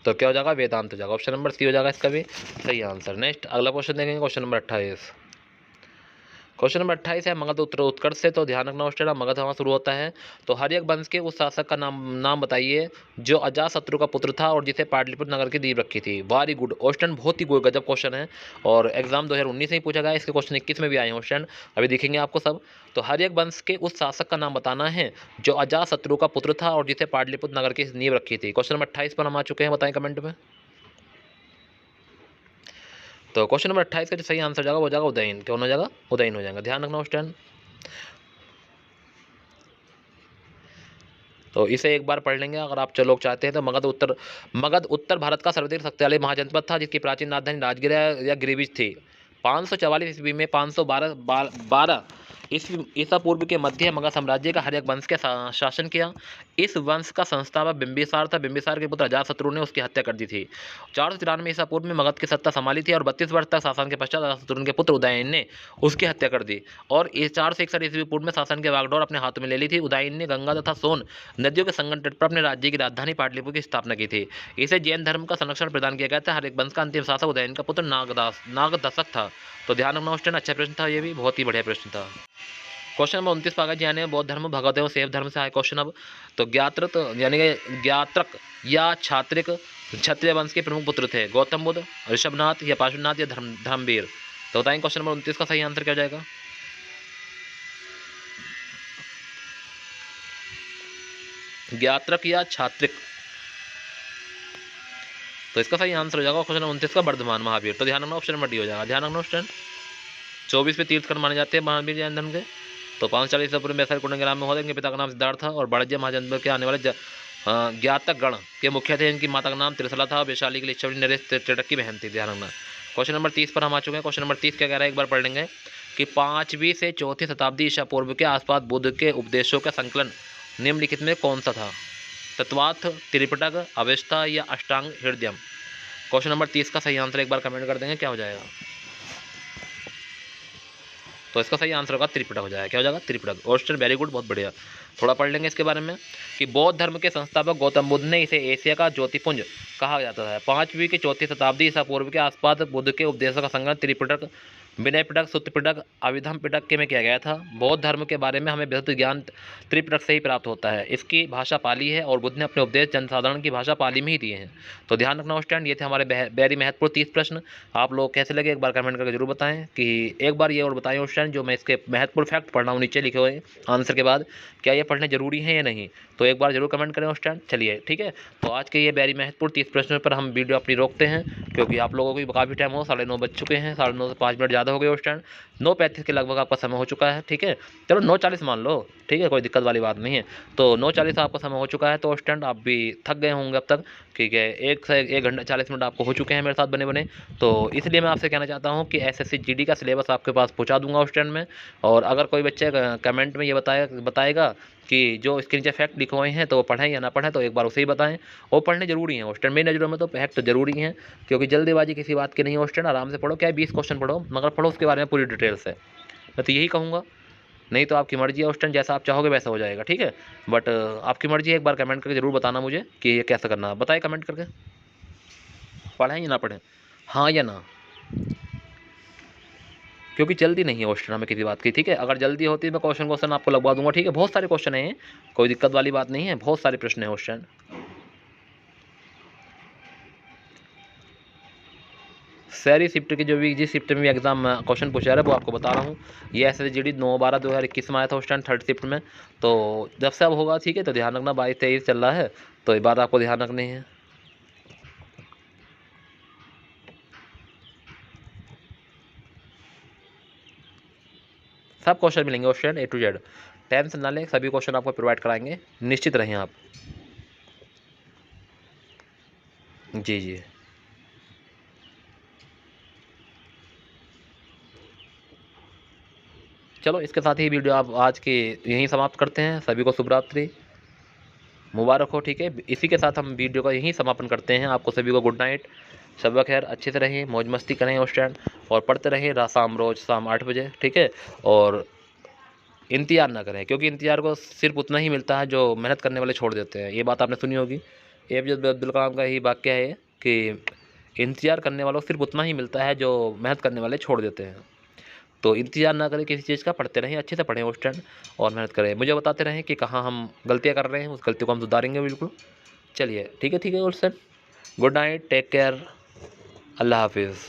तो क्या हो जाएगा? वेदांत हो जाएगा। ऑप्शन नंबर सी हो जाएगा इसका भी सही आंसर। नेक्स्ट अगला क्वेश्चन देखेंगे, क्वेश्चन नंबर 28। क्वेश्चन नंबर 28 है मगध उत्कर्ष से। तो ध्यान रखना क्वेश्चन, मगध वहाँ शुरू होता है। तो हर्यक वंश के उस शासक का नाम बताइए जो अजातशत्रु का पुत्र था और जिसे पाटलिपुत्र नगर की नींव रखी थी। वेरी गुड क्वेश्चन, बहुत ही गजब क्वेश्चन है, और एग्जाम 2019 से ही पूछा गया। इसके क्वेश्चन 21 में भी आए क्वेश्चन, अभी दिखेंगे आपको सब। तो हर्यक वंश के उस शासक का नाम बताना है जो अजातशत्रु का पुत्र था और जिसे पाटलिपुत्र नगर की नींव रखी थी। क्वेश्चन नंबर 28 पर हम आ चुके हैं, बताएं कमेंट में। तो क्वेश्चन नंबर 28 का जो सही आंसर जाएगा वो जाएगा उदयन। कौन हो जाएगा? उदयन हो जाएगा। ध्यान रखना स्टूडेंट। तो इसे एक बार पढ़ लेंगे अगर आप लोग चाहते हैं तो। मगध उत्तर भारत का सर्वाधिक शक्तिशाली महाजनपद था जिसकी प्राचीन राजधानी राजगिर या गिरिविज थी। 544 ईस्वी में 512 ईसा पूर्व के मध्य मगध साम्राज्य का हर्यक वंश के शासन किया। इस वंश का संस्थापक बिंबिसार था। बिंबिसार के पुत्र अजातशत्रु ने उसकी हत्या कर दी थी। 493 ईसा पूर्व में मगध की सत्ता संभाली थी और 32 वर्ष तक शासन के पश्चात अजातशत्रु के पुत्र उदयन ने उसकी हत्या कर दी और 461 ईस्वी पूर्व में शासन के वागडोर अपने हाथों में ले ली थी। उदयन ने गंगा तथा सोन नदियों के संगम तट पर अपने राज्य की राजधानी पाटलिपुत्र की स्थापना की थी। इसे जैन धर्म का संरक्षण प्रदान किया गया था। हर एक वंश का अंतिम शासक उदयन का पुत्र नागदशक था। तो ध्यान रखना स्टूडेंट, अच्छा प्रश्न था, ये भी बहुत ही बढ़िया प्रश्न था। क्वेश्चन नंबर 29 पागा जी यानी बौद्ध धर्म, भगवत एवं शैव धर्म से आए क्वेश्चन। अब तो ज्ञात्रक यानी कि ज्ञात्रक या क्षात्रिक क्षत्रिय वंश के प्रमुख पुत्र थे। गौतम बुद्ध, ऋषभनाथ या पार्श्वनाथ या धर्मवीर। तो बताएं क्वेश्चन नंबर 29 का सही आंसर क्या जाएगा? ज्ञात्रक या क्षात्रिक। तो इसका सही आंसर हो जाएगा क्वेश्चन नंबर 29 का वर्धमान महावीर। तो ध्यान रखना ऑप्शन नंबर डी हो जाएगा। ध्यान रखना स्टूडेंट। 24 में तीर्थकर माने जाते हैं महावीर जैन धर्म के। तो 540 ईसा पूर्व में वैशाली कुंड ग्राम में होते। इनके पिता का नाम सिद्धार्थ था और बड़जे महाजनपद के आने वाले ज्ञातक गण के मुख्य थे। इनकी माता का नाम त्रिशला था। वैशाली के लिए छवि नरेश त्रिटक की बहन थी। ध्यान रखना। क्वेश्चन नंबर 30 पर हम आ चुके हैं। क्वेश्चन नंबर 30 क्या कह रहा है एक बार पढ़ लेंगे कि 5वीं से 4वीं शताब्दी ईसा पूर्व के आसपास बुद्ध के उपदेशों का संकलन निम्नलिखित में कौन सा था? तत्वार्थ, त्रिपिटक, अवेस्ता या अष्टांग हृदयम। क्वेश्चन नंबर 30 का सही आंसर एक बार कमेंट कर देंगे, क्या हो जाएगा? तो इसका सही आंसर होगा त्रिपिटक हो जाएगा। क्या हो जाएगा? त्रिपिटक। ऑस्टर वेरी गुड, बहुत बढ़िया। थोड़ा पढ़ लेंगे इसके बारे में कि बौद्ध धर्म के संस्थापक गौतम बुद्ध ने इसे एशिया का ज्योतिपुंज कहा जाता है। 5वीं की 4वीं शताब्दी ईसा पूर्व के आसपास बुद्ध के उपदेशों का संग्रह त्रिपिटक, विनय पिटक, सूत्र पिटक, अभिधम पिटक के में किया गया था। बौद्ध धर्म के बारे में हमें विशुद्ध ज्ञान त्रिपिटक से ही प्राप्त होता है। इसकी भाषा पाली है और बुद्ध ने अपने उपदेश जनसाधारण की भाषा पाली में ही दिए हैं। तो ध्यान रखना स्टूडेंट, ये थे हमारे वेरी महत्वपूर्ण 30 प्रश्न। आप लोग कैसे लगे एक बार कमेंट करके जरूर बताएं कि एक बार ये और बताएं स्टूडेंट जो मैं इसके महत्वपूर्ण फैक्ट पढ़ रहा हूँ नीचे लिखे हुए आंसर के बाद, क्या ये पढ़ने जरूरी है या नहीं? तो एक बार जरूर कमेंट करें स्टूडेंट। चलिए ठीक है, तो आज के ये वेरी महत्वपूर्ण 30 प्रश्नों पर हम वीडियो अपनी रोकते हैं क्योंकि आप लोगों को भी काफ़ी टाइम हो, 9:30 बज चुके हैं। 9:30 से 5 मिनट ज़्यादा हो गए स्टूडेंट। 9:35 के लगभग आपका समय हो चुका है। ठीक है, चलो 9:40 मान लो, ठीक है, कोई दिक्कत वाली बात नहीं है। तो 9:40 आपका समय हो चुका है। तो स्टूडेंट आप भी थक गए होंगे अब तक, ठीक है। 1 घंटा 40 मिनट आपको हो चुके हैं मेरे साथ बने। तो इसलिए मैं आपसे कहना चाहता हूँ कि SSC GD का सिलेबस आपके पास पहुँचा दूंगा स्टूडेंट में। और अगर कोई बच्चे कमेंट में ये बताएगा कि जो इसके नीचे फैक्ट लिखे हुए हैं तो वो पढ़ें या ना पढ़ें, तो एक बार उसे ही बताएं। वो पढ़ने जरूरी हैं स्टूडेंट, मेरी नज़रों में तो फैक्ट तो जरूरी हैं क्योंकि जल्दीबाजी किसी बात की नहीं है स्टूडेंट। आराम से पढ़ो, क्या 20 क्वेश्चन पढ़ो, मगर पढ़ो उसके बारे में पूरी डिटेल से। मैं तो यही कहूँगा, नहीं तो आपकी मर्जी है स्टूडेंट, जैसा आप चाहोगे वैसा हो जाएगा। ठीक है, बट आपकी मर्जी है। एक बार कमेंट करके जरूर बताना मुझे कि ये कैसा करना है। बताएं कमेंट करके, पढ़ें या ना पढ़ें, हाँ या ना, क्योंकि जल्दी नहीं है क्वेश्चन हमें किसी बात की। ठीक है, अगर जल्दी होती है मैं क्वेश्चन आपको लगवा दूंगा। ठीक है, बहुत सारे क्वेश्चन हैं, कोई दिक्कत वाली बात नहीं है, बहुत सारे प्रश्न हैं क्वेश्चन। सारी शिफ्ट की जो भी जिस शिफ्ट में भी एग्जाम क्वेश्चन पूछा रहा है वो आपको बता रहा हूँ। ये SSC GD 9/12/2021 में आया था स्टूडेंट, 3rd शिफ्ट में। तो जब से अब होगा, ठीक है, तो ध्यान रखना। 22-23 चल रहा है, तो ये बात आपको ध्यान रखनी है। सब क्वेश्चन मिलेंगे question A to Z, tension ना लें, सभी क्वेश्चन आपको प्रोवाइड कराएंगे, निश्चित रहें आप। जी जी, चलो इसके साथ ही वीडियो आप आज की यहीं समाप्त करते हैं। सभी को शुभ रात्रि, मुबारक हो। ठीक है, इसी के साथ हम वीडियो का यहीं समापन करते हैं। आपको सभी को गुड नाइट, शब खैर, अच्छे से रहें, मौज मस्ती करें स्टूडेंट, और पढ़ते रहें रोज़ शाम 8 बजे। ठीक है, और इंतज़ार ना करें क्योंकि इंतज़ार को सिर्फ उतना ही मिलता है जो मेहनत करने वाले छोड़ देते हैं। ये बात आपने सुनी होगी, APJ अब्दुल कलाम का ही वाक्य है कि इंतज़ार करने वालों को सिर्फ उतना ही मिलता है जो मेहनत करने वाले छोड़ देते हैं। तो इंतज़ार ना करें किसी चीज़ का, पढ़ते रहें, अच्छे से पढ़ें स्टूडेंट, और मेहनत करें। मुझे बताते रहें कि कहाँ हम गलतियाँ कर रहे हैं, उस गलती को हम सुधारेंगे बिल्कुल। चलिए ठीक है student, good night, take care, अल्लाह हाफिज़।